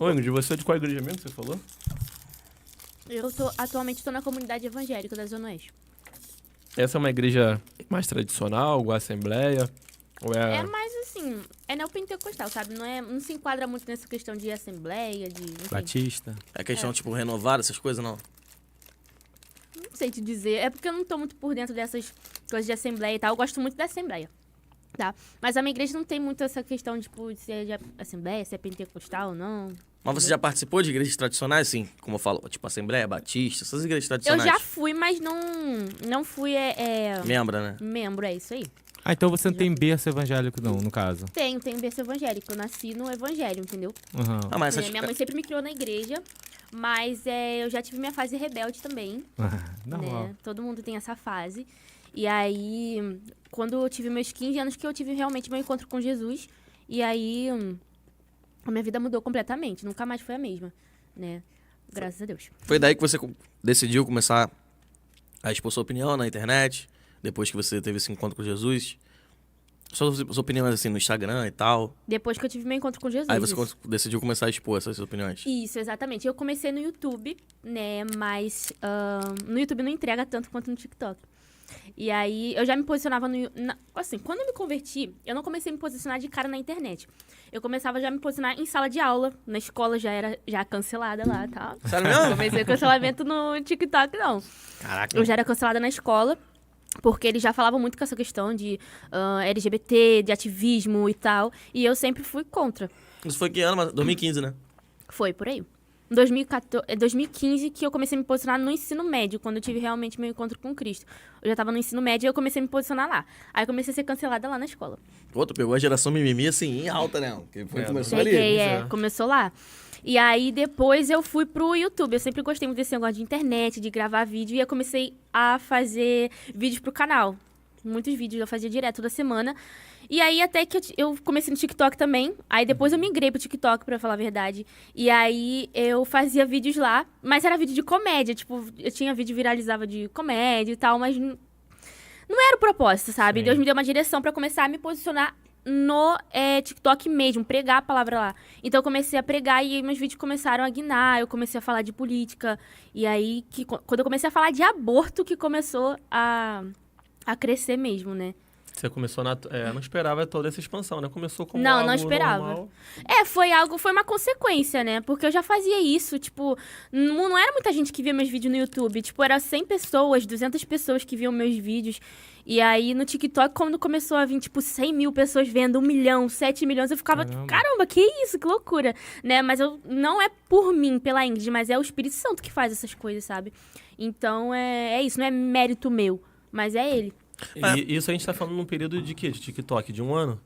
Ô, Ingrid, você é de qual igreja mesmo que você falou? Atualmente estou na comunidade evangélica da Zona Oeste. Essa é uma igreja mais tradicional, igual a Assembleia? Ou É mais assim, é neopentecostal, sabe? Não se enquadra muito nessa questão de assembleia, enfim. Batista. É questão, tipo, renovada, essas coisas, não? Não sei te dizer. É porque eu não tô muito por dentro dessas coisas de assembleia e tal. Eu gosto muito da assembleia, tá? Mas a minha igreja não tem muito essa questão, tipo, de ser de assembleia, se é pentecostal ou não. Mas você já participou de igrejas tradicionais, assim? Como eu falo, tipo Assembleia, Batista, essas igrejas tradicionais? Eu já fui, mas não fui Membra, né? membro, é isso aí. Ah, então você não tem berço evangélico, não, no caso. Tenho berço evangélico. Eu nasci no evangelho, entendeu? Uhum. Ah, mas essas... Minha mãe sempre me criou na igreja, mas eu já tive minha fase rebelde também. Normal. Né? Todo mundo tem essa fase. E aí, quando eu tive meus 15 anos, que eu tive realmente meu encontro com Jesus. E aí, a minha vida mudou completamente. Nunca mais foi a mesma, né? Graças a Deus. Foi daí que você decidiu começar a expor sua opinião na internet, depois que você teve esse encontro com Jesus? Suas opiniões, assim, no Instagram e tal. Depois que eu tive meu encontro com Jesus. Aí você isso. decidiu começar a expor essas opiniões. Isso, exatamente. Eu comecei no YouTube, né? Mas no YouTube não entrega tanto quanto no TikTok. E aí, eu já me posicionava assim, quando eu me converti, eu não comecei a me posicionar de cara na internet. Eu começava já a me posicionar em sala de aula. Na escola já era cancelada lá, tá? Sério mesmo? Não comecei cancelamento no TikTok, não. Caraca. Eu já era cancelada na escola, porque eles já falavam muito com essa questão de LGBT, de ativismo e tal. E eu sempre fui contra. Isso foi que ano? Mas 2015, né? Foi por aí. Em 2015 que eu comecei a me posicionar no ensino médio, quando eu tive realmente meu encontro com Cristo. Eu já tava no ensino médio e eu comecei a me posicionar lá. Aí eu comecei a ser cancelada lá na escola. Pô, tu pegou a geração mimimi, assim, em alta, né? Que foi, começou Cheguei, ali. começou lá. E aí depois eu fui pro YouTube. Eu sempre gostei muito desse negócio de internet, de gravar vídeo. E eu comecei a fazer vídeos pro canal. Muitos vídeos eu fazia direto toda semana. E aí até que eu comecei no TikTok também. Aí depois eu migrei pro TikTok, pra falar a verdade. E aí eu fazia vídeos lá. Mas era vídeo de comédia. Tipo, eu tinha vídeo viralizava de comédia e tal. Mas não era o propósito, sabe? Sim. Deus me deu uma direção pra começar a me posicionar no TikTok mesmo, pregar a palavra lá. Então eu comecei a pregar e aí meus vídeos começaram a guinar, eu comecei a falar de política. E aí, quando eu comecei a falar de aborto, que começou a crescer mesmo, né? Você começou não esperava toda essa expansão, né? Começou como Não, algo não esperava. normal. Foi uma consequência, né? Porque eu já fazia isso, tipo, não era muita gente que via meus vídeos no YouTube. Tipo, era 100 pessoas, 200 pessoas que viam meus vídeos. E aí, no TikTok, quando começou a vir, tipo, 100 mil pessoas vendo, 1 milhão, 7 milhões, eu ficava, caramba, que isso, que loucura, né? Mas não é por mim, pela Ingrid, mas é o Espírito Santo que faz essas coisas, sabe? Então, é isso, não é mérito meu, mas é ele. E isso a gente tá falando num período de quê? De TikTok? De um ano?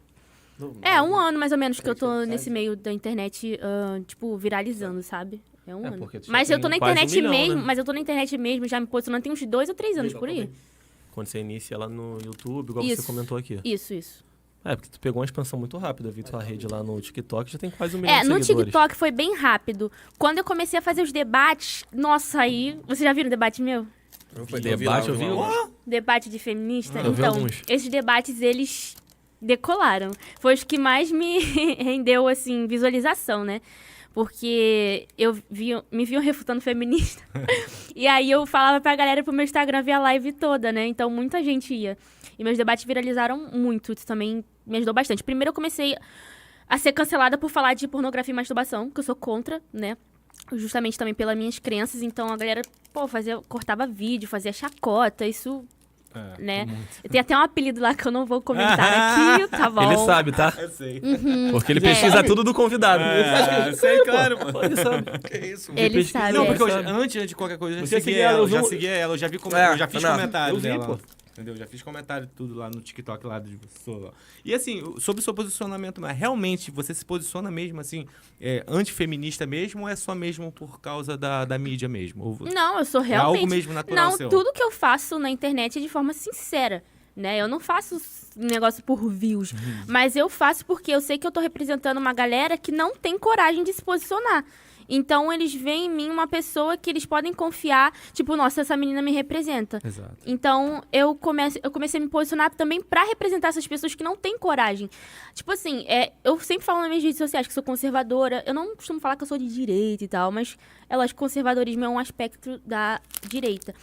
É, 1 ano mais ou menos que eu tô nesse meio da internet, tipo, viralizando, sabe? É 1 ano. porque tu já Mas eu tô tem na quase 1 internet milhão, mesmo, né? mas eu tô na internet mesmo, já me posicionando tem uns 2 ou 3 anos por aí. Quando você inicia lá no YouTube, igual Isso. você comentou aqui. Isso. É, porque tu pegou uma expansão muito rápida. Eu vi tua rede lá no TikTok, já tem quase 1 milhão de No seguidores. TikTok foi bem rápido. Quando eu comecei a fazer os debates, nossa, aí... Vocês já viram o debate meu? Debate, eu vi Debate de feminista? Eu vi Então, alguns. esses debates, eles decolaram. Foi os que mais me rendeu, assim, visualização, né? Porque me viam refutando feminista. E aí eu falava pra galera pro meu Instagram ver a live toda, né? Então muita gente ia. E meus debates viralizaram muito. Isso também me ajudou bastante. Primeiro eu comecei a ser cancelada por falar de pornografia e masturbação, que eu sou contra, né? Justamente também pelas minhas crenças. Então a galera, cortava vídeo, fazia chacota, isso... né? Tem até um apelido lá que eu não vou comentar aqui, tá bom? Ele sabe, tá? Eu sei. Porque ele pesquisa tudo do convidado. Eu sei, claro, mano. Ele sabe. Que isso, Ele sabe. Não, é. porque antes de qualquer coisa, eu Você já segui seguia ela, ela, eu vi- eu já vi eu já fiz não, comentário eu vi, dela. pô. Entendeu? Já fiz comentário tudo lá no TikTok lá de pessoa. E assim, sobre o seu posicionamento, mas realmente você se posiciona mesmo assim, antifeminista mesmo ou é só mesmo por causa da mídia mesmo? Ou Não, eu sou realmente... algo mesmo natural Não, seu? tudo que eu faço na internet é de forma sincera, né? Eu não faço negócio por views, mas eu faço porque eu sei que eu tô representando uma galera que não tem coragem de se posicionar. Então, eles veem em mim uma pessoa que eles podem confiar. Tipo, nossa, essa menina me representa. Exato. Então, eu comecei a me posicionar também pra representar essas pessoas que não têm coragem. Tipo assim, eu sempre falo nas minhas redes sociais que sou conservadora. Eu não costumo falar que eu sou de direita e tal, mas é lógico que conservadorismo é um aspecto da direita.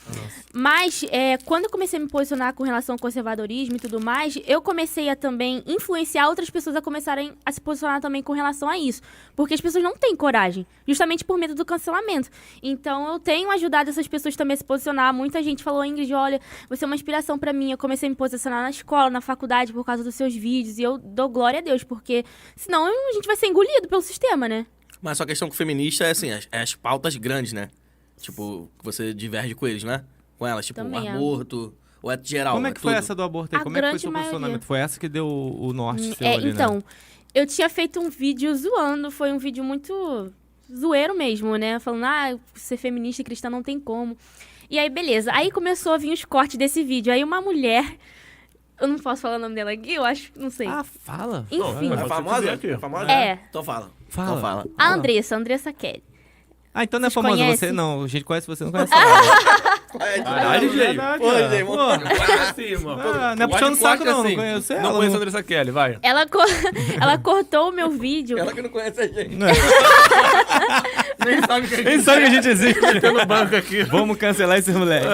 Mas, quando eu comecei a me posicionar com relação ao conservadorismo e tudo mais, eu comecei a também influenciar outras pessoas a começarem a se posicionar também com relação a isso. Porque as pessoas não têm coragem, justamente por medo do cancelamento. Então, eu tenho ajudado essas pessoas também a se posicionar. Muita gente falou, Ingrid, olha, você é uma inspiração pra mim. Eu comecei a me posicionar na escola, na faculdade, por causa dos seus vídeos. E eu dou glória a Deus, porque senão a gente vai ser engolido pelo sistema, né? Mas só a questão com o feminista é assim, as pautas grandes, né? Tipo, que você diverge com eles, né? Com elas, tipo, Também é. aborto, ou é geral, Como é é que foi tudo? essa do aborto aí? A Como é que foi grande seu maioria. posicionamento? Foi essa que deu o norte seu ali, Então, né? eu tinha feito um vídeo zoando, foi um vídeo muito zoeiro mesmo, né? Falando, ser feminista e cristã não tem como. E aí, beleza. Aí começou a vir os cortes desse vídeo. Aí uma mulher, eu não posso falar o nome dela aqui, eu acho, não sei. Ah, fala. Enfim, É famosa? aqui. É famosa? É. Então fala. Fala. Então fala. a Andressa Kelly. Ah, então não é Vocês famosa conhecem? você? Não, a gente conhece você, não conhece ela. Caralho, DJ. Verdade, Pô, ó. DJ, Pô, Assim, mano. não é puxando saco não, não conheço ela. Não conheço a Andressa Kelly, vai. Ela cortou o meu vídio. Ela que não conhece a gente. Nem sabe que a Nem gente sabe que a gente existe. tá no banco aqui. Vamos cancelar esse moleque.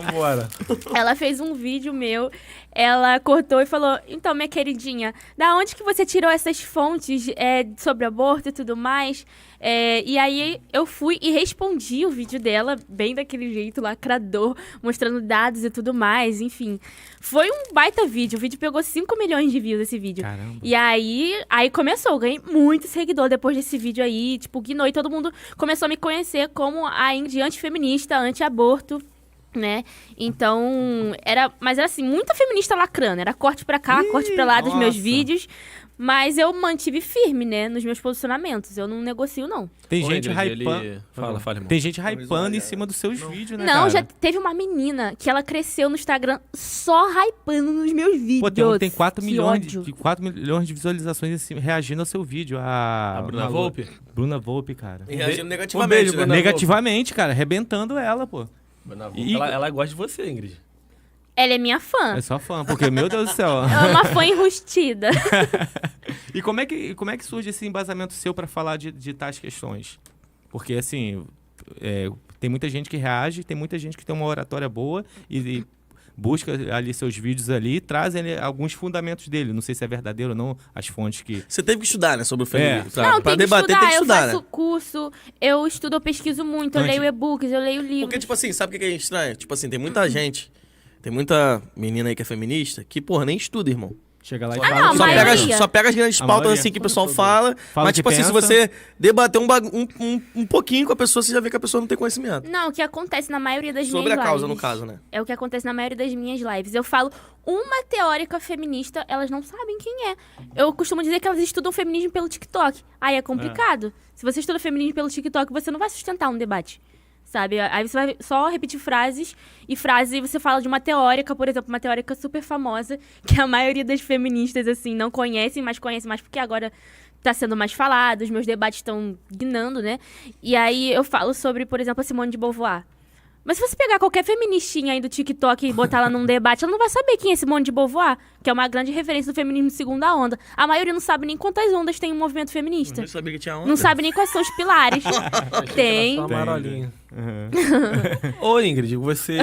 Vambora. Ela fez um vídeo meu, ela cortou e falou, então, minha queridinha, da onde que você tirou essas fontes sobre aborto e tudo mais? E aí eu fui e respondi o vídeo dela, bem daquele jeito lacrador, mostrando dados e tudo mais, enfim. Foi um baita vídeo, o vídeo pegou 5 milhões de views esse vídeo. Caramba. E aí começou, eu ganhei muito seguidor depois desse vídeo aí, tipo, Guinou, e todo mundo começou a me conhecer como a Ingrid antifeminista, anti-aborto, né? Então, mas era assim, muita feminista lacrando, era corte pra cá, corte pra lá dos meus nossa. vídeos, mas eu mantive firme, né, nos meus posicionamentos, eu não negocio, não. Tem Ô, gente Ingrid, hypando. Fala, irmão. Tem gente hypando em cima dos seus vídeos, né, Não, cara? já teve uma menina que ela cresceu no Instagram só hypando nos meus vídeos. Pô, tem um que tem 4 Que milhões, ódio. de 4 milhões de visualizações assim, reagindo ao seu vídeo. A Bruna Volpe? Bruna Volpe, cara. E reagindo Um negativamente, beijo, né? Bruna. Negativamente, cara. Arrebentando ela, pô. Bruna Volpe, E- ela gosta de você, Ingrid. Ela é minha fã. É só fã, porque, meu Deus do céu. Ela é uma fã enrustida. E como é que surge esse embasamento seu pra falar de tais questões? Porque, assim, tem muita gente que reage, tem muita gente que tem uma oratória boa e busca ali seus vídeos ali e traz ali alguns fundamentos dele. Não sei se é verdadeiro ou não, as fontes que... Você teve que estudar, né, sobre o feminismo. sabe? Não, Pra tem que debater, estudar. tem que Eu estudar, faço né? curso, eu estudo, eu pesquiso muito, eu Antes- leio e-books, eu leio livros. Porque, tipo assim, sabe o que é estranho? Tipo assim, tem muita gente, tem muita menina aí que é feminista que, porra, nem estuda, irmão. Chega lá e Ah, fala... não, que Só a é. pega, maioria. só pega as grandes A pautas maioria. assim que o pessoal fala. Fala Mas, o que tipo assim, se pensa. você debater um pouquinho com a pessoa, você já vê que a pessoa não tem conhecimento. Não, o que acontece na maioria das Sobre minhas a causa, lives. no caso, né? É o que acontece na maioria das minhas lives. Eu falo uma teórica feminista, elas não sabem quem é. Eu costumo dizer que elas estudam feminismo pelo TikTok. Aí é complicado. Se você estuda feminismo pelo TikTok, você não vai sustentar um debate. Sabe? Aí você vai só repetir frases e você fala de uma teórica, por exemplo, uma teórica super famosa, que a maioria das feministas, assim, não conhecem, mas conhecem mais porque agora tá sendo mais falado, os meus debates estão guinando, né? E aí eu falo sobre, por exemplo, a Simone de Beauvoir. Mas se você pegar qualquer feministinha aí do TikTok e botar ela num debate, ela não vai saber quem é Simone de Beauvoir, que é uma grande referência do feminismo de segunda onda. A maioria não sabe nem quantas ondas tem o movimento feminista. Eu sabia que tinha onda. Não sabe nem quais são os pilares. Tem. Só amarelinho. Uhum. Ô, Ingrid, você...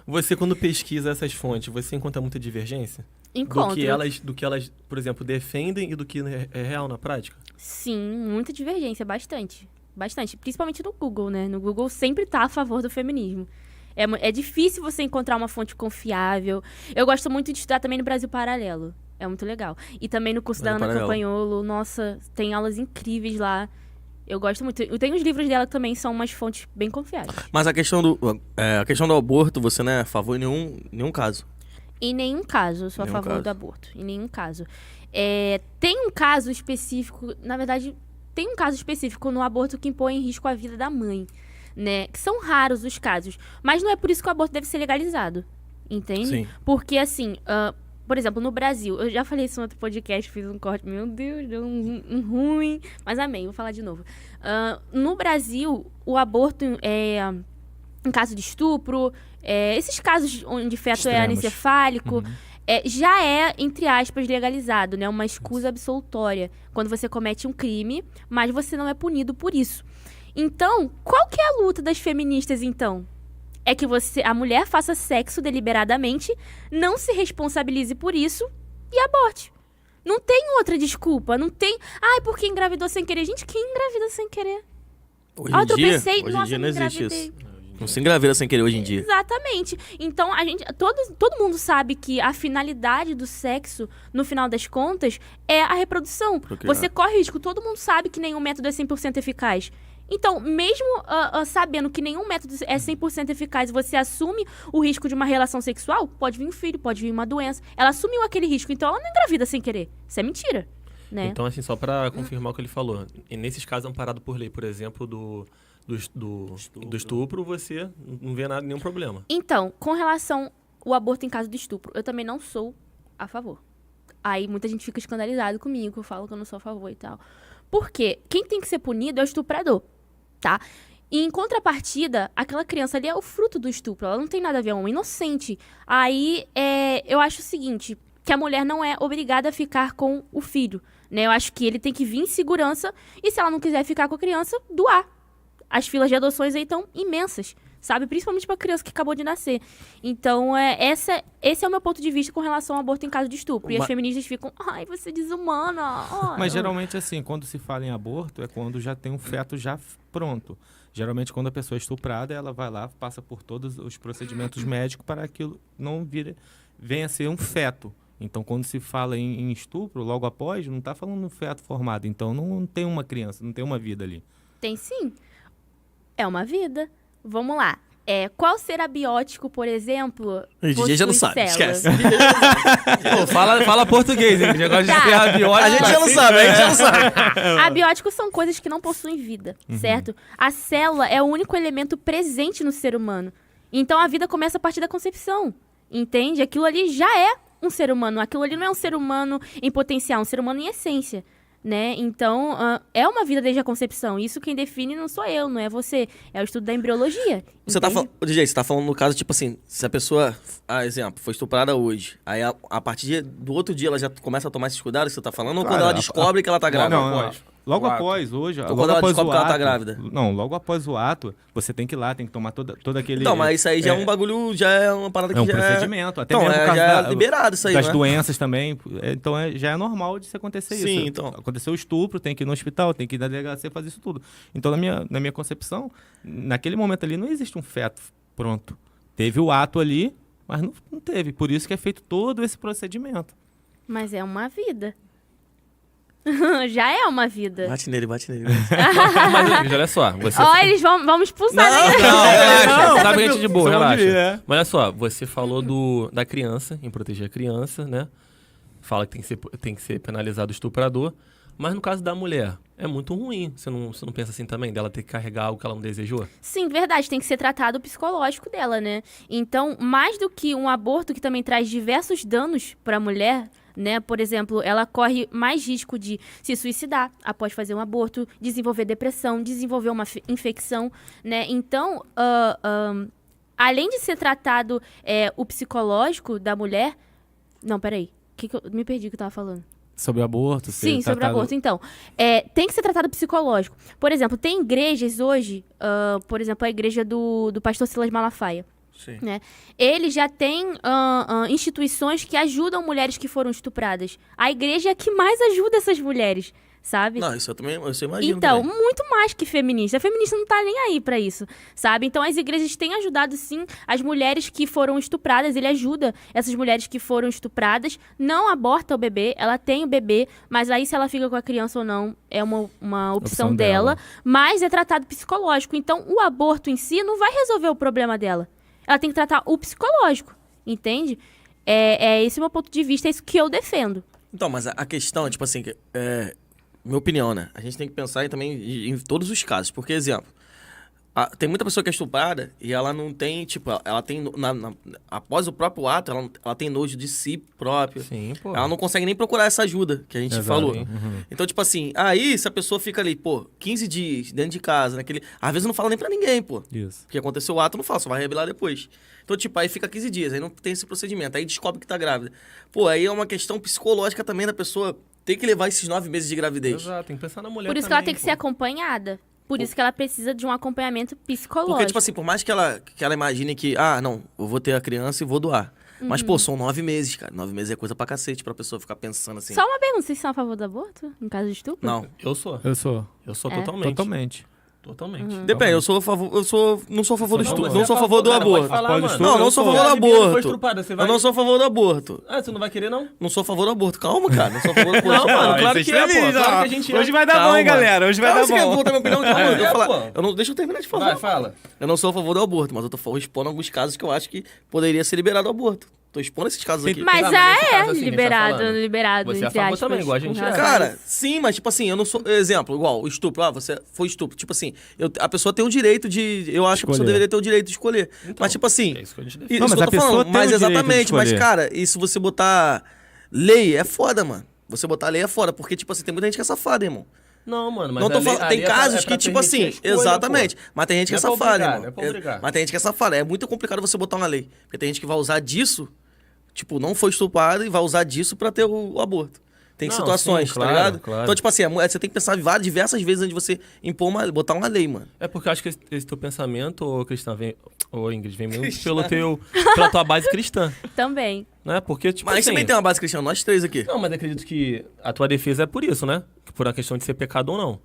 Você, quando pesquisa essas fontes, você encontra muita divergência? Encontro. Do que elas, por exemplo, defendem e do que é real na prática? Sim, muita divergência, bastante. Bastante. Principalmente no Google, né? No Google sempre tá a favor do feminismo. É difícil você encontrar uma fonte confiável. Eu gosto muito de estudar também no Brasil Paralelo. É muito legal. E também no curso da Brasil Ana Paralelo. Campanholo. Nossa, tem aulas incríveis lá. Eu gosto muito. Eu tenho os livros dela que também são umas fontes bem confiáveis. Mas a questão do aborto, você não é a favor em nenhum caso. Em nenhum caso eu sou a Nenhum favor caso. do aborto. Em nenhum caso. Tem um caso específico, na verdade, tem um caso específico no aborto que impõe em risco a vida da mãe, né? Que são raros os casos. Mas não é por isso que o aborto deve ser legalizado. Entende? Sim. Porque, assim, por exemplo, no Brasil, eu já falei isso no outro podcast, fiz um corte, meu Deus, deu um ruim, mas amém, vou falar de novo. No Brasil, o aborto em caso de estupro, esses casos onde feto é Extremos. anencefálico, já é, entre aspas, legalizado, né? Uma escusa absolutória. Quando você comete um crime, mas você não é punido por isso. Então, qual que é a luta das feministas, então? É que a mulher faça sexo deliberadamente, não se responsabilize por isso e aborte. Não tem outra desculpa, não tem... Ai, porque engravidou sem querer. Gente, quem engravida sem querer? Hoje Ah, em eu dia, pensei, hoje em nossa, dia eu não me existe engravidei. isso. Não se engravida sem querer hoje em dia. Exatamente. Então, todo mundo sabe que a finalidade do sexo, no final das contas, é a reprodução. Procriar. Você corre risco. Todo mundo sabe que nenhum método é 100% eficaz. Então, mesmo sabendo que nenhum método é 100% eficaz e você assume o risco de uma relação sexual, pode vir um filho, pode vir uma doença. Ela assumiu aquele risco, então ela não engravida sem querer. Isso é mentira, né? Então, assim, só pra confirmar o que ele falou. E nesses casos amparado por lei, por exemplo, do estupro, você não vê nenhum problema. Então, com relação ao aborto em caso de estupro, eu também não sou a favor. Aí muita gente fica escandalizado comigo, que eu falo que eu não sou a favor e tal. Por quê? Quem tem que ser punido é o estuprador, tá? E em contrapartida, aquela criança ali é o fruto do estupro, ela não tem nada a ver, é um inocente. Aí, eu acho o seguinte, que a mulher não é obrigada a ficar com o filho, né? Eu acho que ele tem que vir em segurança e se ela não quiser ficar com a criança, doar. As filas de adoções aí estão imensas, sabe? Principalmente para criança que acabou de nascer. Então, esse é o meu ponto de vista com relação ao aborto em caso de estupro. E as feministas ficam, ai, você é desumana. Ai, Mas geralmente, assim, quando se fala em aborto, é quando já tem um feto já pronto. Geralmente, quando a pessoa é estuprada, ela vai lá, passa por todos os procedimentos médicos para aquilo não venha a ser um feto. Então, quando se fala em estupro, logo após, não está falando um feto formado. Então, não tem uma criança, não tem uma vida ali. Tem sim. É uma vida. Vamos lá. Qual abiótico, por exemplo, O DJ já não possui sabe, células? esquece. Pô, fala português, hein? Negócio de Tá. ferrar biótico. A gente já não sabe, a gente já não sabe. Abióticos são coisas que não possuem vida, certo? A célula é o único elemento presente no ser humano. Então a vida começa a partir da concepção, entende? Aquilo ali já é um ser humano. Aquilo ali não é um ser humano em potencial, é um ser humano em essência, né? Então, é uma vida desde a concepção. Isso quem define não sou eu, não é você. É o estudo da embriologia. Você tá entende? DJ, você tá falando no caso, tipo assim, se a pessoa, exemplo, foi estuprada hoje, aí a partir do outro dia ela já começa a tomar esses cuidados que você tá falando, ou Claro, quando ela descobre que ela tá grávida? Não, após. logo O ato. após, hoje... Ou logo quando ela após descobre o que ela tá ato- grávida? Não, logo após o ato, você tem que ir lá, tem que tomar todo aquele... Não, mas isso aí já é um bagulho, já é uma parada que É um já procedimento. Até Então, mesmo por causa já é liberado isso aí, das né? doenças também. Então, já é normal de se acontecer isso. Sim, então. Aconteceu o estupro, tem que ir no hospital, tem que ir na delegacia fazer isso tudo. Então, na minha concepção, naquele momento ali não existe um feto pronto. Teve o ato ali, mas não teve. Por isso que é feito todo esse procedimento. Mas é uma vida. Já é uma vida. Bate nele, bate nele. Mas, Ingrid, olha só. Você... Ó, eles vão expulsar. Não, né? Não, relaxa. Não, Sabe que a gente de boa, só relaxa. diria, é. Mas olha só, você falou da criança, em proteger a criança, né? Fala que tem que ser penalizado o estuprador. Mas no caso da mulher, é muito ruim. Você não pensa assim também? Dela ter que carregar algo que ela não desejou? Sim, verdade. Tem que ser tratado o psicológico dela, né? Então, mais do que um aborto que também traz diversos danos para a mulher, né? Por exemplo, ela corre mais risco de se suicidar após fazer um aborto, desenvolver depressão, desenvolver uma infecção, né? Então, além de ser tratado o psicológico da mulher... Não, peraí. Me perdi o que eu tava falando. Sobre o aborto? Sim, sobre o aborto. Então, tem que ser tratado psicológico. Por exemplo, tem igrejas hoje, por exemplo, a igreja do pastor Silas Malafaia. Sim. Né? Ele já tem instituições que ajudam mulheres que foram estupradas. A igreja é a que mais ajuda essas mulheres, sabe? Não, isso eu imagino Então, também. muito mais que feminista. A feminista não tá nem aí pra isso, sabe? Então, as igrejas têm ajudado, sim, as mulheres que foram estupradas. Ele ajuda essas mulheres que foram estupradas. Não aborta o bebê, ela tem o bebê, mas aí se ela fica com a criança ou não é uma opção dela. Mas é tratado psicológico. Então, o aborto em si não vai resolver o problema dela. Ela tem que tratar o psicológico, entende? Esse é o meu ponto de vista, é isso que eu defendo. Então, mas a questão, tipo assim, minha opinião, né? A gente tem que pensar também em todos os casos. Porque, exemplo, Tem muita pessoa que é estuprada e ela não tem, tipo, ela tem, após o próprio ato, ela tem nojo de si própria. Sim, pô. Ela não consegue nem procurar essa ajuda que a gente Exato. falou. Uhum. Então, tipo assim, aí se a pessoa fica ali, pô, 15 dias dentro de casa, naquele... Às vezes não fala nem pra ninguém, pô. Isso. Porque aconteceu o ato, não fala, só vai revelar depois. Então, tipo, aí fica 15 dias, aí não tem esse procedimento, aí descobre que tá grávida. Pô, aí é uma questão psicológica também da pessoa ter que levar esses 9 meses de gravidez. Exato, tem que pensar na mulher Por isso que também, ela tem que pô. ser acompanhada. Por isso que ela precisa de um acompanhamento psicológico. Porque, tipo assim, por mais que ela imagine que, não, eu vou ter a criança e vou doar. Mas, pô, são 9 meses, cara. 9 meses é coisa pra cacete pra pessoa ficar pensando assim. Só uma pergunta, vocês são a favor do aborto? No caso de estupro? Não. Eu sou. Eu sou. Eu sou É? totalmente. Totalmente. Totalmente. Depende, eu sou a favor. Não sou a favor do Não, estupro. você Não é sou a favor do cara, aborto. pode falar, Pode mano. estupro. Não sou a Eu favor do A Bia não foi aborto. estrupada, você vai... Eu não sou a favor do aborto. Ah, você não vai querer, não? Não sou a favor do aborto. Calma, cara. Não sou a favor do aborto. Não, mano, claro esse que é, pô. extremismo, Claro ó. que a gente é. Hoje vai dar Calma. bom, hein, galera? Hoje vai Calma, dar você quer bom. botar minha opinião? Calma, eu vou falar. pô. Deixa eu terminar de falar. Vai, fala. Eu não sou a favor do aborto, mas eu tô expondo alguns casos que eu acho que poderia ser liberado o aborto. Tô expondo esses casos aqui. Mas Tá, já nesse caso, é assim, a gente tá liberado, falando. liberado, Você é a entre favor aspas. também, igual a gente com é. relação a Cara, isso. sim, mas tipo assim, eu não sou. Exemplo, igual, o estupro. Você foi estupro. Tipo assim, a pessoa tem o direito de. Eu acho que a pessoa Escolher. deveria ter o direito de escolher. Então, mas, tipo assim. É isso que a gente Isso defende. Não, mas que eu a tô pessoa falando. tem Mas o direito de exatamente, mas, escolher. cara, e se você botar lei, é foda, mano. Você botar lei é foda, porque, tipo assim, tem muita gente que é safada, irmão. Não, mano, mas Não tô a lei- falando. a Tem lei é pra- casos é pra que, tipo permitir a assim, escolha, exatamente. pô. Mas tem gente que é Não é pra safada, obrigar, irmão. não é pra obrigar. Mas tem gente que é safada. É muito complicado você botar uma lei. Porque tem gente que vai usar disso, tipo, não foi estuprado e vai usar disso pra ter o aborto. Tem Não, situações, sim, tá claro, ligado? claro. Então, tipo assim, você tem que pensar diversas vezes antes de você botar uma lei, mano. É porque eu acho que esse teu pensamento, ô Cristã, ô Ingrid, vem muito pela tua base cristã, Também. né? Porque, tipo Mas assim... também tem uma base cristã, nós três aqui. Não, mas acredito que a tua defesa é por isso, né? Por a questão de ser pecado ou não.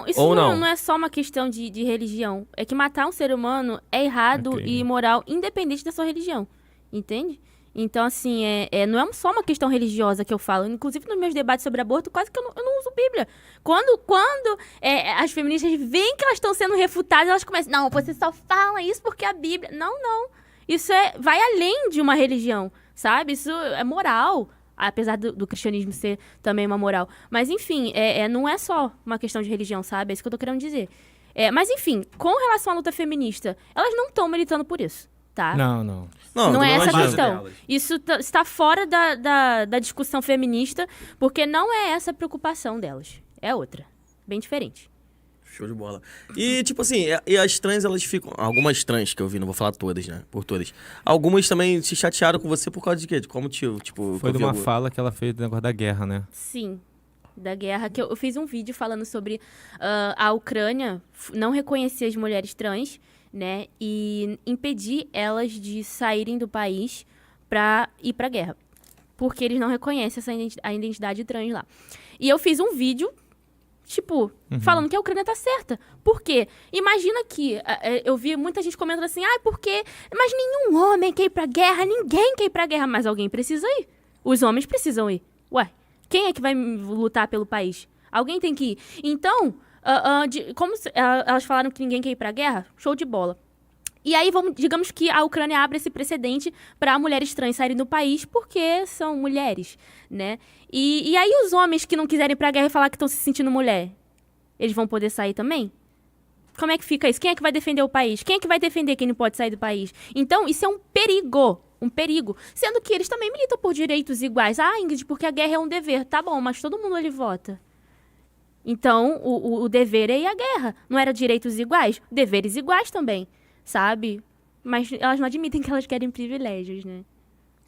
Isso Ou não. não é só uma questão de religião. É que matar um ser humano é errado Ok. e imoral, independente da sua religião. Entende? Então, assim, não é só uma questão religiosa que eu falo. Inclusive, nos meus debates sobre aborto, quase que eu não uso Bíblia. Quando as feministas veem que elas estão sendo refutadas, elas começam, não, você só fala isso porque a Bíblia... Não. Isso vai além de uma religião, sabe? Isso é moral. Apesar do cristianismo ser também uma moral. Mas, enfim, não é só uma questão de religião, sabe? É isso que eu tô querendo dizer. Mas, enfim, com relação à luta feminista, elas não estão militando por isso, tá? Não. Não é essa imagino. questão. Isso está fora da discussão feminista, porque não é essa a preocupação delas. É outra. Bem diferente. Show de bola. E, tipo assim, e as trans, elas ficam... Algumas trans que eu vi, não vou falar todas, né? Por todas. Algumas também se chatearam com você por causa de quê? De qual motivo? Tipo, Foi que eu de vi uma alguma- fala que ela fez do negócio da guerra, né? Sim. Da guerra, que eu fiz um vídeo falando sobre a Ucrânia não reconhecer as mulheres trans, né? E impedir elas de saírem do país pra ir pra guerra. Porque eles não reconhecem a identidade trans lá. E eu fiz um vídeo, tipo, falando que a Ucrânia tá certa. Por quê? Imagina que eu vi muita gente comentando assim, porque... Mas nenhum homem quer ir pra guerra, ninguém quer ir pra guerra, mas alguém precisa ir. Os homens precisam ir. Ué, quem é que vai lutar pelo país? Alguém tem que ir. Então, elas falaram que ninguém quer ir pra guerra, show de bola. E aí, digamos que a Ucrânia abre esse precedente para mulheres trans saírem do país porque são mulheres, né? E aí os homens que não quiserem ir pra guerra e falar que estão se sentindo mulher, eles vão poder sair também? Como é que fica isso? Quem é que vai defender o país? Quem é que vai defender quem não pode sair do país? Então, isso é um perigo. Sendo que eles também militam por direitos iguais. Ingrid, porque a guerra é um dever. Tá bom, mas todo mundo ali vota. Então, o dever é ir à guerra. Não era direitos iguais? Deveres iguais também, sabe? Mas elas não admitem que elas querem privilégios, né?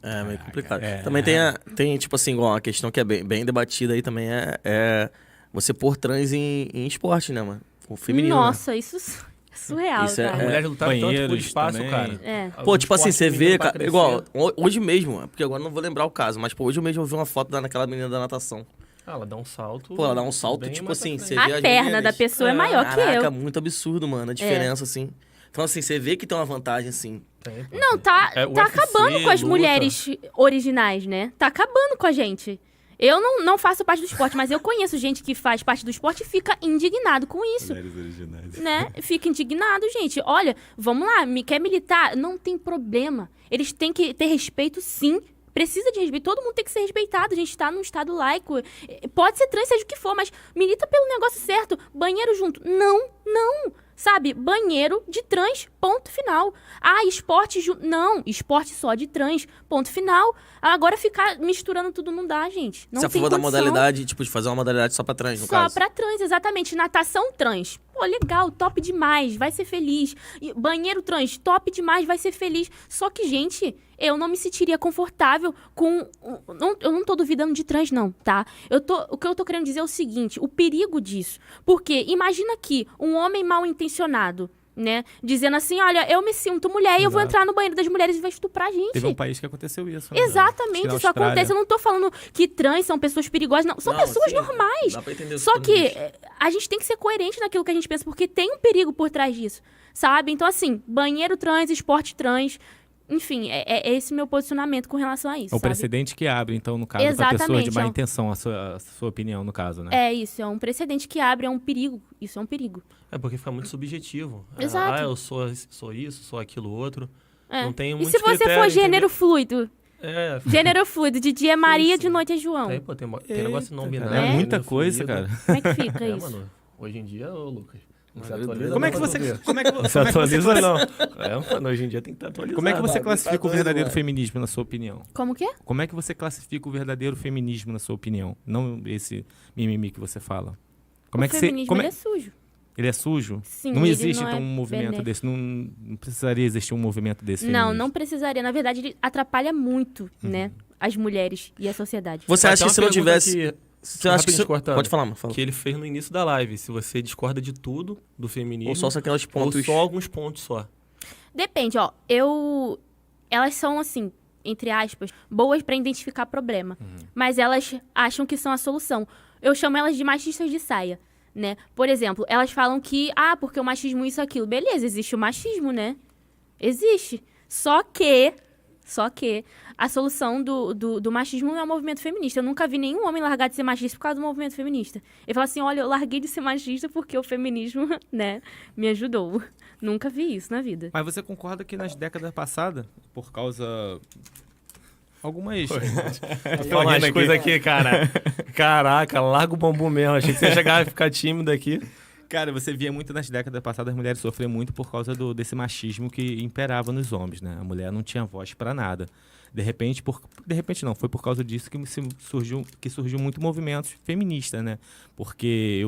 É meio complicado. é. Também tem, tipo assim, igual uma questão que é bem debatida aí também é você pôr trans em esporte, né, mano? O feminino, né? Nossa, isso é surreal, Isso é- A cara. mulher lutar tanto por Banheiros espaço, também. cara. É. Pô, tipo assim, O você esporte vê, feminino pra cara, crescer. igual, hoje mesmo, porque agora eu não vou lembrar o caso, mas, pô, hoje mesmo eu vi uma foto daquela menina da natação. Ela dá um salto. Pô, ela dá um salto, bem tipo mais assim, pra você frente. vê A as perna meninas. da pessoa é maior que Caraca, eu. muito absurdo, mano, a diferença, assim. Então, assim, você vê que tem uma vantagem, assim. Tem, pô. Não, tá UFC, acabando com as luta. mulheres originais, né? Tá acabando com a gente. Eu não faço parte do esporte, mas eu conheço gente que faz parte do esporte e fica indignado com isso. Mulheres originais. Né? Fica indignado, gente. Olha, vamos lá, quer militar? Não tem problema. Eles têm que ter respeito, sim. Precisa de respeito. Todo mundo tem que ser respeitado. A gente tá num estado laico. Pode ser trans, seja o que for, mas milita pelo negócio certo. Banheiro junto. Não. Sabe? Banheiro de trans, ponto final. Ah, esporte... Não, esporte só de trans, ponto final. Agora ficar misturando tudo não dá, gente. Não Se a tem favor da condição. modalidade, tipo, de fazer uma modalidade só pra trans, no Só caso. pra trans, exatamente. Natação trans. Pô, legal, top demais, vai ser feliz. E banheiro trans, top demais, vai ser feliz. Só que, gente, eu não me sentiria confortável com... Eu não tô duvidando de trans, não, tá? O que eu tô querendo dizer é o seguinte, o perigo disso. Porque imagina aqui, um homem mal intencionado, né? Dizendo assim, olha, eu me sinto mulher e eu vou Exato. entrar no banheiro das mulheres e vai estuprar a gente. Teve um país que aconteceu isso. né? Exatamente, Acho que isso na Austrália. acontece. Eu não tô falando que trans são pessoas perigosas, não. São Não, pessoas sim, normais. dá pra entender os Só pontos que de vista. a gente tem que ser coerente naquilo que a gente pensa, porque tem um perigo por trás disso, sabe? Então, assim, banheiro trans, esporte trans, enfim, é esse meu posicionamento com relação a isso, É o sabe? precedente que abre, então, no caso, pra Exatamente, pessoas de má é um- intenção, a sua opinião, no caso, né? É isso, é um precedente que abre, é um perigo. Isso é um perigo. É porque fica muito subjetivo. Exato. Eu sou isso, sou aquilo outro. É. Não tem E muito se você for gênero fluido? Gênero fluido, de dia é Maria, de noite é João. Aí, pô, tem negócio não binário. É muita gênero coisa, fluido. cara. Como é que fica É, isso? mano. Hoje em dia, ô, Lucas. Não se Meu atualiza, Deus. Como é que não, você... pra tu ver. Como é que, Não se como é que você atualiza, classi- não. É, mano, hoje em dia tem que estar atualizado. Como é que você Tá classifica o doido, verdadeiro mano. feminismo, na sua opinião? Como que é? Como é que você classifica o verdadeiro feminismo, na sua opinião? Não esse mimimi que você fala. Como O é que feminismo, como ele é sujo. ele é sujo? Sim, não ele existe, não então, é um movimento benéfico. desse. Não precisaria existir um movimento desse Não, feminismo. não precisaria. Na verdade, ele atrapalha muito, né? As mulheres e a sociedade. Você Mas acha tem que se uma não pergunta tivesse... aqui, Você acha que rapidinho se... cortando, Pode falar, mano. Fala. que ele fez no início da live. Se você discorda de tudo do feminismo, Ou só aqueles pontos... ou só alguns pontos só. Depende, ó. Elas são, assim, entre aspas, boas pra identificar problema. Mas elas acham que são a solução. Eu chamo elas de machistas de saia, né? Por exemplo, elas falam que, porque o machismo isso, aquilo. Beleza, existe o machismo, né? Existe. Só que a solução do machismo não é o movimento feminista. Eu nunca vi nenhum homem largar de ser machista por causa do movimento feminista. Ele fala assim, olha, eu larguei de ser machista porque o feminismo, né, me ajudou. Nunca vi isso na vida. Mas você concorda que nas décadas passadas, por causa... Algumas... Falar umas coisas aqui, cara. Caraca, larga o bambu mesmo. Achei que você ia chegar e ficar tímido aqui. Cara, você via muito nas décadas passadas as mulheres sofrer muito por causa desse machismo que imperava nos homens, né? A mulher não tinha voz pra nada. De repente não, foi por causa disso que surgiu muito movimentos feministas, né? Porque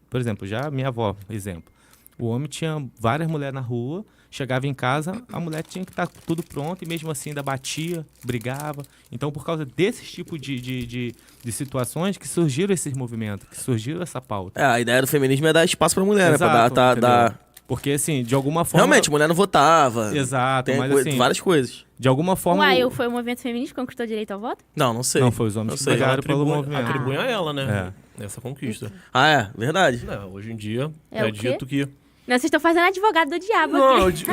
por exemplo, já minha avó, exemplo, o homem tinha várias mulheres na rua, chegava em casa, a mulher tinha que estar tudo pronto e mesmo assim ainda batia, brigava. Então, por causa desses tipos de situações que surgiram esses movimentos, que surgiu essa pauta. É, a ideia do feminismo é dar espaço pra mulher, né? Exato, Pra entendeu? dar... Porque, assim, de alguma forma... Realmente, mulher não votava. Exato, Tem mas assim, várias coisas. de alguma forma... Uai, foi o movimento feminista que conquistou direito ao voto? Não sei. Não, foi os homens Não que sei. brigaram pelo Atribui- movimento. Atribuem a ela, né? Essa conquista. Ah, é? Verdade. Não, hoje em dia É é o quê? dito que... Não, vocês estão fazendo advogado do diabo Não, aqui. eu digo,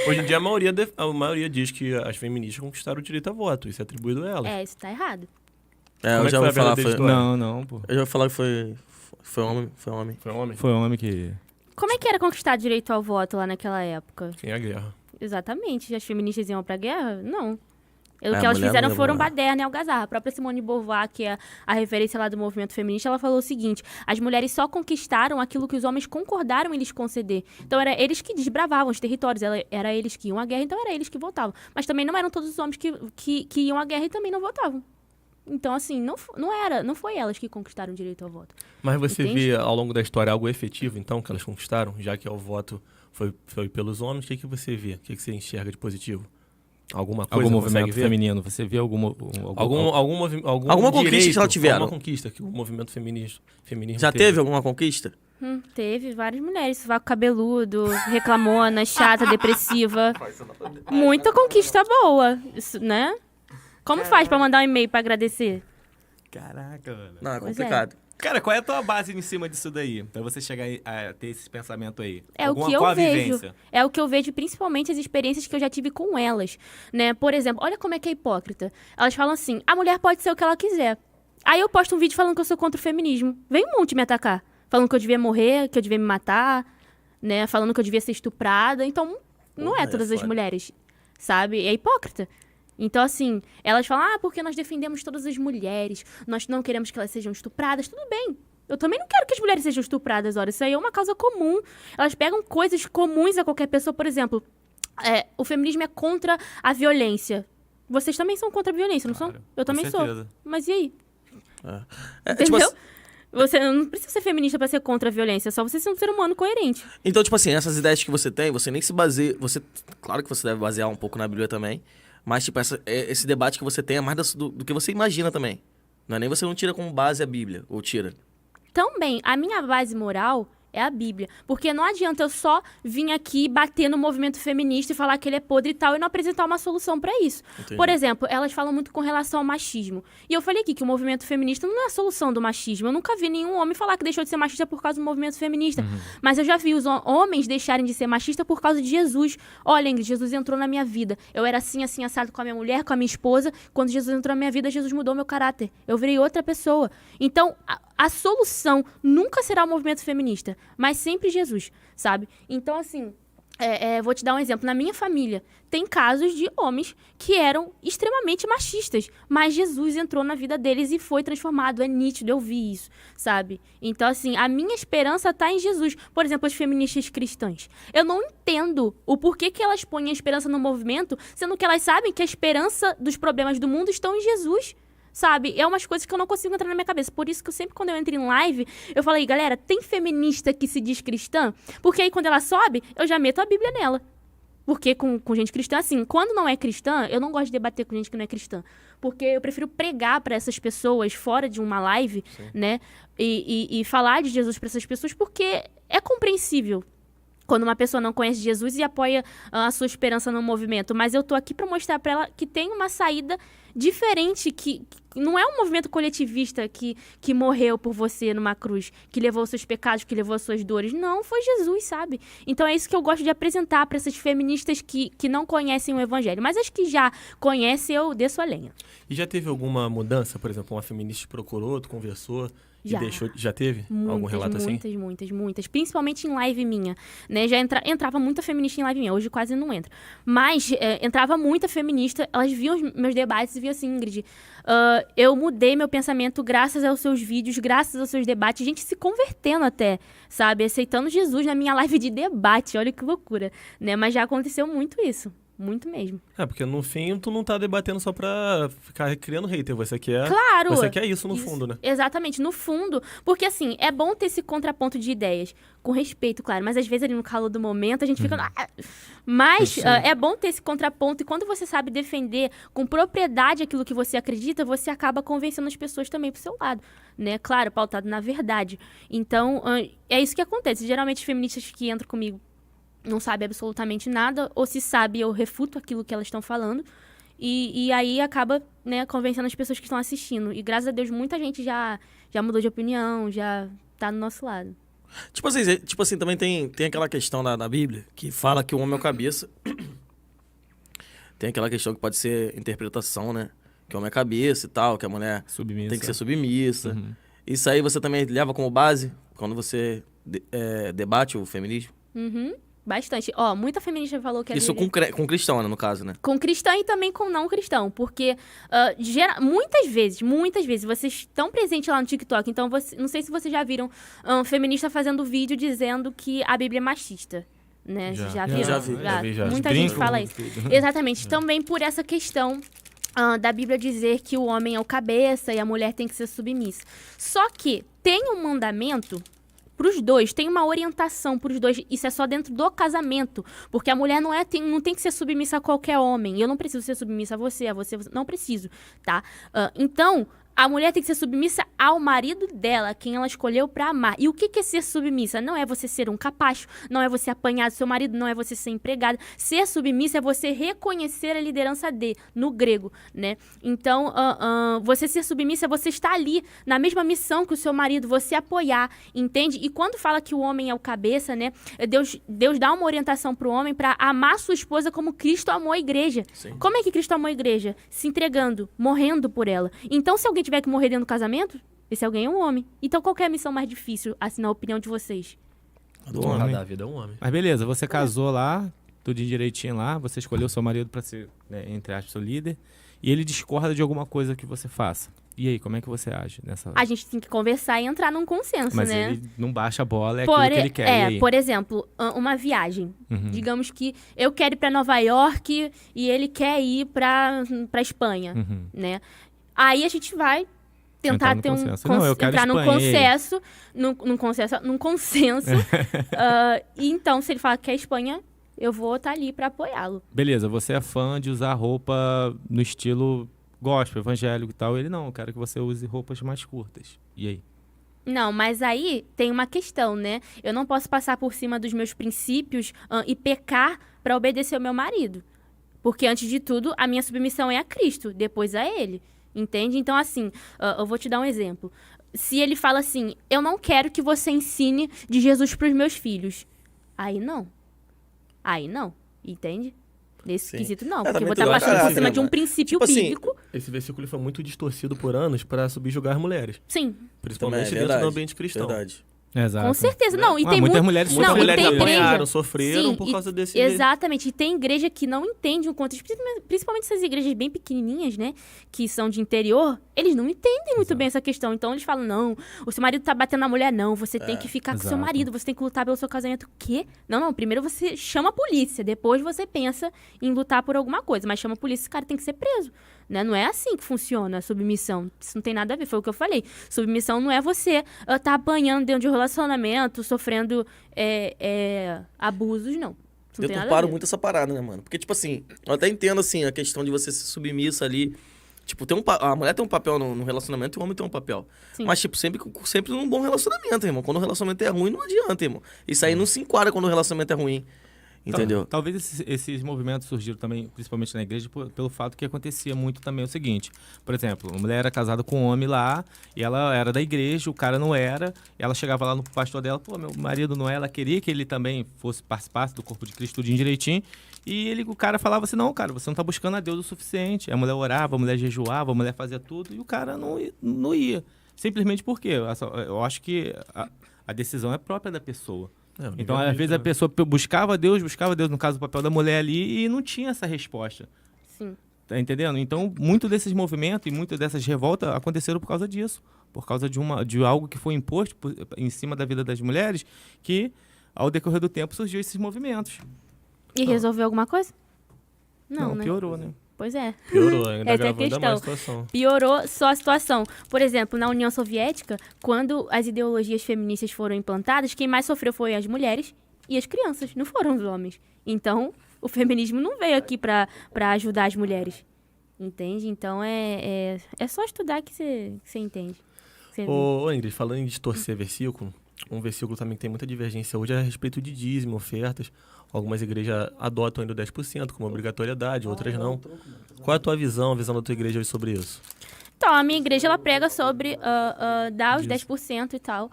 hoje em dia a maioria diz que as feministas conquistaram o direito a voto. Isso é atribuído a elas. É, isso tá errado. É, Como eu é já que ouvi foi a falar. verdadeira Foi... história? Não, pô. Eu já ouvi falar que foi homem. Foi homem. Foi um homem? Foi o homem que... Como é que era conquistar direito ao voto lá naquela época? Sem a guerra. Exatamente. As feministas iam pra guerra? Não. O É, que elas mulher fizeram não foram leva- baderna e algazarra. A própria Simone de Beauvoir, que é a referência lá do movimento feminista, ela falou o seguinte: as mulheres só conquistaram aquilo que os homens concordaram em lhes conceder. Então, era eles que desbravavam os territórios, era eles que iam à guerra, então era eles que votavam. Mas também não eram todos os homens que iam à guerra e também não votavam. Então, assim, não foi elas que conquistaram o direito ao voto. Mas você Entende? vê ao longo da história algo efetivo, então, que elas conquistaram, já que o voto foi pelos homens, o que você vê? O que você enxerga de positivo? Alguma coisa Algum você consegue movimento ver? feminino. Você vê algum alguma Alguma conquista direito, que elas tiveram? Alguma conquista que o movimento feminismo Já teve alguma conquista? Teve várias mulheres, sovaco cabeludo, reclamona, chata, depressiva. Muita conquista boa, isso, né? Como faz pra mandar um e-mail pra agradecer? Caraca, mano. Não, é Pois complicado. Cara, qual é a tua base em cima disso daí? Pra você chegar a ter esse pensamento aí? É o que qual eu a vejo. vivência? É o que eu vejo, principalmente as experiências que eu já tive com elas, né? Por exemplo, olha como é que é hipócrita. Elas falam assim, a mulher pode ser o que ela quiser. Aí eu posto um vídeo falando que eu sou contra o feminismo. Vem um monte me atacar. Falando que eu devia morrer, que eu devia me matar, né? Falando que eu devia ser estuprada. Então, não Porra, é é todas as foda. mulheres, sabe? É hipócrita. Então, assim, elas falam, porque nós defendemos todas as mulheres, nós não queremos que elas sejam estupradas. Tudo bem. Eu também não quero que as mulheres sejam estupradas, olha. Isso aí é uma causa comum. Elas pegam coisas comuns a qualquer pessoa. Por exemplo, o feminismo é contra a violência. Vocês também são contra a violência, não são? Eu também sou. Mas e aí? Tipo Entendeu? assim, Você não precisa ser feminista pra ser contra a violência. É só você ser um ser humano coerente. então, tipo assim, essas ideias que você tem, você nem se baseia... Claro que você deve basear um pouco na Bíblia também, mas, tipo, esse debate que você tem é mais do que você imagina também. Não é nem você não tira como base a Bíblia, ou tira. Também, a minha base moral é a Bíblia. Porque não adianta eu só vir aqui bater no movimento feminista e falar que ele é podre e tal e não apresentar uma solução pra isso. Entendi. Por exemplo, elas falam muito com relação ao machismo. E eu falei aqui que o movimento feminista não é a solução do machismo. Eu nunca vi nenhum homem falar que deixou de ser machista por causa do movimento feminista. Mas eu já vi os homens deixarem de ser machistas por causa de Jesus. Olha, Ingrid, Jesus entrou na minha vida. Eu era assim, assim, assado com a minha mulher, com a minha esposa. Quando Jesus entrou na minha vida, Jesus mudou meu caráter. Eu virei outra pessoa. Então, a solução nunca será o movimento feminista, mas sempre Jesus, sabe? Então, assim, vou te dar um exemplo. Na minha família, tem casos de homens que eram extremamente machistas, mas Jesus entrou na vida deles e foi transformado. É nítido, eu vi isso, sabe? Então, assim, a minha esperança tá em Jesus. Por exemplo, as feministas cristãs. Eu não entendo o porquê que elas põem a esperança no movimento, sendo que elas sabem que a esperança dos problemas do mundo estão em Jesus. Sabe? É umas coisas que eu não consigo entrar na minha cabeça. Por isso que eu sempre, quando eu entro em live, eu falei, galera, tem feminista que se diz cristã? Porque aí, quando ela sobe, eu já meto a Bíblia nela. Porque com gente cristã, assim, quando não é cristã, eu não gosto de debater com gente que não é cristã. Porque eu prefiro pregar para essas pessoas fora de uma live, né? E falar de Jesus para essas pessoas, porque é compreensível quando uma pessoa não conhece Jesus e apoia a sua esperança no movimento. Mas eu tô aqui para mostrar para ela que tem uma saída diferente, que não é um movimento coletivista que morreu por você numa cruz, que levou os seus pecados, que levou as suas dores. Não, foi Jesus, sabe? Então é isso que eu gosto de apresentar para essas feministas que não conhecem o evangelho. Mas as que já conhecem, eu desço a lenha. E já teve alguma mudança? Por exemplo, uma feminista te procurou, tu conversou e Já. deixou... Já teve algum relato assim? Muitas. Principalmente em live minha, né? Já entrava muita feminista em live minha. Hoje quase não entra. Mas entrava muita feminista. Elas viam os meus debates e viam assim, Ingrid, eu mudei meu pensamento graças aos seus vídeos, graças aos seus debates. Gente se convertendo até, sabe? Aceitando Jesus na minha live de debate. Olha que loucura, né? Mas já aconteceu muito isso. Muito mesmo. Porque no fim tu não tá debatendo só pra ficar criando hater, você quer... Claro! Você quer isso no fundo, né? Exatamente, no fundo. Porque, assim, é bom ter esse contraponto de ideias. Com respeito, claro. Mas, às vezes, ali no calor do momento, a gente fica... Mas é bom ter esse contraponto. E quando você sabe defender com propriedade aquilo que você acredita, você acaba convencendo as pessoas também pro seu lado, né? Claro, pautado na verdade. Então, é isso que acontece. Geralmente, os feministas que entram comigo não sabe absolutamente nada, ou se sabe, eu refuto aquilo que elas estão falando, e aí acaba, né, convencendo as pessoas que estão assistindo. E graças a Deus, muita gente já mudou de opinião, já tá no nosso lado. Tipo assim também tem aquela questão da Bíblia, que fala que o homem é o cabeça. Tem aquela questão que pode ser interpretação, né? Que o homem é cabeça e tal, que a mulher tem que ser submissa. Isso aí você também leva como base quando você debate o feminismo? Bastante. Muita feminista falou que a Isso Bíblia... com cristão, né, no caso, né? Com cristão e também com não cristão. Porque muitas vezes, vocês estão presentes lá no TikTok. Então, não sei se vocês já viram feminista fazendo vídeo dizendo que a Bíblia é machista. Né? Já viram? Já vi. Muita gente fala isso. Exatamente. Também por essa questão da Bíblia dizer que o homem é o cabeça e a mulher tem que ser submissa. Só que tem um mandamento pros dois, tem uma orientação pros dois. Isso é só dentro do casamento. Porque a mulher não tem que ser submissa a qualquer homem. Eu não preciso ser submissa a você não preciso, tá? Então, a mulher tem que ser submissa ao marido dela, quem ela escolheu pra amar. E o que é ser submissa? Não é você ser um capacho, não é você apanhar do seu marido, não é você ser empregada. Ser submissa é você reconhecer a liderança no grego, né? Então, você ser submissa é você estar ali na mesma missão que o seu marido, você apoiar, entende? E quando fala que o homem é o cabeça, né? Deus dá uma orientação pro homem pra amar sua esposa como Cristo amou a igreja. Sim. Como é que Cristo amou a igreja? Se entregando, morrendo por ela. Então, se alguém tiver que morrer dentro do casamento, esse alguém é um homem. Então, qual que é a missão mais difícil, assim, na opinião de vocês? Do homem. Da vida é um homem. Mas beleza, você casou lá, tudo direitinho lá, você escolheu seu marido pra ser, né, entre aspas, seu líder, e ele discorda de alguma coisa que você faça. E aí, como é que você age nessa... A gente tem que conversar e entrar num consenso, Mas né? ele não baixa a bola, é aquilo que ele quer. E aí? Por exemplo, uma viagem. Uhum. Digamos que eu quero ir pra Nova York e ele quer ir pra Espanha, Uhum. né? Aí a gente vai tentar Entrar no ter um consenso. Não, eu quero entrar num Espanha, e aí? num consenso. E então, se ele falar que quer Espanha, eu vou estar ali pra apoiá-lo. Beleza, você é fã de usar roupa no estilo gospel, evangélico e tal. Ele não, eu quero que você use roupas mais curtas. E aí? Não, mas aí tem uma questão, né? Eu não posso passar por cima dos meus princípios e pecar pra obedecer o meu marido. Porque, antes de tudo, a minha submissão é a Cristo, depois a ele. Entende? Então, assim, eu vou te dar um exemplo. Se ele fala assim, eu não quero que você ensine de Jesus pros meus filhos. Aí não. Aí não. Entende? Nesse Sim. quesito, não. É, Porque eu vou também estar tudo é passando por caráter, cima né, de um mano? princípio Tipo assim, bíblico. Esse versículo foi muito distorcido por anos para subjugar as mulheres. Sim, Principalmente Também é dentro verdade, do ambiente cristão. Verdade. Exato. com certeza. Não, e tem muitas muito... mulheres Muitas Não, e mulheres tem igreja. apanharam, sofreram Sim, por e- causa desse... Exatamente. E tem igreja que não entende o contexto, principalmente essas igrejas bem pequenininhas, né? Que são de interior, eles não entendem muito bem essa questão. Então eles falam, não, o seu marido tá batendo na mulher, não. Você tem que ficar com o seu exato. marido, você tem que lutar pelo seu casamento. O quê? Não. Primeiro você chama a polícia, depois você pensa em lutar por alguma coisa. Mas chama a polícia, esse cara tem que ser preso. Né? Não é assim que funciona a submissão. Isso não tem nada a ver, foi o que eu falei. Submissão não é você tá apanhando dentro de um relacionamento, sofrendo abusos, não. Isso não tem nada a Deturparam ver. muito essa parada, né, mano? Porque, tipo assim, eu até entendo, assim, a questão de você ser submissa ali. Tipo, a mulher tem um papel no relacionamento e o homem tem um papel. Sim. Mas, tipo, sempre num bom relacionamento, irmão. Quando o relacionamento é ruim, não adianta, irmão. Isso aí não se enquadra quando o relacionamento é ruim. Entendeu? Talvez esses movimentos surgiram também, principalmente na igreja, pelo fato que acontecia muito também o seguinte. Por exemplo, a mulher era casada com um homem lá, e ela era da igreja, o cara não era, e ela chegava lá no pastor dela, pô, meu marido não é, ela queria que ele também participasse do corpo de Cristo tudinho direitinho, e o cara falava assim, não, cara, você não tá buscando a Deus o suficiente. A mulher orava, a mulher jejuava, a mulher fazia tudo, e o cara não ia. Simplesmente porque eu acho que a decisão é própria da pessoa. Então, às vezes, a pessoa buscava Deus, no caso, o papel da mulher ali, e não tinha essa resposta. Sim. Tá entendendo? Então, muito desses movimentos e muitas dessas revoltas aconteceram por causa disso. Por causa de algo que foi imposto em cima da vida das mulheres, que, ao decorrer do tempo, surgiu esses movimentos. E resolveu alguma coisa? Não, né? Piorou, né? Pois é. Piorou, ainda Essa é a agravou ainda mais a questão. situação. Piorou só a situação. Por exemplo, na União Soviética, quando as ideologias feministas foram implantadas, quem mais sofreu foi as mulheres e as crianças, não foram os homens. Então, o feminismo não veio aqui pra ajudar as mulheres. Entende? Então, é só estudar que você entende. Você vê. Ô, Ingrid, falando em distorcer versículo, um versículo também que tem muita divergência hoje é a respeito de dízimo, ofertas. Algumas igrejas adotam ainda o 10% como obrigatoriedade, outras não. Qual é a tua visão, a visão da tua igreja hoje sobre isso? Então, a minha igreja, ela prega sobre dar os 10% e tal.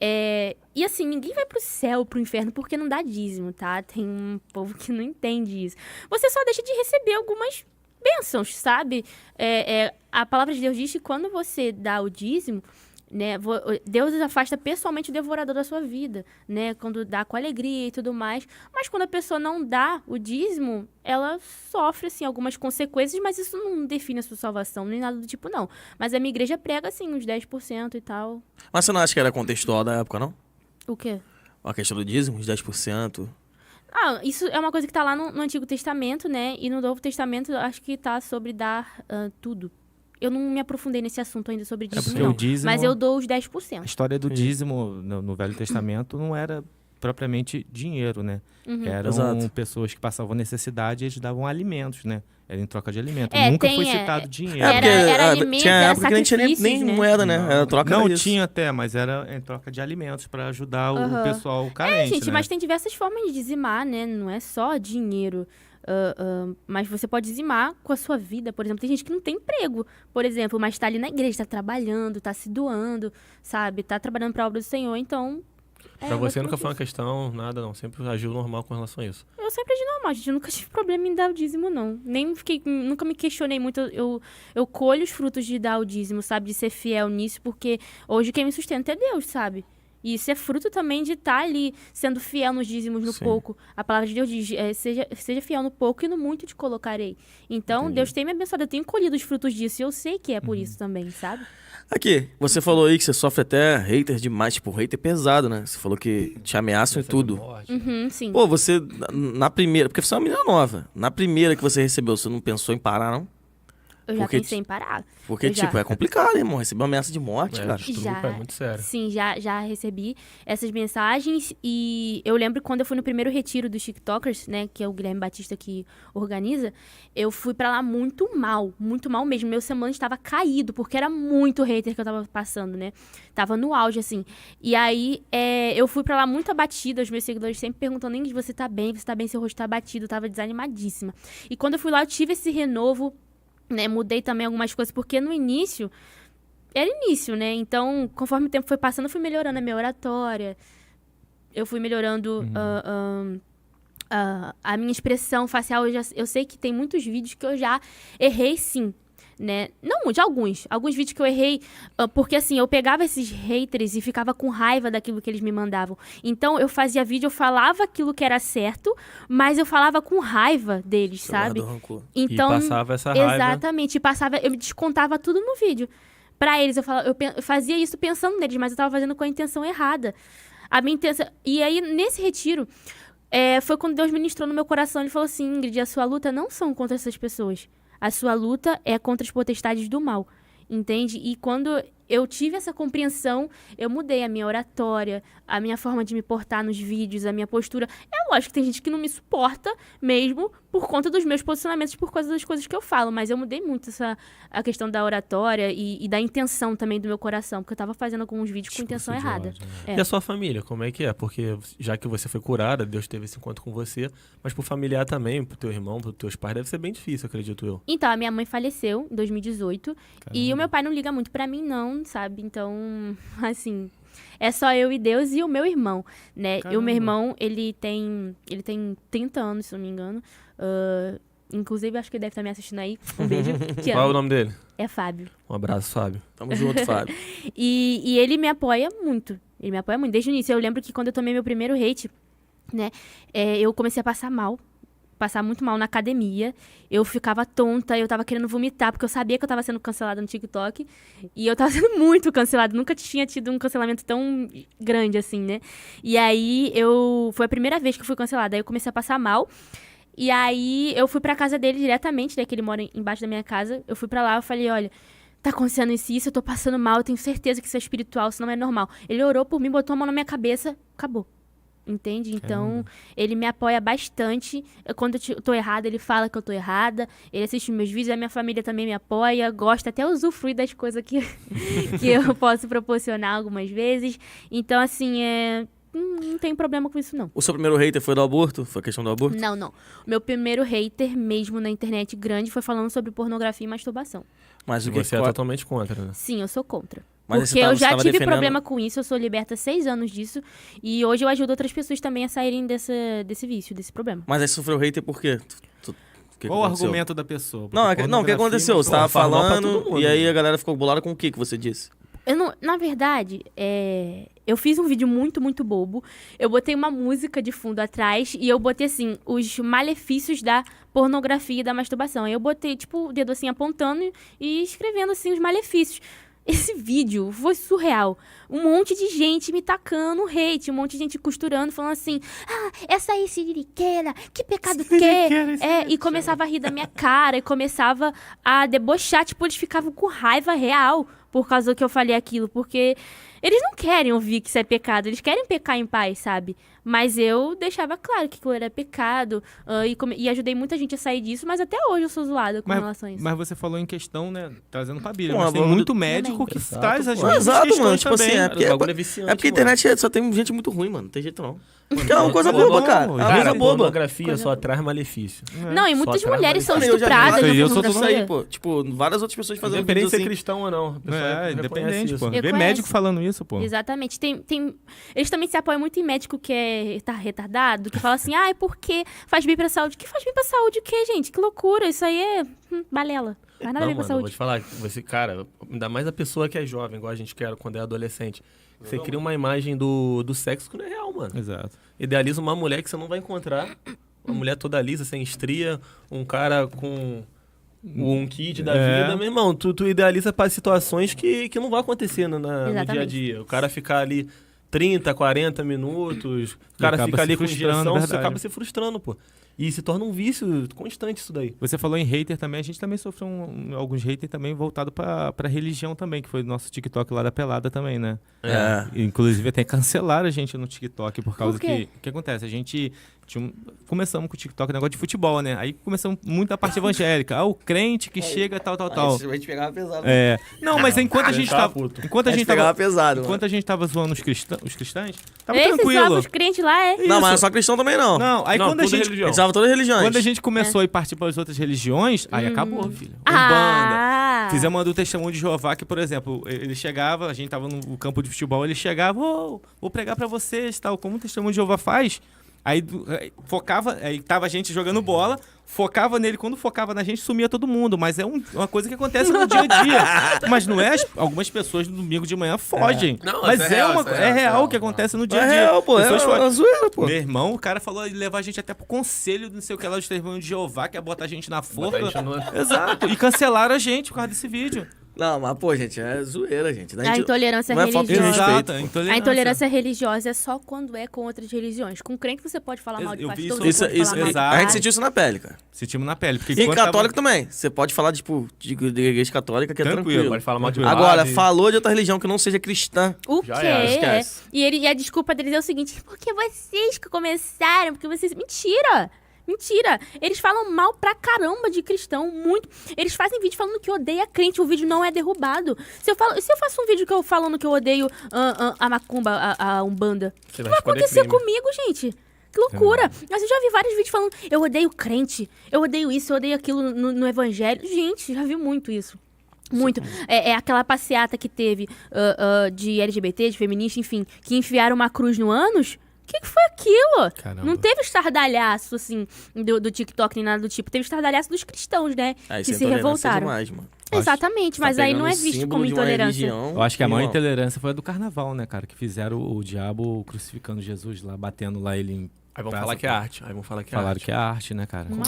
E assim, ninguém vai pro céu, pro inferno, porque não dá dízimo, tá? Tem um povo que não entende isso. Você só deixa de receber algumas bênçãos, sabe? A palavra de Deus diz que quando você dá o dízimo, né, Deus afasta pessoalmente o devorador da sua vida, né? Quando dá com alegria e tudo mais. Mas quando a pessoa não dá o dízimo, ela sofre, assim, algumas consequências, mas isso não define a sua salvação, nem nada do tipo, não. Mas a minha igreja prega, assim, uns 10% e tal. Mas você não acha que era contextual da época, não? O quê? A questão do dízimo, os 10%. Isso é uma coisa que tá lá no Antigo Testamento, né? E no Novo Testamento, eu acho que tá sobre dar tudo. Eu não me aprofundei nesse assunto ainda sobre dízimo, porque não. o dízimo- Mas eu dou os A 10%. história do dízimo no Velho Testamento não era propriamente dinheiro, né? Eram Exato. pessoas que passavam necessidade e eles davam alimentos, né? Era em troca de alimento. É, Nunca tem, foi citado dinheiro. Era alimento, tinha era época que nem tinha nem sacrifícios, né? moeda, né? Era troca Não, disso. tinha até, mas era em troca de alimentos para ajudar o Aham. pessoal carente, Gente, né? mas tem diversas formas de dizimar, né? Não é só dinheiro. Mas você pode dizimar com a sua vida, por exemplo. Tem gente que não tem emprego, por exemplo, mas tá ali na igreja, tá trabalhando, tá se doando, sabe? Tá trabalhando pra obra do Senhor, então... Pra você nunca foi uma uma questão, nada não. Sempre agiu normal com relação a isso. Eu sempre agi normal, gente. Eu nunca tive problema em dar o dízimo, não. Nunca me questionei muito. Eu colho os frutos de dar o dízimo, sabe? De ser fiel nisso, porque hoje quem me sustenta é Deus, sabe? E isso é fruto também de estar ali sendo fiel nos dízimos, no Sim. pouco. A palavra de Deus diz, seja fiel no pouco e no muito te colocarei. Então, Entendi. Deus tem me abençoado, eu tenho colhido os frutos disso e eu sei que é por isso também, sabe? Aqui, você falou aí que você sofre até haters demais, tipo, hater pesado, né? Você falou que te ameaçam e tudo. Morte. Uhum, sim. Pô, você, na primeira, porque você é uma menina nova, na primeira que você recebeu, você não pensou em parar, não? Eu já porque pensei em parar. Porque, Eu já. tipo, é complicado, irmão, receber uma ameaça de morte, cara. Estupro é muito sério. Sim, já recebi essas mensagens e eu lembro quando eu fui no primeiro retiro dos TikTokers, né, que é o Guilherme Batista que organiza, eu fui pra lá muito mal mesmo. Meu semblante estava caído, porque era muito hater que eu tava passando, né? Tava no auge, assim. E aí, eu fui pra lá muito abatida, os meus seguidores sempre perguntando, Ingrid, você tá bem, seu rosto tá abatido, eu tava desanimadíssima. E quando eu fui lá, eu tive esse renovo, né, mudei também algumas coisas, porque no início, era início, né? Então, conforme o tempo foi passando, eu fui melhorando a minha oratória, eu fui melhorando a minha expressão facial. Eu sei que tem muitos vídeos que eu já errei, sim, né? Não, de alguns vídeos que eu errei, porque assim, eu pegava esses haters e ficava com raiva daquilo que eles me mandavam. Então, eu fazia vídeo, eu falava aquilo que era certo, mas eu falava com raiva deles, Seu sabe? lado rancor. Então, E passava essa raiva. exatamente, eu me descontava tudo no vídeo. Pra eles, eu fazia isso pensando neles, mas eu tava fazendo com a intenção errada. A minha intenção... E aí, nesse retiro, foi quando Deus ministrou no meu coração. Ele falou assim, Ingrid, a sua luta não são contra essas pessoas. A sua luta é contra as potestades do mal, entende? E quando eu tive essa compreensão, eu mudei a minha oratória, a minha forma de me portar nos vídeos, a minha postura. É lógico que tem gente que não me suporta mesmo por conta dos meus posicionamentos, por causa das coisas que eu falo, mas eu mudei muito a questão da oratória e da intenção também do meu coração, porque eu tava fazendo alguns vídeos com intenção Discurso de errada. ódio, né? E a sua família, como é que é? Porque já que você foi curada, Deus teve esse encontro com você, mas pro familiar também, pro teu irmão, pros teus pais, deve ser bem difícil, acredito eu. Então, a minha mãe faleceu em 2018 e o meu pai não liga muito pra mim, não, sabe? Então, assim, é só eu e Deus e o meu irmão, né? E o Caramba. meu irmão, ele tem 30 anos, se não me engano. Inclusive, acho que ele deve estar me assistindo aí. Um beijo. Te Qual é o amo. nome dele? É Fábio. Um abraço, Fábio. Tamo junto, Fábio. E ele me apoia muito. Ele me apoia muito. Desde o início, eu lembro que quando eu tomei meu primeiro hate, né? Eu comecei a passar muito mal na academia. Eu ficava tonta, eu tava querendo vomitar, porque eu sabia que eu tava sendo cancelada no TikTok. E eu tava sendo muito cancelada. Nunca tinha tido um cancelamento tão grande assim, né? E aí, foi a primeira vez que eu fui cancelada. Aí eu comecei a passar mal. E aí, eu fui pra casa dele diretamente, né? Que ele mora embaixo da minha casa. Eu fui pra lá, eu falei, olha, tá acontecendo isso, eu tô passando mal, eu tenho certeza que isso é espiritual, isso não é normal. Ele orou por mim, botou a mão na minha cabeça, acabou. Entende? Então, ele me apoia bastante. Quando eu tô errada, ele fala que eu tô errada. Ele assiste meus vídeos, a minha família também me apoia. Gosta até usufruir das coisas que eu posso proporcionar algumas vezes. Então, assim, não tem problema com isso, não. O seu primeiro hater foi do aborto? Foi a questão do aborto? Não. O meu primeiro hater mesmo na internet grande foi falando sobre pornografia e masturbação. Mas o E que você é totalmente contra, né? Sim, eu sou contra. Mas Porque eu você já tava tive defendendo- problema com isso, eu sou liberta há 6 anos disso. E hoje eu ajudo outras pessoas também a saírem desse vício, desse problema. Mas aí você sofreu hater por quê? O que Qual o aconteceu? argumento da pessoa? Não, o que Pornografia, aconteceu? Você tava mas- fala mal pra falando todo mundo, e aí né? a galera ficou bolada com o que você disse? Na verdade, eu fiz um vídeo muito, muito bobo. Eu botei uma música de fundo atrás e eu botei, assim, os malefícios da pornografia e da masturbação. Aí eu botei, tipo, o dedo assim apontando e escrevendo, assim, os malefícios. Esse vídeo foi surreal. Um monte de gente me tacando hate, um monte de gente costurando, falando assim, essa aí siririqueira, que pecado que é? E começava a rir da minha cara, e começava a debochar, tipo, eles ficavam com raiva real por causa do que eu falei aquilo, porque eles não querem ouvir que isso é pecado, eles querem pecar em paz, sabe? Mas eu deixava claro que aquilo era pecado, e ajudei muita gente a sair disso, mas até hoje eu sou zoada com relação a isso. Mas você falou em questão, né? Trazendo pra Bíblia. Pô, Mas tem vamos- muito médico que Exato, traz as pô. mesmas Exato, questões mano, tipo também. assim, Cara, o bagulho é viciante, É porque a mano. internet só tem gente muito ruim, mano. Não tem jeito não. Porque é uma coisa Porra, boba, não, cara. É uma cara, coisa boba. Pornografia só traz malefício. Não, e muitas traz mulheres são Mano, eu já vi estupradas várias na eu sou pessoas pornografia. aí, pô. Tipo, várias outras pessoas fazendo Independente vídeo de ser assim. cristão ou não. a pessoa Independente, reconhece pô. isso. Vê Reconhece. médico falando isso, pô. Exatamente. Eles também se apoiam muito em médico que tá retardado, que fala assim, por que faz bem pra saúde? Que faz bem pra saúde o quê, gente? Que loucura, isso aí é balela. Faz nada Não, bem pra mano, eu vou saúde. te falar, você, cara, ainda mais a pessoa que é jovem, igual a gente que era quando é adolescente, Você cria uma imagem do sexo que não é real, mano. Exato. Idealiza uma mulher que você não vai encontrar. Uma mulher toda lisa, sem estria. Um cara com um kit da vida. Meu irmão, tu idealiza para situações que não vão acontecer no dia a dia. O cara ficar ali 30, 40 minutos. O cara fica ali com injeção, você acaba se frustrando, pô. E se torna um vício constante isso daí. Você falou em hater também, a gente também sofreu alguns haters também voltado pra religião também, que foi o nosso TikTok lá da Pelada também, né? Inclusive até cancelaram a gente no TikTok por causa que... O que acontece? A gente... começamos com o TikTok, negócio de futebol, né? Aí começamos muito a parte evangélica. O crente que chega, tal. A gente pegava pesado. Não, mas enquanto a gente tava... Enquanto a gente tava zoando os cristãos, tava tranquilo. Os crentes lá, Não, mas não é só cristão também, não. Não, aí quando a gente... Todas as religiões. Quando a gente começou a ir partir para as outras religiões, aí acabou, filho. Umbanda. Fizemos uma do Testemunho de Jeová, que, por exemplo, ele chegava, a gente tava no campo de futebol, ele chegava, vou pregar para vocês, tal, como o Testemunho de Jeová faz. Aí focava, aí tava a gente jogando bola, focava nele, quando focava na gente, sumia todo mundo. Mas é uma coisa que acontece no dia a dia. Mas não é, algumas pessoas no domingo de manhã fogem. Não, mas é real o que acontece no dia a dia. É real, pô, é uma zoeira, pô. Meu irmão, o cara falou de levar a gente até pro conselho, não sei o que lá, do Testemunho de Jeová, que é botar a gente na forca. Exato, e cancelaram a gente por causa desse vídeo. Não, mas, pô, gente, é zoeira, gente. A intolerância religiosa. Exato, a intolerância religiosa é só quando é com outras religiões. Com crente você pode falar mal de pastor. A gente sentiu isso na pele, cara. Sentimos na pele. Porque e católico também. Você pode falar, tipo, de igreja católica que é tranquilo. Pode falar mal de Agora, falou de outra religião que não seja cristã. O quê? E a desculpa deles é o seguinte, porque vocês que começaram, porque vocês... Mentira! Eles falam mal pra caramba de cristão, muito. Eles fazem vídeo falando que odeia crente, o vídeo não é derrubado. Se eu faço um vídeo falando que eu odeio a macumba, a umbanda, o que vai acontecer comigo, gente? Que loucura! Mas eu já vi vários vídeos falando, eu odeio crente, eu odeio isso, eu odeio aquilo no evangelho. Gente, já vi muito isso. Muito. É aquela passeata que teve de LGBT, de feminista, enfim, que enfiaram uma cruz no ânus. O que foi aquilo? Caramba. Não teve estardalhaço, assim, do TikTok nem nada do tipo. Teve estardalhaço dos cristãos, né? Que se revoltaram. Demais, mano. Exatamente, mas aí não é visto como intolerância. Eu acho que a maior intolerância foi a do carnaval, né, cara? Que fizeram o diabo crucificando Jesus lá, batendo lá ele em... Aí vão falar que é arte. Falaram que é arte, né, cara? Uma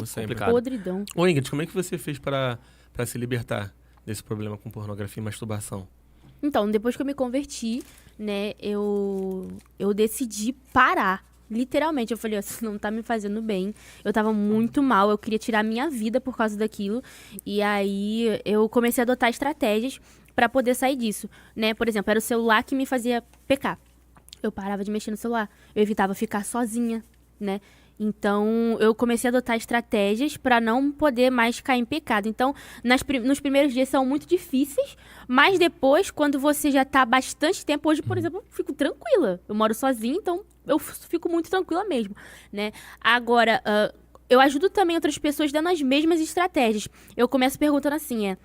podridão. Ô, Ingrid, como é que você fez pra se libertar desse problema com pornografia e masturbação? Então, depois que eu me converti, né, eu decidi parar. Literalmente, eu falei, isso não tá me fazendo bem. Eu tava muito mal, eu queria tirar minha vida por causa daquilo. E aí, eu comecei a adotar estratégias pra poder sair disso, né? Por exemplo, era o celular que me fazia pecar. Eu parava de mexer no celular. Eu evitava ficar sozinha, né? Então, eu comecei a adotar estratégias para não poder mais cair em pecado. Então, nos primeiros dias são muito difíceis, mas depois, quando você já tá há bastante tempo... Hoje, por exemplo, eu fico tranquila. Eu moro sozinha, então eu fico muito tranquila mesmo, né? Agora, eu ajudo também outras pessoas dando as mesmas estratégias. Eu começo perguntando assim,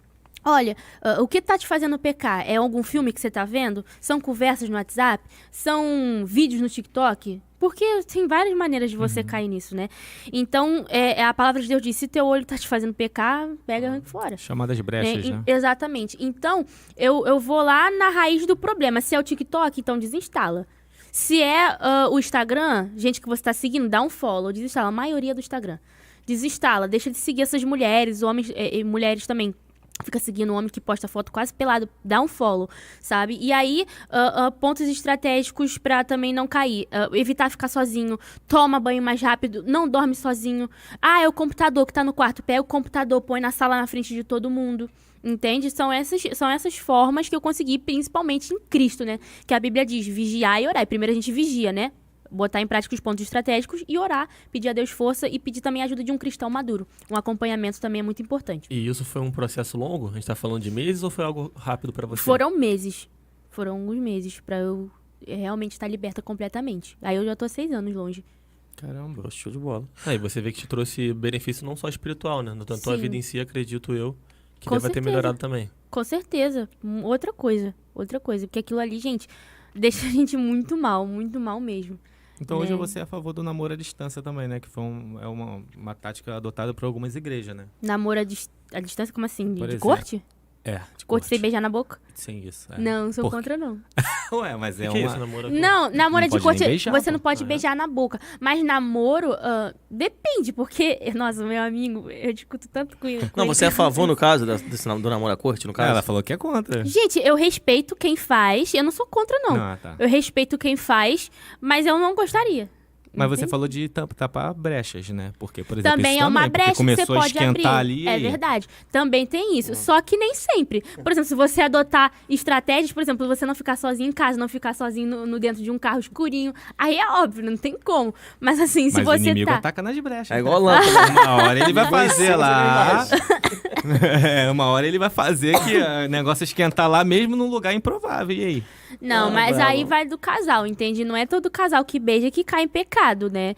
olha, o que tá te fazendo pecar? É algum filme que você tá vendo? São conversas no WhatsApp? São vídeos no TikTok? Porque tem várias maneiras de você cair nisso, né? Então, a palavra de Deus diz, se teu olho tá te fazendo pecar, pega e arranca fora. Chamadas brechas, né? Exatamente. Então, eu vou lá na raiz do problema. Se é o TikTok, então desinstala. Se é o Instagram, gente que você tá seguindo, dá um follow, desinstala. A maioria do Instagram. Desinstala, deixa de seguir essas mulheres, homens e mulheres também. Fica seguindo um homem que posta foto quase pelado, dá um follow, sabe? E aí, pontos estratégicos pra também não cair. Evitar ficar sozinho, toma banho mais rápido, não dorme sozinho. É o computador que tá no quarto, pega o computador, põe na sala na frente de todo mundo. Entende? São essas formas que eu consegui, principalmente em Cristo, né? Que a Bíblia diz, vigiar e orar. E primeiro a gente vigia, né? Botar em prática os pontos estratégicos e orar, pedir a Deus força e pedir também a ajuda de um cristão maduro. Um acompanhamento também é muito importante. E isso foi um processo longo? A gente tá falando de meses ou foi algo rápido pra você? Foram meses. Foram alguns meses pra eu realmente estar liberta completamente. Aí eu já tô há 6 anos longe. Caramba, show de bola. Aí você vê que te trouxe benefício não só espiritual, né? Na tua vida em si, acredito eu, que Com deve ter certeza. melhorado também. Com certeza. Outra coisa. Porque aquilo ali, gente, deixa a gente muito mal mesmo. Então hoje você é a favor do namoro à distância também, né? Que foi uma tática adotada por algumas igrejas, né? Namoro à distância, como assim? De exemplo, corte? É, de Corte sem beijar na boca? Sem isso. É. Não sou Por contra, não. Ué, mas é Que uma... isso, namoro? Não, namoro Não de pode corte, nem beijar, você pô. não pode beijar na boca. Mas namoro, depende, porque... Nossa, meu amigo, eu discuto tanto com ele. Não, você é a favor, no caso, do namoro à corte, no caso? Ela falou que é contra. Gente, eu respeito quem faz, eu não sou contra, não. Ah, tá. Eu respeito quem faz, mas eu não gostaria. Mas você Entende? falou de tapar brechas, né? Porque, por exemplo, Também isso é uma porque brecha que você começou a pode esquentar abrir. ali. É verdade. Também tem isso. Só que nem sempre. Por exemplo, se você adotar estratégias, por exemplo, você não ficar sozinho em casa, não ficar sozinho no dentro de um carro escurinho, aí é óbvio, não tem como. Mas assim, se Mas o você inimigo tá... ataca nas brechas. É igual a né? lâmpada. Uma hora ele vai fazer lá. Uma hora ele vai fazer que o negócio esquentar lá mesmo num lugar improvável. E aí? Não, mas aí vai do casal, entende? Não é todo casal que beija que cai em pecado, né?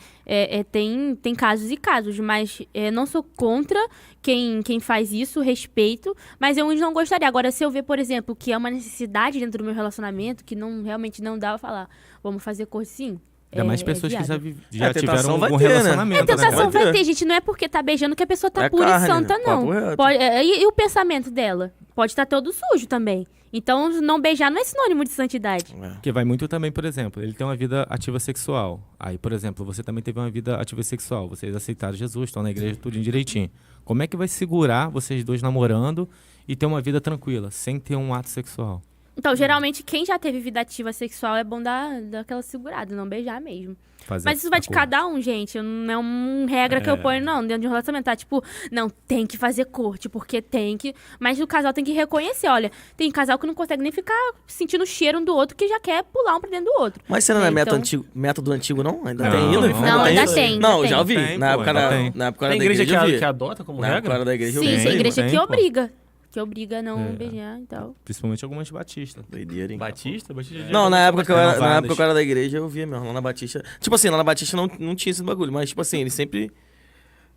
Tem casos e casos, mas não sou contra quem faz isso, respeito, mas eu não gostaria. Agora, se eu ver, por exemplo, que é uma necessidade dentro do meu relacionamento, que realmente não dá, eu falar, vamos fazer corte sim. Ainda mais pessoas que viável. já tentação tiveram vai um ter, né? relacionamento. Tentação né? vai ter, gente. Não é porque tá beijando que a pessoa tá É pura carne, e santa, né? não. Papo reto. E o pensamento dela? Pode estar todo sujo também. Então, não beijar não é sinônimo de santidade. Porque vai muito também, por exemplo, ele tem uma vida ativa sexual. Aí, por exemplo, você também teve uma vida ativa sexual. Vocês aceitaram Jesus, estão na igreja tudo direitinho. Como é que vai segurar vocês dois namorando e ter uma vida tranquila, sem ter um ato sexual? Então, geralmente, quem já teve vida ativa sexual é bom dar aquela segurada, não beijar mesmo. Mas isso vai de cada um, gente. Não é uma regra que eu ponho, não, dentro de um relacionamento. Tá? Tipo, não, tem que fazer corte, porque tem que... Mas o casal tem que reconhecer. Olha, tem casal que não consegue nem ficar sentindo o cheiro um do outro, que já quer pular um pra dentro do outro. Mas será não é Então- método antigo, não? Ainda Não, tem ainda? não, ainda isso? tem, Não, ainda já tem. ouvi. Tem, Na pô, época ainda da tem. na época da Tem igreja igreja eu vi. que adota como Na época regra? da igreja eu Sim, vi. sim, igreja tem, que pô. obriga. Que obriga a não beijar e tal. Principalmente algumas batistas. Doideira, hein? Batista Não, na época que eu era, na renovadas. época que eu era da igreja, eu via mesmo, lá na Batista. Tipo assim, lá na Batista não tinha esse bagulho, mas tipo assim, ele sempre...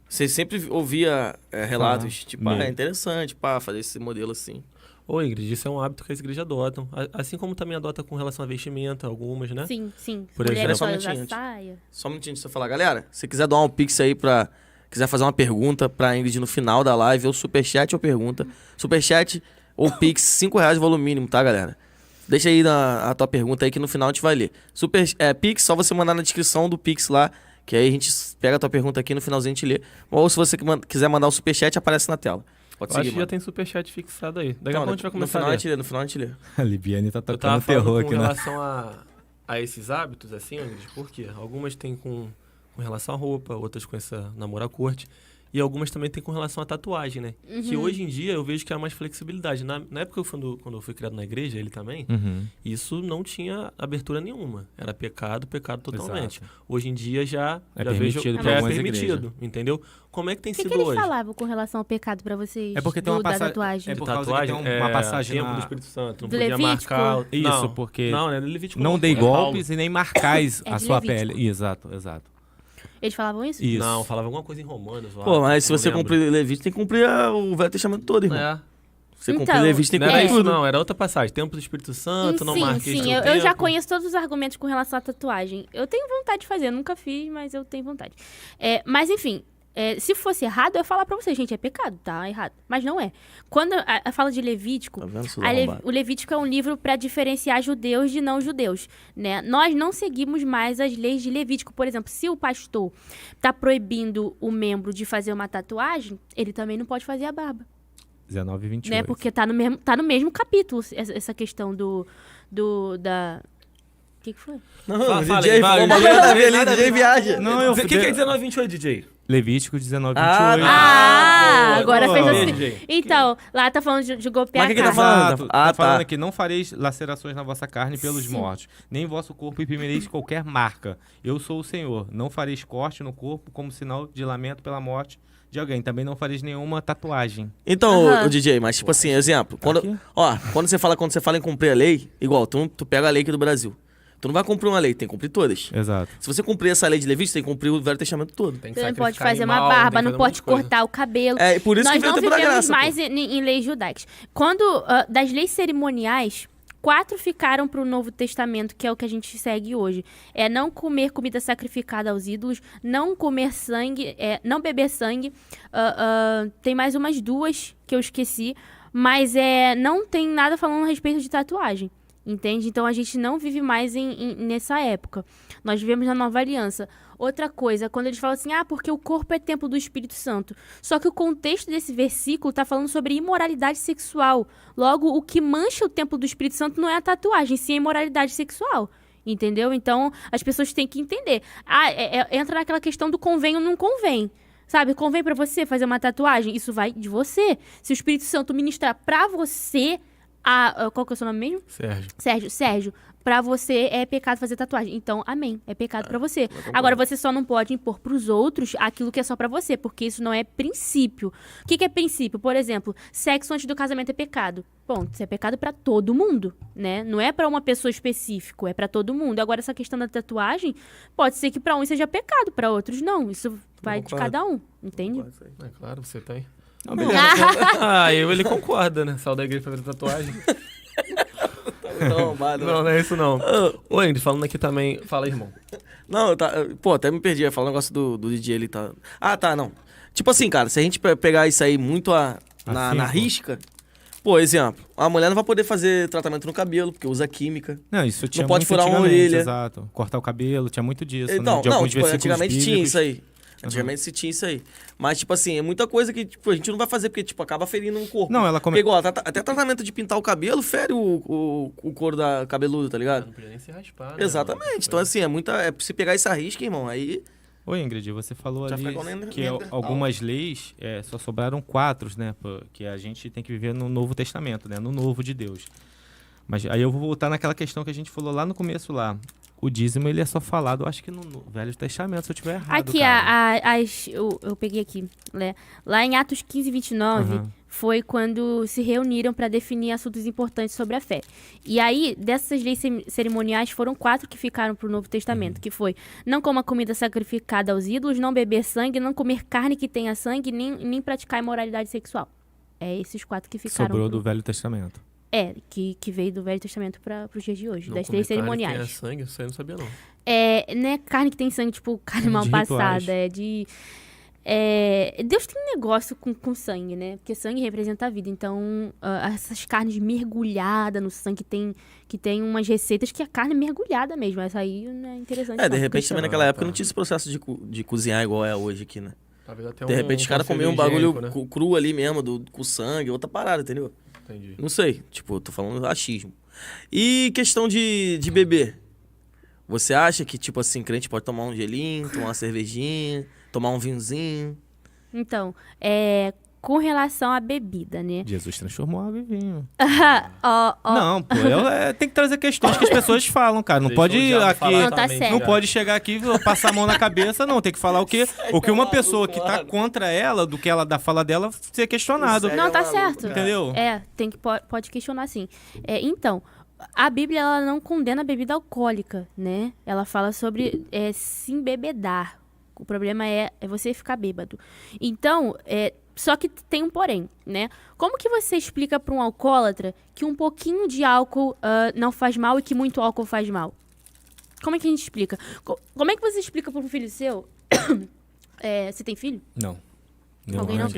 Você sempre ouvia relatos, tipo, é interessante, fazer esse modelo assim. Ô, Ingrid, isso é um hábito que as igrejas adotam. Assim como também adota com relação à vestimenta, algumas, né? Sim, sim. Por Mulheres exemplo, só usam somente saia. Só um minutinho antes de você falar. Galera, se quiser doar um pix aí quiser fazer uma pergunta pra Ingrid no final da live, ou superchat ou pergunta. Superchat ou pix, R$5 valor mínimo, tá, galera? Deixa aí a tua pergunta aí que no final a gente vai ler. Pix, só você mandar na descrição do pix lá, que aí a gente pega a tua pergunta aqui no finalzinho a gente lê. Ou se você quiser mandar o superchat, aparece na tela. Pode Eu acho seguir, que já mano. tem superchat fixado aí. Daqui a Então, pouco a gente vai começar no a ler. no final a gente lê. A Libiane tá Eu tocando tava falando terror com aqui, né? relação a esses hábitos, assim, Ingrid, por quê? Algumas têm com relação à roupa, outras com essa namoro à corte. E algumas também têm com relação à tatuagem, né? Que hoje em dia eu vejo que há mais flexibilidade. Na época, quando eu fui criado na igreja, ele também, isso não tinha abertura nenhuma. Era pecado totalmente. Exato. Hoje em dia já É vejo permitido que pra é algumas permitido, igrejas. entendeu? Como é que tem O que sido eles hoje? falavam com relação ao pecado pra vocês? É porque tem uma da passagem- tatuagem? é De por causa que tatuagem, tem uma passagem tempo na- do Espírito Santo, não Do podia Levítico? marcar... Isso, não, porque não é Levítico. não dei é Paulo. golpes e nem marcais É a de sua Levítico. pele. Exato, exato. Eles falavam isso? Isso. Não, falava alguma coisa em Romanos. Pô, mas se não você lembro. cumprir Levítico, tem que cumprir o Velho Testamento todo, irmão. É. Você cumprir Então, Levítico, tem que Não cumprir era isso, tudo. não. Era outra passagem. Tempo do Espírito Santo, não sim, marquei sim. seu Eu já tempo. conheço todos os argumentos com relação à tatuagem. Eu tenho vontade de fazer. Eu nunca fiz, mas eu tenho vontade. Mas, enfim... se fosse errado, eu ia falar pra vocês, gente, é pecado, tá? Errado. Mas não é. Quando a fala de Levítico, Tá vendo, seus o arrombados? Levítico é um livro pra diferenciar judeus de não judeus, né? Nós não seguimos mais as leis de Levítico. Por exemplo, se o pastor tá proibindo o membro de fazer uma tatuagem, ele também não pode fazer a barba, 19 e 28. né? Porque tá no mesmo capítulo essa questão da... O que foi? Não, Fala, DJ vai, falou um vai, bagulho nada a ver nada ali, a DJ ver. viaja. Não, eu O que é 1928, DJ? Levítico 19 e Ah, 28. Ah, boa, agora boa. fez assim. DJ. Então, lá tá falando de golpear Mas o que a que tá carne. falando? Exato. Ah, Tá falando tá. aqui, não fareis lacerações na vossa carne pelos Sim. mortos, nem vosso corpo imprimereis qualquer marca. Eu sou o Senhor. Não fareis corte no corpo como sinal de lamento pela morte de alguém. Também não fareis nenhuma tatuagem. Então, Aham. o DJ, mas tipo assim, exemplo, aqui? quando você fala em cumprir a lei, igual, tu pega a lei aqui do Brasil. Tu não vai cumprir uma lei, tem que cumprir todas. Exato. Se você cumprir essa lei de Levítico, tem que cumprir o Velho Testamento todo. Tem que Você não pode sacrificar fazer uma animal, barba, tem que não fazer um pode monte de coisa. cortar o cabelo. É, e por isso Nós que veio não tempo da vivemos graça. mais pô. em leis judaicas. Quando, das leis cerimoniais, 4 ficaram para o Novo Testamento, que é o que a gente segue hoje. É não comer comida sacrificada aos ídolos, não comer sangue, não beber sangue. Tem mais umas 2 que eu esqueci. mas não tem nada falando a respeito de tatuagem. Entende? Então a gente não vive mais nessa época. Nós vivemos na Nova Aliança. Outra coisa, quando eles falam assim, porque o corpo é templo do Espírito Santo. Só que o contexto desse versículo está falando sobre imoralidade sexual. Logo, o que mancha o templo do Espírito Santo não é a tatuagem, sim a imoralidade sexual. Entendeu? Então, as pessoas têm que entender. Entra naquela questão do convém ou não convém. Sabe, convém pra você fazer uma tatuagem? Isso vai de você. Se o Espírito Santo ministrar pra você... qual que é o seu nome mesmo? Sérgio, pra você é pecado fazer tatuagem. Então, amém. É pecado pra você. Agora, você só não pode impor pros outros aquilo que é só pra você, porque isso não é princípio. O que é princípio? Por exemplo, sexo antes do casamento é pecado. Ponto. Isso é pecado pra todo mundo, né? Não é pra uma pessoa específica, é pra todo mundo. Agora, essa questão da tatuagem, pode ser que pra uns seja pecado, pra outros não. Isso vai de cada um, entende? É claro, você tem. Não, beleza. Ele concorda, né? Sal da igreja fazer tatuagem. Não é isso não. Ô, Andy, falando aqui também... Fala aí, irmão. Não, tá... Pô, até me perdi. Ia falar um negócio do DJ, ele tá... Não. Tipo assim, cara, se a gente pegar isso aí muito na risca... Pô, exemplo, a mulher não vai poder fazer tratamento no cabelo, porque usa química. Não, isso tinha não pode muito furar uma antigamente, orelha. Exato. Cortar o cabelo, tinha muito disso. Então, né? De alguns tipo, antigamente bíblicos. tinha isso aí. Antigamente se tinha isso aí. Mas, tipo assim, é muita coisa que tipo, a gente não vai fazer, porque, tipo, acaba ferindo um corpo. Não, ela Porque, igual, até tratamento de pintar o cabelo fere o couro da cabeludo, tá ligado? Não podia nem se raspar, né? Exatamente. Então, assim, se pegar essa risca, irmão, aí... Oi, Ingrid, você falou Já ali fica que algumas leis só sobraram 4, né? Que a gente tem que viver no Novo Testamento, né? No Novo de Deus. Mas aí eu vou voltar naquela questão que a gente falou lá no começo lá. O dízimo, ele é só falado, eu acho que no Velho Testamento, se eu estiver errado, aqui, eu peguei aqui, né? Lá em Atos 15, 29, foi quando se reuniram para definir assuntos importantes sobre a fé. E aí, dessas leis cerimoniais, foram 4 que ficaram pro Novo Testamento, que foi: não coma comida sacrificada aos ídolos, não beber sangue, não comer carne que tenha sangue, nem praticar imoralidade sexual. É esses 4 que ficaram. Sobrou do Velho Testamento. Que veio do Velho Testamento para os dias de hoje, Não das leis cerimoniais. Carne que tenha sangue, isso aí eu não sabia, não. Não é carne que tem sangue, tipo, carne mal passada. Deus tem um negócio com sangue, né? Porque sangue representa a vida. Então, essas carnes mergulhadas no sangue, que tem umas receitas que é carne mergulhada mesmo. Essa aí não é interessante. De repente também naquela época não tinha esse processo de cozinhar igual é hoje aqui, né? De repente os caras comiam um bagulho cru ali mesmo, com sangue, outra parada, entendeu? Entendi. Não sei, tipo, tô falando achismo. E questão de beber. Você acha que, tipo assim, crente pode tomar um gelinho, tomar uma cervejinha, tomar um vinhozinho? Então, com relação à bebida, né? Jesus transformou água em vinho. Ó. Não, pô, tem que trazer questões que as pessoas falam, cara. Não pode ir aqui. Não, tá certo. Não pode chegar aqui e passar a mão na cabeça, não. Tem que falar o que uma pessoa que tá contra ela, do que ela da fala dela, ser questionado. Não, tá certo. Entendeu? Pode questionar sim. Então, a Bíblia, ela não condena a bebida alcoólica, né? Ela fala sobre se embebedar. O problema é você ficar bêbado. Então, só que tem um porém, né? Como que você explica para um alcoólatra que um pouquinho de álcool não faz mal e que muito álcool faz mal? Como é que a gente explica? Como é que você explica para um filho seu? Você tem filho? Não. Alguém não?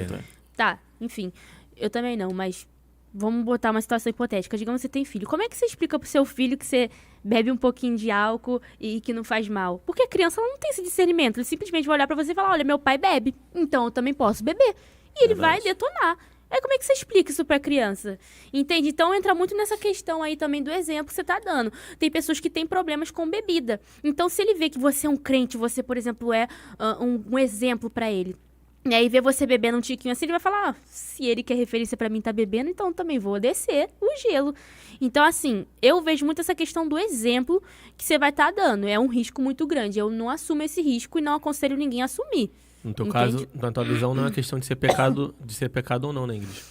Tá, enfim. Eu também não, mas vamos botar uma situação hipotética. Digamos que você tem filho. Como é que você explica pro seu filho que você bebe um pouquinho de álcool e que não faz mal? Porque a criança ela não tem esse discernimento. Ele simplesmente vai olhar pra você e falar: olha, meu pai bebe, então eu também posso beber. E ele vai detonar. Aí como é que você explica isso pra criança? Entende? Então entra muito nessa questão aí também do exemplo que você tá dando. Tem pessoas que têm problemas com bebida. Então se ele vê que você é um crente, você, por exemplo, é um exemplo pra ele, e aí vê você bebendo um tiquinho assim, ele vai falar: se ele quer referência pra mim tá bebendo, então também vou descer o gelo. Então, assim, eu vejo muito essa questão do exemplo que você vai estar dando. É um risco muito grande. Eu não assumo esse risco e não aconselho ninguém a assumir. No teu caso, na tua visão, não é questão de ser pecado ou não, né, Ingrid?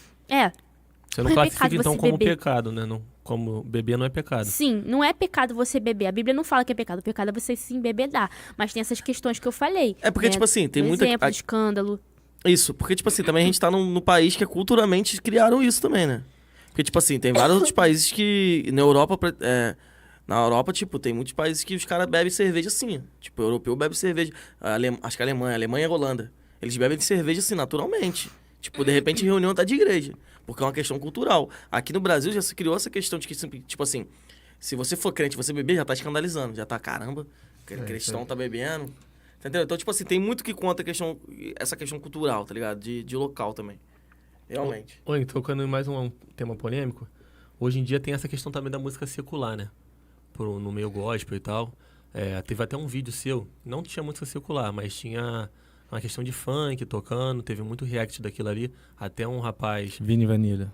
Você não classifica, então, como pecado, né? Não, como beber não é pecado. Sim, não é pecado você beber. A Bíblia não fala que é pecado. O pecado é você se embebedar. Mas tem essas questões que eu falei. Porque, tipo assim, tem muita... exemplo, escândalo. Isso, porque, tipo assim, também a gente tá no país que culturalmente criaram isso também, né? Porque, tipo assim, tem vários outros países que... Na Europa, tipo, tem muitos países que os caras bebem cerveja assim. Tipo, o europeu bebe cerveja. Acho que a Alemanha e a Holanda. Eles bebem cerveja assim, naturalmente. Tipo, de repente, em reunião tá de igreja. Porque é uma questão cultural. Aqui no Brasil já se criou essa questão de que, tipo assim, se você for crente, você beber, já tá escandalizando. Já tá, caramba, cristão tá bebendo. Entendeu? Então, tipo assim, tem muito que conta essa questão cultural, tá ligado? De local também. Realmente. Oi, tocando em mais um tema polêmico. Hoje em dia tem essa questão também da música secular, né? No meio gospel e tal. Teve até um vídeo seu, não tinha música secular, mas tinha uma questão de funk tocando, teve muito react daquilo ali. Até um rapaz... Vini Vanilla.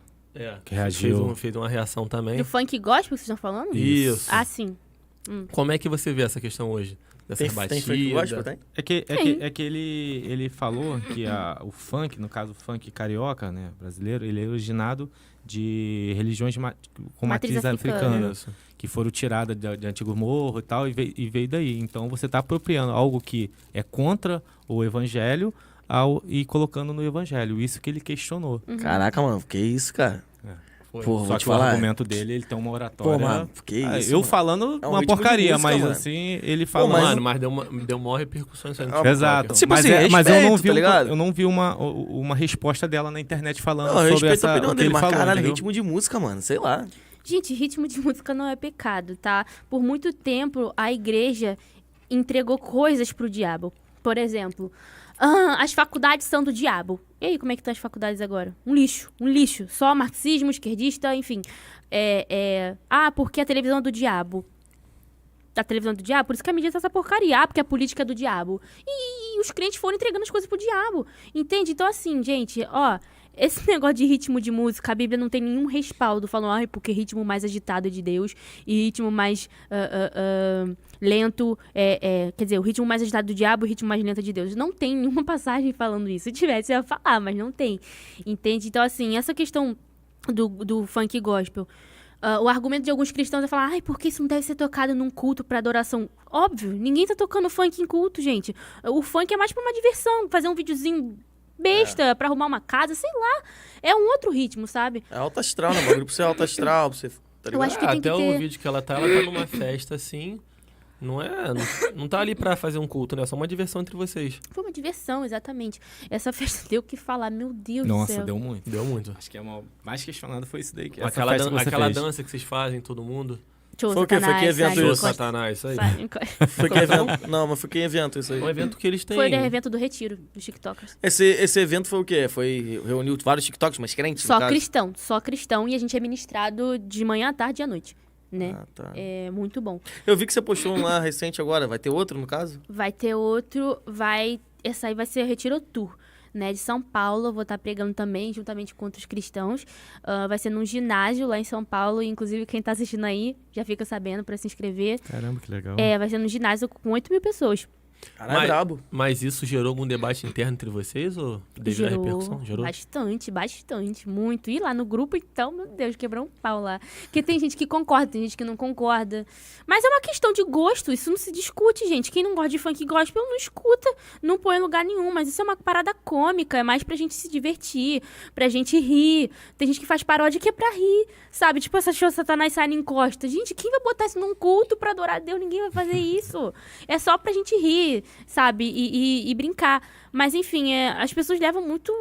Que reagiu. Fez uma reação também. Do funk gospel que vocês estão falando? Isso. Ah, sim. Como é que você vê essa questão hoje? Tem funk gospel, tem? É que ele falou que o funk, no caso o funk carioca, né, brasileiro, ele é originado de religiões com matriz africana, que foram tiradas de antigo morro e tal, e veio daí. Então você está apropriando algo que é contra o evangelho e colocando no evangelho. Isso que ele questionou. Caraca, mano, que isso, cara? Pô, Só que o argumento dele, ele tem uma oratória. Pô, mano, que isso, eu mano. falando É um uma ritmo de porcaria, música, mas mano. assim, ele falou. Mas deu maior repercussão isso aí. Exato. Tipo mas assim, mas eu não respeito, vi, tá ligado? eu não vi uma resposta dela na internet falando Não, eu sobre respeito a opinião o que dele, ele mas falou, caralho, entendeu? ritmo de música, mano, sei lá. Gente, ritmo de música não é pecado, tá? Por muito tempo, a igreja entregou coisas pro diabo. Por exemplo, as faculdades são do diabo. E aí, como é que estão as faculdades agora? Um lixo. Só marxismo, esquerdista, enfim. Porque a televisão é do diabo. A televisão é do diabo? Por isso que a mídia tá essa porcaria. Porque a política é do diabo. E os crentes foram entregando as coisas pro diabo. Entende? Então, assim, gente, esse negócio de ritmo de música, a Bíblia não tem nenhum respaldo falando, porque ritmo mais agitado é de Deus e ritmo mais lento quer dizer, o ritmo mais agitado do diabo e o ritmo mais lento é de Deus. Não tem nenhuma passagem falando isso. Se tivesse, eu ia falar, mas não tem. Entende? Então, assim, essa questão do funk gospel, o argumento de alguns cristãos é falar, porque isso não deve ser tocado num culto pra adoração. Óbvio, ninguém tá tocando funk em culto, gente. O funk é mais pra uma diversão, fazer um videozinho besta pra arrumar uma casa, sei lá. É um outro ritmo, sabe? É alto astral, né? Bagulho pra ser alto astral, pra você... Tá Eu ligado? acho que tem que Até ter... o vídeo que ela tá numa festa assim. Não tá ali pra fazer um culto, né? É só uma diversão entre vocês. Foi uma diversão, exatamente. Essa festa deu o que falar, meu Deus do Nossa, céu. deu muito. Deu muito. Acho que mais questionado foi isso daí. Aquela dança que vocês fazem, todo mundo. Show, Foi o quê? Foi Satanás, que evento sai, Show isso? encosta, Satanás, isso aí. sai, encosta. Foi que evento... Não, mas foi que evento isso aí. É um evento que eles têm. Foi o evento do retiro, dos TikTokers. Esse evento foi o quê? Reuniu vários TikToks, mas crentes, no caso? Só cristão, e a gente é ministrado de manhã à tarde e à noite, né? Ah, tá. É muito bom. Eu vi que você postou um lá recente agora. Vai ter outro, no caso? Vai ter outro, essa aí vai ser o Retiro Tour, né, de São Paulo. Eu vou estar pregando também, juntamente com outros cristãos. Vai ser num ginásio lá em São Paulo, inclusive quem tá assistindo aí já fica sabendo para se inscrever. Caramba, que legal. Vai ser num ginásio com 8.000 pessoas. Caralho, brabo. Mas isso gerou algum debate interno entre vocês? Ou devido à repercussão? Gerou? Bastante, muito. E lá no grupo, então, meu Deus, quebrou um pau lá. Porque tem gente que concorda, tem gente que não concorda. Mas é uma questão de gosto, isso não se discute, gente. Quem não gosta de funk gospel não escuta, não põe em lugar nenhum. Mas isso é uma parada cômica, é mais pra gente se divertir, pra gente rir. Tem gente que faz paródia que é pra rir, sabe? Tipo, essa show Satanás sai na encosta. Gente, quem vai botar isso num culto pra adorar a Deus? Ninguém vai fazer isso. É só pra gente rir, sabe? E brincar. Mas, enfim, as pessoas levam muito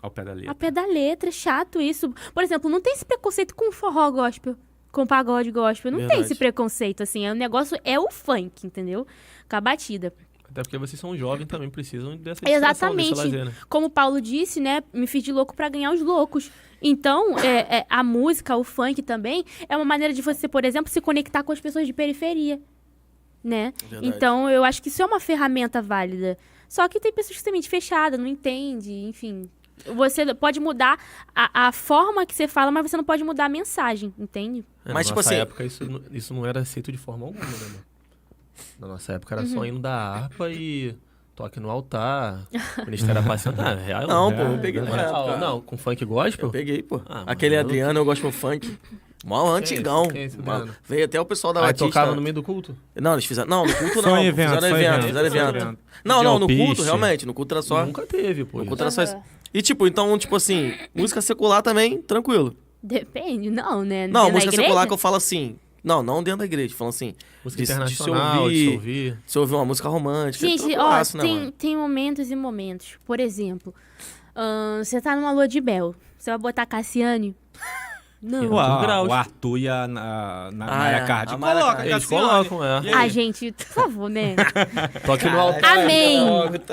Ao pé da letra. ao pé da letra. É chato isso. Por exemplo, não tem esse preconceito com forró gospel, com pagode gospel. Não Verdade. tem esse preconceito, assim. O negócio é o funk, entendeu? Com a batida. Até porque vocês são jovens também, precisam dessa distração, desse Exatamente. lazer, né? Como o Paulo disse, né? Me fiz de louco pra ganhar os loucos. Então, a música, o funk também, é uma maneira de você, por exemplo, se conectar com as pessoas de periferia, né? Verdade. Então, eu acho que isso é uma ferramenta válida. Só que tem pessoas que têm mente fechada, não entende, enfim. Você pode mudar a forma que você fala, mas você não pode mudar a mensagem, entende? Mas, Mas, na tipo nossa assim- época, isso não era aceito de forma alguma, né, mano? Na nossa época era só hino da harpa e toque no altar, Ministério da Paixão. Ah, é real? Não, pô, eu peguei na época. Não, com funk gospel? Eu peguei, pô. Ah, Aquele mano, Adriano, eu gosto do funk. Mó antigão. Quem é esse Mano, Adriano? veio até o pessoal da Aí Batista. tocava no meio do culto? Não, eles fizeram... Não, no culto Foi não. um evento, Fizeram foi evento, evento, fizeram foi evento. evento. Não, De no culto, alpiste. realmente. No culto era só... Nunca teve, pô. No isso. culto era só isso. E, tipo, então, tipo assim, música secular também, tranquilo. Depende, não, né? Não, Dentro da música igreja? secular que eu falo assim... Não dentro da igreja. Falando assim... Música de se internacional, de se ouvir. Se ouvir uma música romântica. Gente, ó, tranquilaço, né, mano? tem momentos e momentos. Por exemplo, Você tá numa lua de mel. Você vai botar Cassiane? Não. O Arthur e a Mayra Card a Mayra coloca, Card. Eles Cassiane. colocam, é. E aí? Gente, por favor, né? Toque no altar. Amém.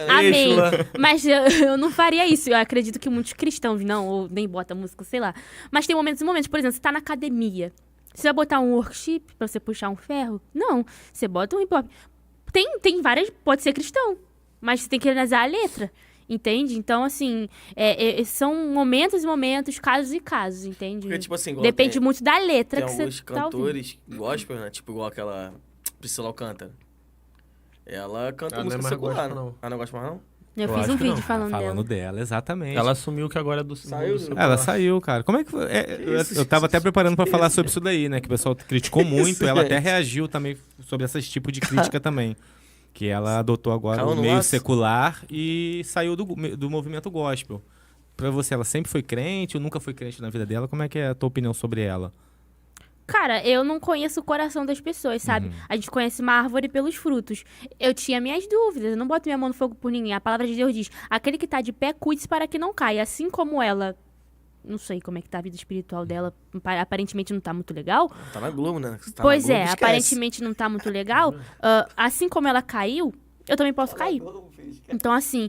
Amém. Deixa lá. Mas eu não faria isso. Eu acredito que muitos cristãos não, ou nem bota música, sei lá. Mas tem momentos e momentos. Por exemplo, você tá na academia. Você vai botar um worship pra você puxar um ferro? Não. Você bota um hip hop. Tem várias... Pode ser cristão. Mas você tem que analisar a letra. Entende? Então, assim, são momentos e momentos, casos e casos, entende? Porque, tipo assim, igual Depende muito da letra tem que você alguns tá ouvindo. cantores gospel, né? Tipo, igual aquela Priscila Alcântara. Ela canta Ela não é música mais secular, gospel, né? não. Ah, não gosta mais, não? Eu Eu fiz acho um que vídeo não. falando Falando dela. dela, exatamente. Ela assumiu que agora é do Saiu do do- secular. Ela saiu, cara. Como é que foi? Eu tava até preparando pra falar sobre isso daí, né? Que o pessoal criticou muito. Isso, Ela até gente. reagiu também sobre esse tipo de crítica também. Que ela adotou agora Caiu o no meio laço. secular e saiu do movimento gospel. Pra você, ela sempre foi crente ou nunca foi crente na vida dela? Como é que é a tua opinião sobre ela? Cara, eu não conheço o coração das pessoas, sabe? A gente conhece uma árvore pelos frutos. Eu tinha minhas dúvidas, eu não boto minha mão no fogo por ninguém. A palavra de Deus diz, aquele que tá de pé, cuide-se para que não caia. Assim como ela, não sei como é que tá a vida espiritual dela, aparentemente não tá muito legal. Tá na Globo, né? Tá Pois na Globo, é, esquece. aparentemente não tá muito legal. Assim como ela caiu, eu também posso cair. Então, assim,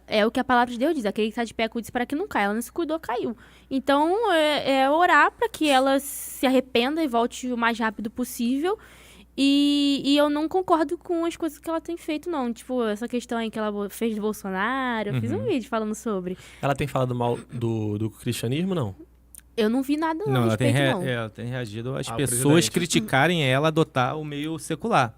é o que a palavra de Deus diz. Aquele que tá de pé, cuide-se para que não caia. Ela não se cuidou, caiu. Então, é orar para que ela se arrependa e volte o mais rápido possível. E eu não concordo com as coisas que ela tem feito, não. Tipo, essa questão aí que ela fez do Bolsonaro. Eu fiz um vídeo falando sobre. Ela tem falado mal do cristianismo, não? Eu não vi nada Não, a ela tem, respeito, não. ela tem reagido às Ah, o pessoas presidente. criticarem ela adotar o meio secular.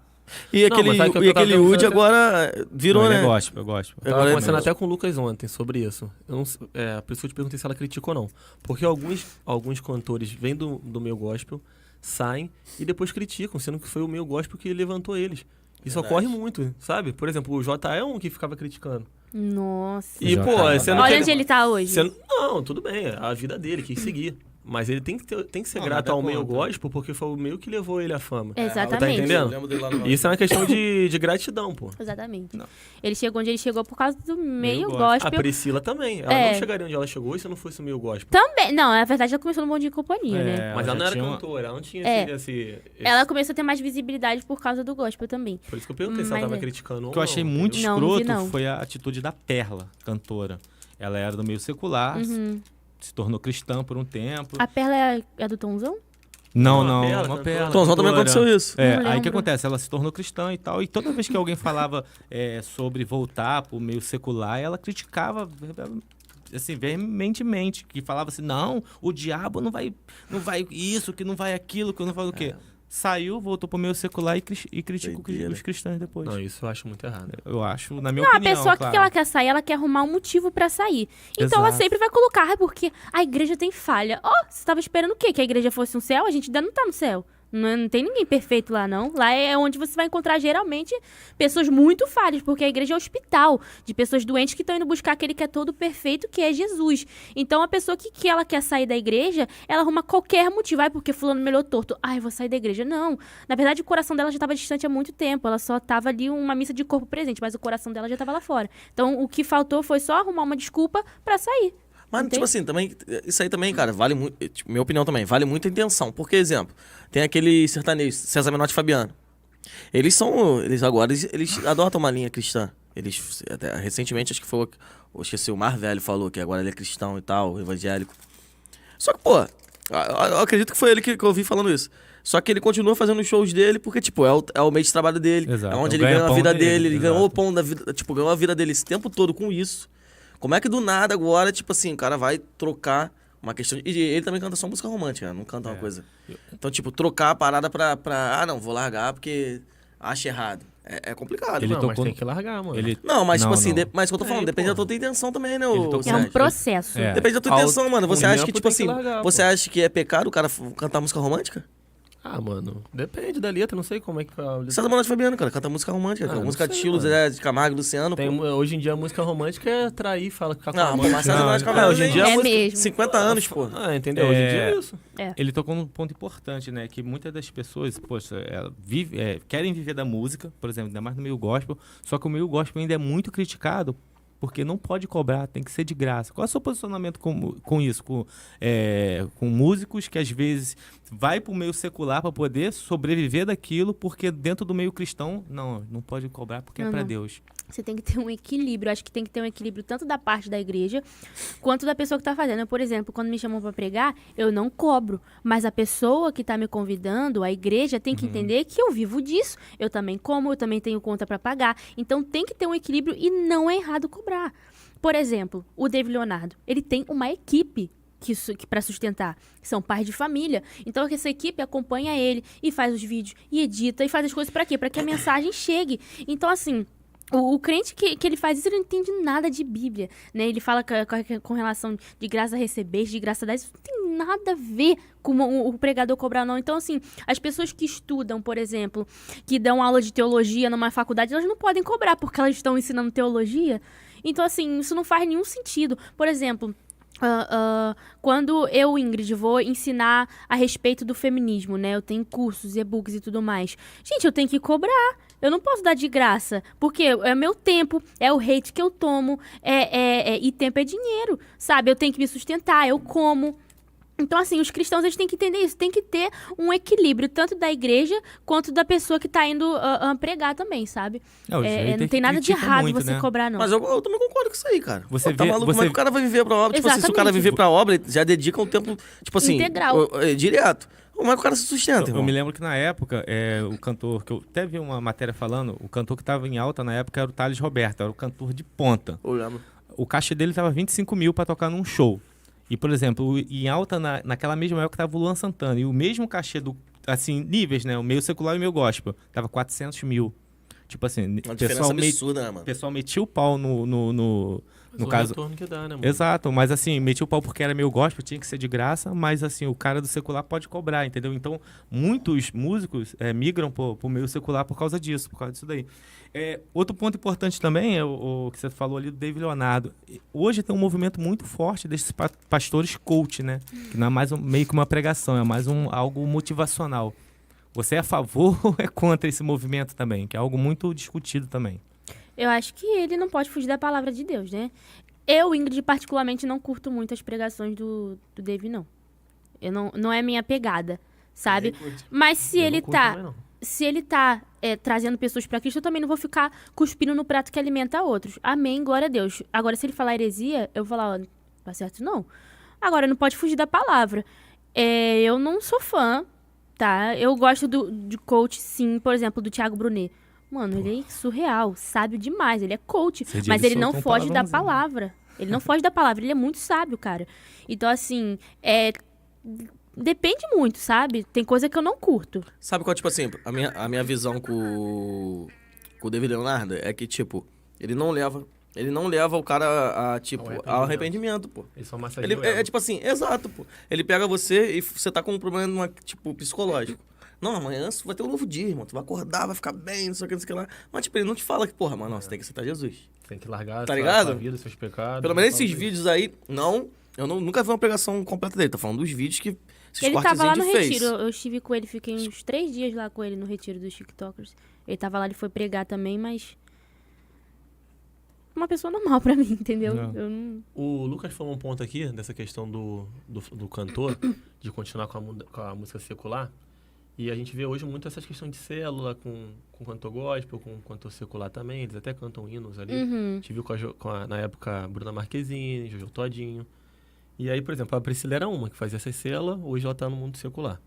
E Não, aquele, mas sabe que eu e tava aquele Woody pensando- agora virou, Não, né? ele é gospel, gospel. Eu tava Agora é conversando mesmo. até com o Lucas ontem sobre isso. Eu não, por isso que eu te perguntei se ela criticou ou não. Porque alguns cantores vêm do meio gospel, saem e depois criticam, sendo que foi o meio gospel que levantou eles. Isso Verdade. ocorre muito, sabe? Por exemplo, o J é um que ficava criticando. Nossa. E, Já pô, tá. sendo Olha que onde ele tá hoje. Não, tudo bem, é a vida dele, quis seguir. Mas ele tem que ser Não, grato nada ao meio contra. gospel, porque foi o meio que levou ele à fama. Exatamente. Tá entendendo? Eu lembro dele lá no- Isso é uma questão de gratidão, pô. Exatamente. Não. Ele chegou onde ele chegou por causa do meio gospel. A gospel. Priscila também. Ela É. não chegaria onde ela chegou se não fosse o meio gospel. Também. Não, na verdade, ela começou no Bom Dia e Companhia, né? É, Mas ela já não era tinha uma- cantora, ela não tinha É. esse... Ela começou a ter mais visibilidade por causa do gospel também. Por isso que eu perguntei se ela Mas tava é. criticando ou O que eu achei não, muito entendeu? Não, não vi, escroto não. foi a atitude da Perla, cantora. Ela era do meio secular, Uhum. se tornou cristã por um tempo. A Perla é do Tomzão? Não, Não, a não, Perla, uma cantora. Perla. Tomzão também cantora. aconteceu isso. É, Não aí o que lembro. acontece? Ela se tornou cristã e tal, e toda vez que alguém falava sobre voltar pro meio secular, ela criticava assim, veementemente, que falava assim, não, o diabo não vai isso, que não vai aquilo, que não vai o quê. Saiu, voltou pro meio secular e critica Doideira. os cristãos depois. Não, isso eu acho muito errado. Eu acho, na minha Não, opinião, a pessoa claro. que ela quer sair, ela quer arrumar um motivo pra sair. Então ela Exato. sempre vai colocar, porque a igreja tem falha. Ó, você tava esperando o quê? Que a igreja fosse um céu? A gente ainda não tá no céu. Não tem ninguém perfeito lá, não. Lá é onde você vai encontrar, geralmente, pessoas muito falhas, porque a igreja é um hospital de pessoas doentes que estão indo buscar aquele que é todo perfeito, que é Jesus. Então, a pessoa que ela quer sair da igreja, ela arruma qualquer motivo. Ai, porque fulano me olhou torto. Ai, vou sair da igreja. Não. Na verdade, o coração dela já estava distante há muito tempo. Ela só estava ali uma missa de corpo presente, mas o coração dela já estava lá fora. Então, o que faltou foi só arrumar uma desculpa pra sair. Mas, Entende? tipo assim, também, isso aí também, cara, vale muito. Tipo, minha opinião também, vale muito a intenção. Porque, exemplo, tem aquele sertanejo, César Menotti e Fabiano. Eles agora, eles adotam uma linha cristã. Eles, até, recentemente, acho que foi, eu esqueci, o Mar Velho falou que agora ele é cristão e tal, evangélico. Só que, pô, eu acredito que foi ele que eu ouvi falando isso. Só que ele continua fazendo os shows dele porque, tipo, é o meio de trabalho dele. Exato, É onde é o ele ganha a ganha-pão vida dele, dele. Ele exato. ganhou o pão da vida, tipo, ganhou a vida dele esse tempo todo com isso. Como é que do nada agora, tipo assim, o cara vai trocar uma questão... E ele também canta só música romântica, não canta uma coisa. Então, tipo, trocar a parada pra... Ah, não, vou largar porque acha errado. É complicado. Ele Não, tocou mas tem no- que largar, mano. Ele... Não, mas tipo Não, assim, não. mas o que eu tô falando, Aí, depende da porra. tua intenção também, né, Ele ô tocou- É Sérgio? um processo. É. Depende da tua intenção, mano. Você Um acha que, tempo tipo tem que assim, largar, você pô. acha que é pecado o cara cantar música romântica? Ah, mano, depende da letra, não sei como é que... César Manoel Fabiano, cara, canta música romântica, Ah, cara. não Música de sei, estilo mano. Zé de Camargo, Luciano, Tem, pô. hoje em dia a música romântica é trair, fala que ficar com Não, a pô, amante. mas César Manoel Não, Fabiano hoje em dia É a música... mesmo. 50 anos, pô. Ah, entendeu? Hoje em dia é É. isso. Ele tocou num ponto importante, né? Que muitas das pessoas, poxa, querem viver da música, por exemplo, ainda mais no meio gospel, só que o meio gospel ainda é muito criticado porque não pode cobrar, tem que ser de graça. Qual é o seu posicionamento com isso? Com músicos que às vezes vai para o meio secular para poder sobreviver daquilo, porque dentro do meio cristão, não pode cobrar porque é para Deus. Você tem que ter um equilíbrio. Acho que tem que ter um equilíbrio tanto da parte da igreja quanto da pessoa que está fazendo. Por exemplo, quando me chamam para pregar, eu não cobro. Mas a pessoa que está me convidando, a igreja, tem que entender que eu vivo disso. Eu também como, eu também tenho conta para pagar. Então tem que ter um equilíbrio e não é errado cobrar. Por exemplo, o David Leonardo, ele tem uma equipe que para sustentar, são pais de família. Então essa equipe acompanha ele e faz os vídeos, e edita, e faz as coisas para quê? Para que a mensagem chegue. Então assim, o crente que ele faz isso, ele não entende nada de Bíblia, né? Ele fala com relação de graça receber, de graça dar, isso não tem nada a ver com o pregador cobrar, não. Então, assim, as pessoas que estudam, por exemplo, que dão aula de teologia numa faculdade, elas não podem cobrar porque elas estão ensinando teologia. Então, assim, isso não faz nenhum sentido. Por exemplo, quando eu, Ingrid, vou ensinar a respeito do feminismo, né? Eu tenho cursos, e-books e tudo mais. Gente, eu tenho que cobrar. Eu não posso dar de graça, porque é meu tempo, é o hate que eu tomo, e tempo é dinheiro, sabe? Eu tenho que me sustentar, eu como. Então, assim, os cristãos, eles têm que entender isso. Tem que ter um equilíbrio, tanto da igreja, quanto da pessoa que tá indo pregar também, sabe? Não tem nada de errado muito, você cobrar, não. Mas eu também concordo com isso aí, cara. Tá maluco, como é que o cara vai viver pra obra? Tipo assim, se o cara viver pra obra, ele já dedica um tempo, tipo assim... Integral. Direto. Como é que o cara se sustenta, irmão? Eu me lembro que na época, o cantor, que eu até vi uma matéria falando, o cantor que tava em alta na época era o Thales Roberto, era o cantor de ponta. Eu lembro. O cachê dele tava 25 mil pra tocar num show. E, por exemplo, em alta, naquela mesma época, tava o Luan Santana. E o mesmo cachê assim, níveis, né? O meio secular e o meio gospel. Tava 400 mil. Tipo assim, uma diferença absurda, né, mano? O pessoal metia o pau no caso. Que dá, né, mano? Exato, mas assim, metia o pau porque era meio gospel, tinha que ser de graça, mas assim, o cara do secular pode cobrar, entendeu? Então, muitos músicos migram pro meio secular por causa disso, por causa disso daí. Outro ponto importante também é o que você falou ali do David Leonardo. Hoje tem um movimento muito forte desses pastores coach, né? Que não é mais meio que uma pregação, é mais algo motivacional. Você é a favor ou é contra esse movimento também? Que é algo muito discutido também. Eu acho que ele não pode fugir da palavra de Deus, né? Eu, Ingrid, particularmente, não curto muito as pregações do David, não. Não é minha pegada, sabe? Mas se ele tá trazendo pessoas pra Cristo, eu também não vou ficar cuspindo no prato que alimenta outros. Amém, glória a Deus. Agora, se ele falar heresia, eu vou falar, tá certo? Não. Agora, não pode fugir da palavra. Eu não sou fã, tá? Eu gosto de coach, sim, por exemplo, do Thiago Brunet. Mano, ele é surreal, sábio demais, ele é coach, mas ele não foge da palavra. Ele não foge da palavra, ele é muito sábio, cara. Então, assim, depende muito, sabe? Tem coisa que eu não curto. Sabe qual, tipo assim, a minha visão com o David Leonardo é que, tipo, ele não leva o cara ao arrependimento, pô. Ele só massageia. É tipo assim, exato, pô. Ele pega você e você tá com um problema, tipo, psicológico. Não, amanhã vai ter um novo dia, irmão. Tu vai acordar, vai ficar bem, não sei o que, não sei o que lá. Mas, tipo, ele não te fala que, porra, mano, você tem que aceitar Jesus. Tem que largar tá ligado? Sua vida, seus pecados. Pelo menos esses vídeos aí, eu nunca vi uma pregação completa dele. Tô falando dos vídeos que esses ele tava lá no fez. retiro. Eu estive com ele, fiquei uns 3 dias lá com ele no retiro dos TikTokers. Ele tava lá, ele foi pregar também, mas... uma pessoa normal pra mim, entendeu? O Lucas falou um ponto aqui, dessa questão do cantor, de continuar com a música secular. E a gente vê hoje muito essas questões de célula com cantor gospel, com cantor secular também. Eles até cantam hinos ali. A gente viu na época, Bruna Marquezine, Jojo Todinho. E aí, por exemplo, a Priscila era uma que fazia essa célula, hoje ela tá no mundo secular.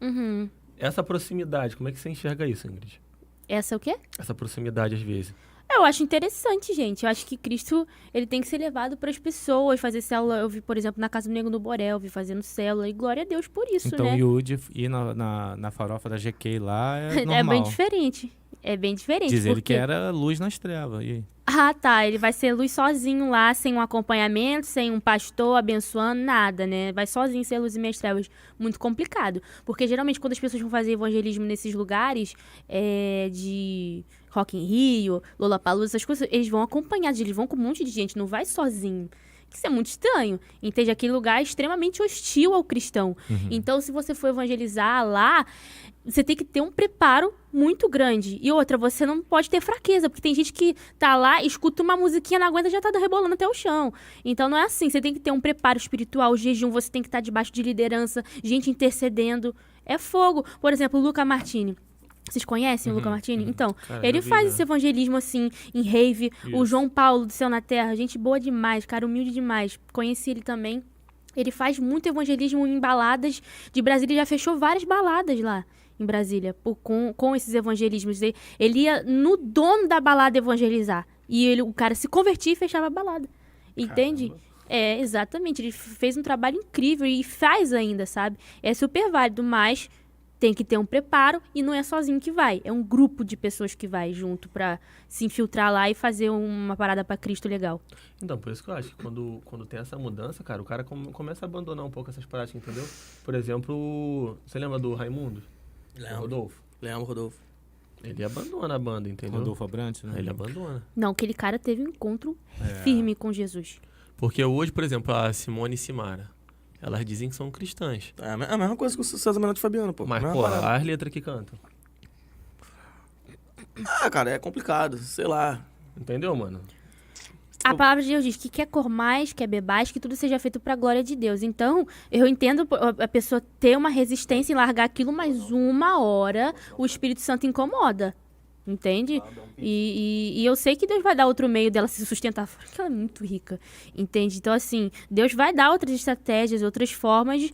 Essa proximidade, como é que você enxerga isso, Ingrid? Essa o quê? Essa proximidade, às vezes. Eu acho interessante, gente. Eu acho que Cristo, ele tem que ser levado para as pessoas, fazer célula. Eu vi, por exemplo, na Casa do Nego do Borel, vi fazendo célula, e glória a Deus por isso, então, né? Então, Yudi ir na farofa da GK lá é normal. É bem diferente. É bem diferente. Diz ele que era luz nas trevas. E... ah, tá. Ele vai ser luz sozinho lá, sem um acompanhamento, sem um pastor abençoando, nada, né? Vai sozinho ser luz e minhas trevas. Muito complicado. Porque, geralmente, quando as pessoas vão fazer evangelismo nesses lugares, de... Rock in Rio, Lollapalooza, essas coisas, eles vão acompanhados, eles vão com um monte de gente, não vai sozinho. Isso é muito estranho, entende? Aquele lugar é extremamente hostil ao cristão. Então, se você for evangelizar lá, você tem que ter um preparo muito grande. E outra, você não pode ter fraqueza, porque tem gente que tá lá, escuta uma musiquinha, não aguenta, já tá rebolando até o chão. Então, não é assim. Você tem que ter um preparo espiritual, jejum, você tem que estar debaixo de liderança, gente intercedendo. É fogo. Por exemplo, o Luca Martini. Vocês conhecem o Luca Martini? Então, Cara, ele eu vi, faz né? esse evangelismo, assim, em rave. O Isso. João Paulo, do Céu na Terra, gente boa demais, cara, humilde demais. Conheci ele também. Ele faz muito evangelismo em baladas de Brasília. Ele já fechou várias baladas lá em Brasília com esses evangelismos. Ele ia no dono da balada evangelizar. E o cara se convertia e fechava a balada. Entende? Caramba. É, exatamente. Ele fez um trabalho incrível e faz ainda, sabe? É super válido, mas tem que ter um preparo e não é sozinho que vai. É um grupo de pessoas que vai junto pra se infiltrar lá e fazer uma parada pra Cristo legal. Então, por isso que eu acho que quando tem essa mudança, cara, o cara começa a abandonar um pouco essas práticas, entendeu? Por exemplo, você lembra do Raimundo? Lembro. Rodolfo? Lembro, Rodolfo. Ele abandona a banda, entendeu? Rodolfo Abrantes, né? Ele abandona. Não, aquele cara teve um encontro firme com Jesus. Porque hoje, por exemplo, a Simone e Simara, elas dizem que são cristãs. É a mesma coisa que o César Menotti e Fabiano, pô. Mas, Mesma pô, parada. as letras que cantam. Cara, é complicado, sei lá. Entendeu, mano? A palavra de Deus diz que quer comais, quer bebais, que tudo seja feito pra glória de Deus. Então, eu entendo a pessoa ter uma resistência em largar aquilo, mas uma hora o Espírito Santo incomoda. Entende? E eu sei que Deus vai dar outro meio dela se sustentar fora, porque ela é muito rica. Entende? Então, assim, Deus vai dar outras estratégias, outras formas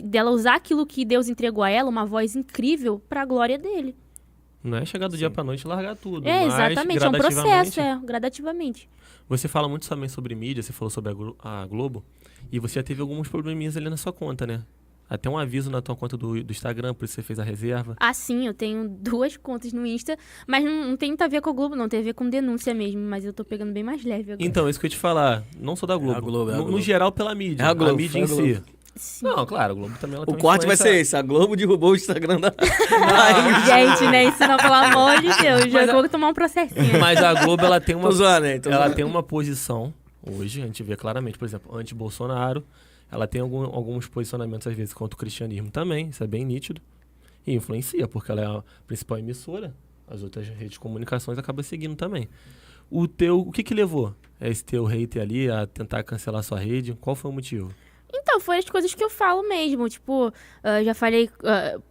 dela usar aquilo que Deus entregou a ela, uma voz incrível, pra glória dele. Não é chegar do dia pra noite e largar tudo. É, mas exatamente. É um processo, gradativamente. Você fala muito também sobre mídia, você falou sobre a Globo, e você já teve alguns probleminhas ali na sua conta, né? Até um aviso na tua conta do Instagram, por isso você fez a reserva. Ah, sim, eu tenho 2 contas no Insta, mas não tem muito a ver com a Globo, não. Tem a ver com denúncia mesmo, mas eu tô pegando bem mais leve agora. Então, isso que eu ia te falar, não sou da Globo. a Globo, é a No Globo. geral, pela mídia. É a Globo, mídia é em a si. Globo. Sim. Não, claro, a Globo também ela tem O uma corte vai influência- ser esse. A Globo derrubou o Instagram da... Gente, né? Isso não, pelo amor de Deus. Já vou tomar um processinho. Mas a Globo, ela tem uma... Tô zoando, hein? Tô Ela zoando. tem uma posição, hoje, a gente vê claramente, por exemplo, anti-Bolsonaro, ela tem alguns posicionamentos, às vezes, contra o cristianismo também, isso é bem nítido, e influencia, porque ela é a principal emissora, as outras redes de comunicações acabam seguindo também. O que levou esse teu hater ali a tentar cancelar sua rede? Qual foi o motivo? Então, foi as coisas que eu falo mesmo. Tipo, já falei,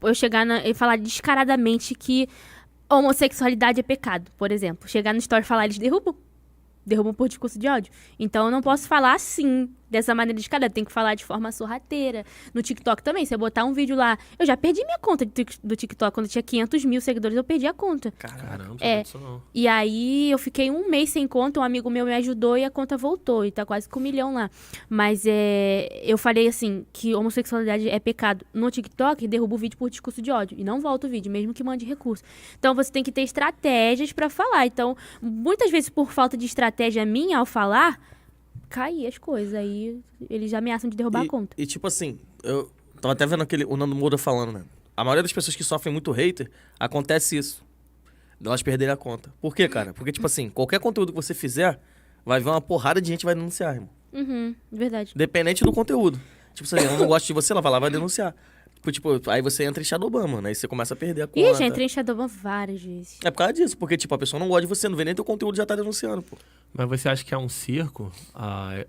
eu chegar e falar descaradamente que homossexualidade é pecado, por exemplo. Chegar no story e falar, eles derrubam por discurso de ódio. Então, eu não posso falar assim, dessa maneira descarada. Tem que falar de forma sorrateira. No TikTok também, se eu botar um vídeo lá... Eu já perdi minha conta do TikTok. Quando eu tinha 500 mil seguidores, eu perdi a conta. Caramba, É. disso não. E aí, eu fiquei 1 mês sem conta, um amigo meu me ajudou e a conta voltou. E tá quase com 1 milhão lá. Mas eu falei assim, que homossexualidade é pecado no TikTok, derruba o vídeo por discurso de ódio. E não volta o vídeo, mesmo que mande recurso. Então, você tem que ter estratégias pra falar. Então, muitas vezes, por falta de estratégia minha ao falar, cair as coisas. Aí, eles já ameaçam de derrubar a conta. E tipo assim, eu tava até vendo o Nando Moura falando, né? A maioria das pessoas que sofrem muito hater, acontece isso. Delas perderem a conta. Por quê, cara? Porque, tipo assim, qualquer conteúdo que você fizer, vai vir uma porrada de gente que vai denunciar, irmão. Uhum, verdade. Dependente do conteúdo. Tipo assim, eu não gosto de você, ela vai lá e vai denunciar. Tipo, aí você entra em Shadowban, mano. Aí você começa a perder a conta. Ih, já entrei em Shadowban várias vezes. É por causa disso, porque, tipo, a pessoa não gosta de você, não vê nem teu conteúdo, já tá denunciando, pô. Mas você acha que é um circo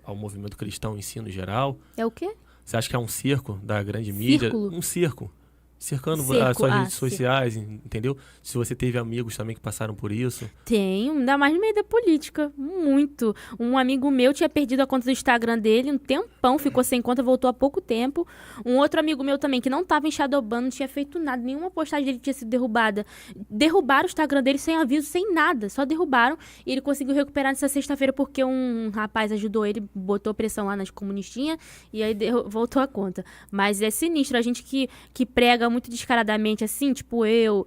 ao movimento cristão em si, no geral? É o quê? Você acha que é um circo da grande mídia? Círculo. Um circo. Cercando Cerco, as suas ah, redes cerco. sociais, entendeu? Se você teve amigos também que passaram por isso. Tenho, ainda mais no meio da política. Muito. Um amigo meu tinha perdido a conta do Instagram dele um tempão, ficou sem conta, voltou há pouco tempo. Um outro amigo meu também, que não tava em Shadowban, não tinha feito nada, nenhuma postagem dele tinha sido derrubada. Derrubaram o Instagram dele sem aviso, sem nada, só derrubaram. E ele conseguiu recuperar nessa sexta-feira porque um rapaz ajudou ele, botou pressão lá nas comunistinhas e aí voltou a conta. Mas é sinistro, a gente que prega muito descaradamente assim, tipo eu,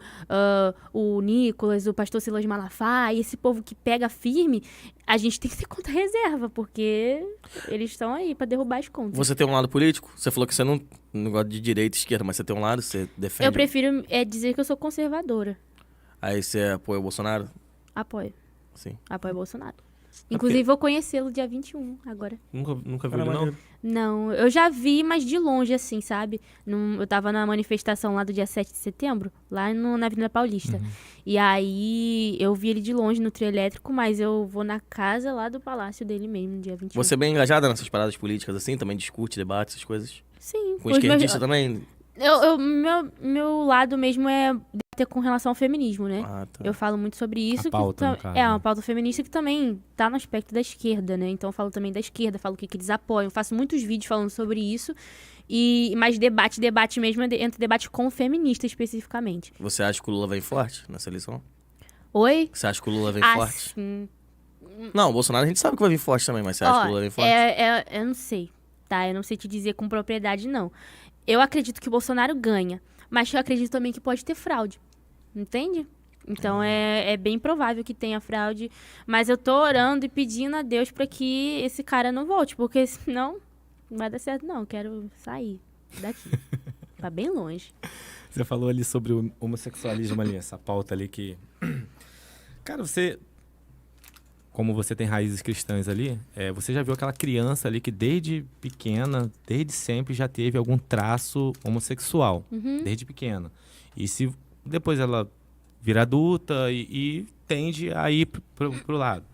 o Nicolas, o pastor Silas Malafaia, e esse povo que pega firme, a gente tem que ter conta reserva, porque eles estão aí pra derrubar as contas. Você tem um lado político? Você falou que você não gosta de direita e esquerda, mas você tem um lado, você defende. Eu prefiro dizer que eu sou conservadora. Aí você apoia o Bolsonaro? Apoio. Sim. Apoio Bolsonaro. Inclusive, vou conhecê-lo dia 21, agora. Nunca viu ele, Caramba, não? Não, eu já vi, mas de longe, assim, sabe? Eu tava na manifestação lá do dia 7 de setembro, lá na Avenida Paulista. E aí, eu vi ele de longe no trio elétrico, mas eu vou na casa lá do palácio dele mesmo, no dia 21. Você é bem engajada nessas paradas políticas assim? Também discute, debate, essas coisas? Sim. Com esquerdista também? Meu lado mesmo é debater com relação ao feminismo, né? Ah, tá. Eu falo muito sobre isso. A pauta, no caso, é né? uma pauta feminista que também tá no aspecto da esquerda, né? Então eu falo também da esquerda, falo o que eles apoiam. Eu faço muitos vídeos falando sobre isso. Mas debate mesmo, entre debate com feminista especificamente. Você acha que o Lula vem forte nessa eleição? Oi? Você acha que o Lula vem forte? Assim, Não, o Bolsonaro a gente sabe que vai vir forte também, mas você acha que o Lula vem forte? eu não sei, tá? Eu não sei te dizer com propriedade, não. Eu acredito que o Bolsonaro ganha, mas eu acredito também que pode ter fraude, entende? Então é bem provável que tenha fraude, mas eu tô orando e pedindo a Deus pra que esse cara não volte, porque senão não vai dar certo, não. Eu quero sair daqui, pra bem longe. Você falou ali sobre o homossexualismo ali, essa pauta ali que... Cara, como você tem raízes cristãs ali, você já viu aquela criança ali que desde pequena, desde sempre já teve algum traço homossexual, desde pequena. E se depois ela vira adulta e tende a ir pro lado.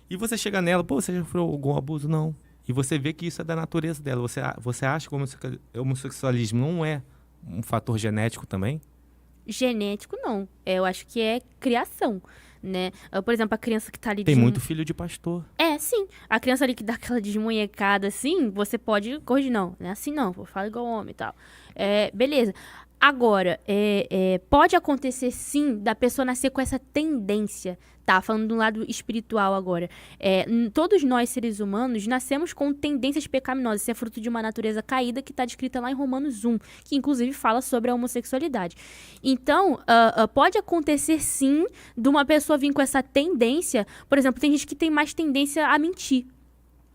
E você chega nela, pô, você já sofreu algum abuso? Não. E você vê que isso é da natureza dela. Você acha que o homossexualismo não é um fator genético também? Genético, não. Eu acho que é criação, né? Por exemplo, a criança que tá ali... Tem muito filho de pastor. Sim. A criança ali que dá aquela desmunhecada assim, você pode corrigir. Não é assim não, fala igual homem e tal. Beleza. Agora, pode acontecer sim da pessoa nascer com essa tendência, tá? Falando do lado espiritual agora. Todos nós, seres humanos, nascemos com tendências pecaminosas. Isso é fruto de uma natureza caída que está descrita lá em Romanos 1, que inclusive fala sobre a homossexualidade. Então, pode acontecer sim de uma pessoa vir com essa tendência. Por exemplo, tem gente que tem mais tendência a mentir.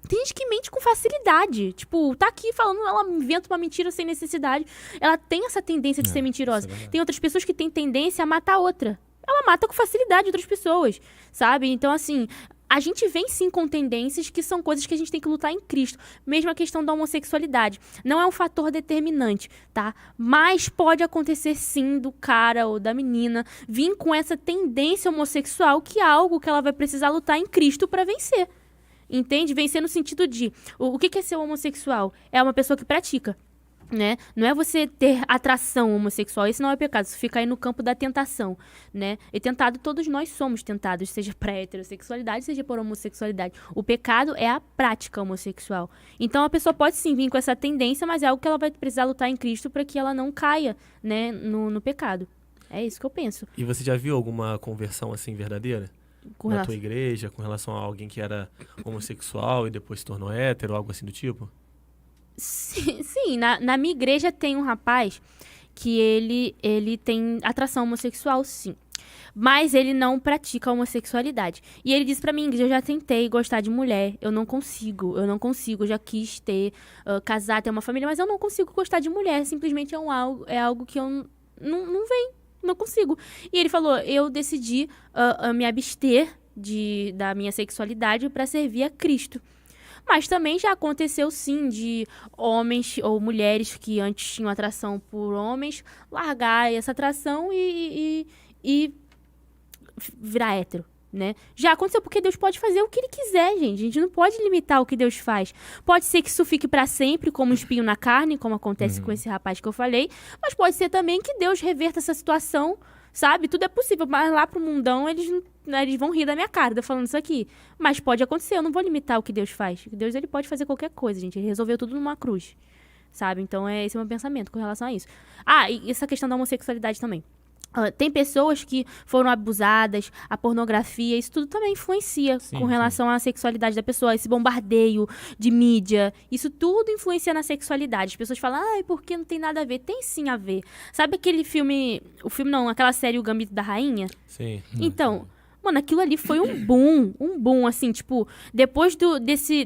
Tem gente que mente com facilidade. Tipo, tá aqui falando, ela inventa uma mentira sem necessidade. Ela tem essa tendência de ser mentirosa. Tem outras pessoas que têm tendência a matar outra. Ela mata com facilidade outras pessoas, sabe? Então, assim, a gente vem sim com tendências que são coisas que a gente tem que lutar em Cristo. Mesmo a questão da homossexualidade. Não é um fator determinante, tá? Mas pode acontecer sim do cara ou da menina vir com essa tendência homossexual, que é algo que ela vai precisar lutar em Cristo para vencer. Entende? Vencer no sentido de... O que é ser homossexual? É uma pessoa que pratica, né? Não é você ter atração homossexual. Esse não é pecado. Isso fica aí no campo da tentação, né? E tentado, todos nós somos tentados. Seja para heterossexualidade, seja por homossexualidade. O pecado é a prática homossexual. Então, a pessoa pode sim vir com essa tendência, mas é algo que ela vai precisar lutar em Cristo para que ela não caia, né, no pecado. É isso que eu penso. E você já viu alguma conversão assim verdadeira? Na tua igreja, com relação a alguém que era homossexual e depois se tornou hétero, algo assim do tipo? Sim, na minha igreja tem um rapaz que ele tem atração homossexual, sim. Mas ele não pratica a homossexualidade. E ele disse pra mim, eu já tentei gostar de mulher, eu não consigo, eu já quis casar, ter uma família, mas eu não consigo gostar de mulher, simplesmente é algo que eu não vem. Não consigo. E ele falou, eu decidi me abster da minha sexualidade para servir a Cristo. Mas também já aconteceu, sim, de homens ou mulheres que antes tinham atração por homens largar essa atração e virar hétero, né? Já aconteceu porque Deus pode fazer o que ele quiser, gente. A gente não pode limitar o que Deus faz. Pode ser que isso fique para sempre, como um espinho na carne, como acontece com esse rapaz que eu falei, mas pode ser também que Deus reverta essa situação, sabe? Tudo é possível, mas lá pro mundão eles vão rir da minha cara, falando isso aqui. Mas pode acontecer, eu não vou limitar o que Deus faz. Deus, ele pode fazer qualquer coisa, gente. Ele resolveu tudo numa cruz, sabe? Então, esse é o meu pensamento com relação a isso. E essa questão da homossexualidade também. Tem pessoas que foram abusadas, a pornografia, isso tudo também influencia com relação à sexualidade da pessoa, esse bombardeio de mídia, isso tudo influencia na sexualidade. As pessoas falam, porque não tem nada a ver? Tem sim a ver. Sabe aquele filme, aquela série O Gambito da Rainha? Sim. Então, mano, aquilo ali foi um boom, assim, tipo, depois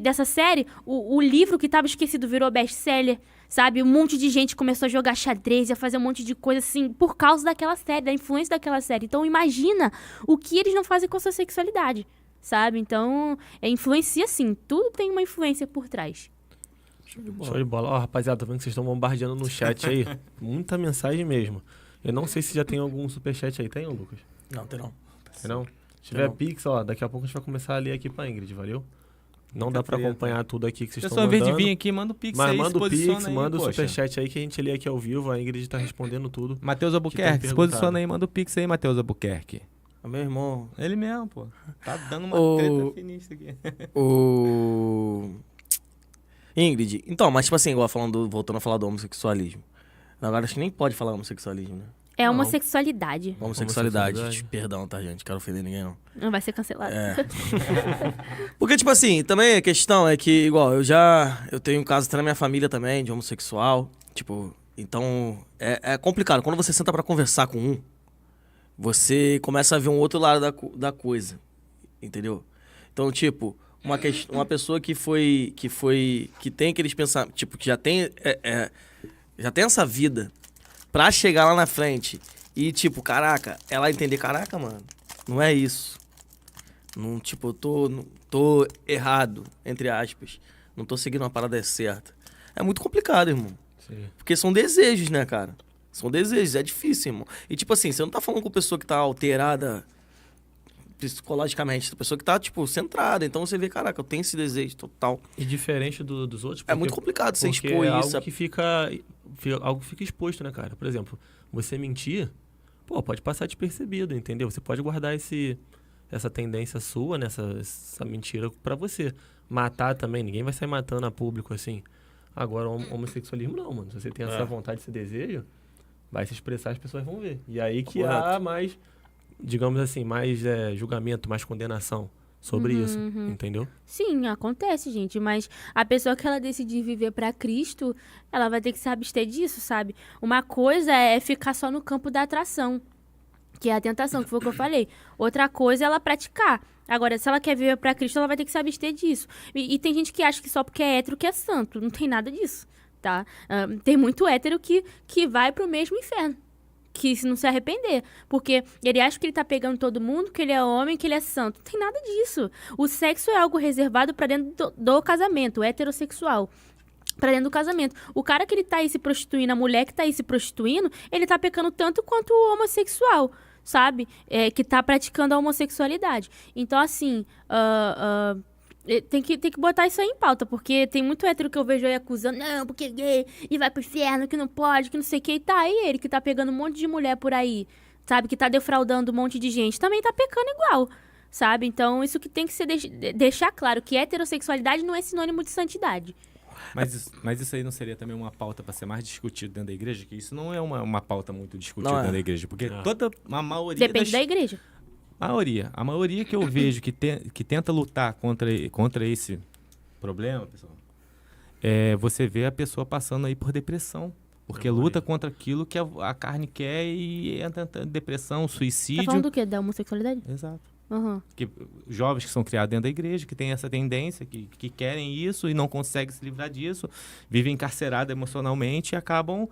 dessa série, o livro que tava esquecido virou best-seller, sabe? Um monte de gente começou a jogar xadrez e a fazer um monte de coisa, assim, por causa daquela série, da influência daquela série. Então, imagina o que eles não fazem com a sua sexualidade, sabe? Então, influencia sim. Tudo tem uma influência por trás. Show de bola. Ó, rapaziada, tô vendo que vocês estão bombardeando no chat aí. Muita mensagem mesmo. Eu não sei se já tem algum superchat aí. Tem, Lucas? Não, tem não. Tem não? Se tiver Pix, ó, daqui a pouco a gente vai começar a ler aqui pra Ingrid, valeu? Não dá pra acompanhar tudo aqui que vocês estão mandando. Pessoal, ao invés de vir aqui, manda o Pix Mas aí, manda o Pix, aí, manda o poxa. superchat aí que a gente lê aqui ao vivo. A Ingrid tá respondendo tudo. Matheus Que Albuquerque, tem se posiciona perguntado. aí, manda o Pix aí, Matheus Albuquerque. Meu irmão. Ele mesmo, pô. Tá dando uma treta finíssima aqui. O... Ingrid, então, mas tipo assim, igual voltando a falar do homossexualismo. Agora acho que nem pode falar homossexualismo, né? É Não. homossexualidade. Homossexualidade. Perdão, tá, gente? Quero ofender ninguém, não. Não vai ser cancelado. Porque, tipo assim, também a questão é que, igual, eu tenho um caso até na minha família também, de homossexual. Tipo, então, é complicado. Quando você senta pra conversar com um, você começa a ver um outro lado da coisa. Entendeu? Então, tipo, uma pessoa que tem aqueles pensamentos, tipo, que já tem essa vida pra chegar lá na frente e, tipo, caraca, ela entender, caraca, mano, não é isso. Não, tipo, eu tô errado, entre aspas. Não tô seguindo uma parada certa. É muito complicado, irmão. Sim. Porque são desejos, né, cara? São desejos, é difícil, irmão. E, tipo assim, você não tá falando com pessoa que tá alterada psicologicamente, pessoa que tá, tipo, centrada. Então você vê, caraca, eu tenho esse desejo total. E diferente dos outros... É muito complicado você porque expor é isso. algo que fica exposto, né, cara? Por exemplo, você mentir, pô, pode passar despercebido, entendeu? Você pode guardar essa tendência sua, né, essa mentira pra você. Matar também, ninguém vai sair matando a público, assim. Agora, o homossexualismo não, mano. Se você tem essa vontade, esse desejo, vai se expressar, as pessoas vão ver. E aí que há mais, digamos assim, mais julgamento, mais condenação sobre isso, entendeu? Sim, acontece, gente, mas a pessoa que ela decidir viver pra Cristo, ela vai ter que se abster disso, sabe? Uma coisa é ficar só no campo da atração, que é a tentação, que foi o que eu falei. Outra coisa é ela praticar. Agora, se ela quer viver pra Cristo, ela vai ter que se abster disso. E tem gente que acha que só porque é hétero que é santo. Não tem nada disso, tá? Tem muito hétero que vai pro mesmo inferno. Que se não se arrepender. Porque ele acha que ele tá pegando todo mundo, que ele é homem, que ele é santo. Não tem nada disso. O sexo é algo reservado pra dentro do casamento, heterossexual. Pra dentro do casamento. O cara que ele tá aí se prostituindo, a mulher que tá aí se prostituindo, ele tá pecando tanto quanto o homossexual, sabe? Que tá praticando a homossexualidade. Então, assim, tem que botar isso aí em pauta, porque tem muito hétero que eu vejo aí acusando, não, porque é gay, e vai pro inferno, que não pode, que não sei o que, e tá aí ele que tá pegando um monte de mulher por aí, sabe? Que tá defraudando um monte de gente, também tá pecando igual, sabe? Então, isso que tem que ser deixar claro, que heterossexualidade não é sinônimo de santidade. Mas isso aí não seria também uma pauta para ser mais discutido dentro da igreja? Que isso não é uma pauta muito discutida Não é. dentro da igreja. Porque a maioria Depende da igreja. A maioria que eu vejo que tenta lutar contra esse problema, pessoal, você vê a pessoa passando aí por depressão. Porque luta contra aquilo que a carne quer e entra em depressão, suicídio. Tá falando do quê? Da homossexualidade? Exato. Uhum. Que jovens que são criados dentro da igreja, que têm essa tendência, que querem isso e não conseguem se livrar disso, vivem encarcerados emocionalmente e acabam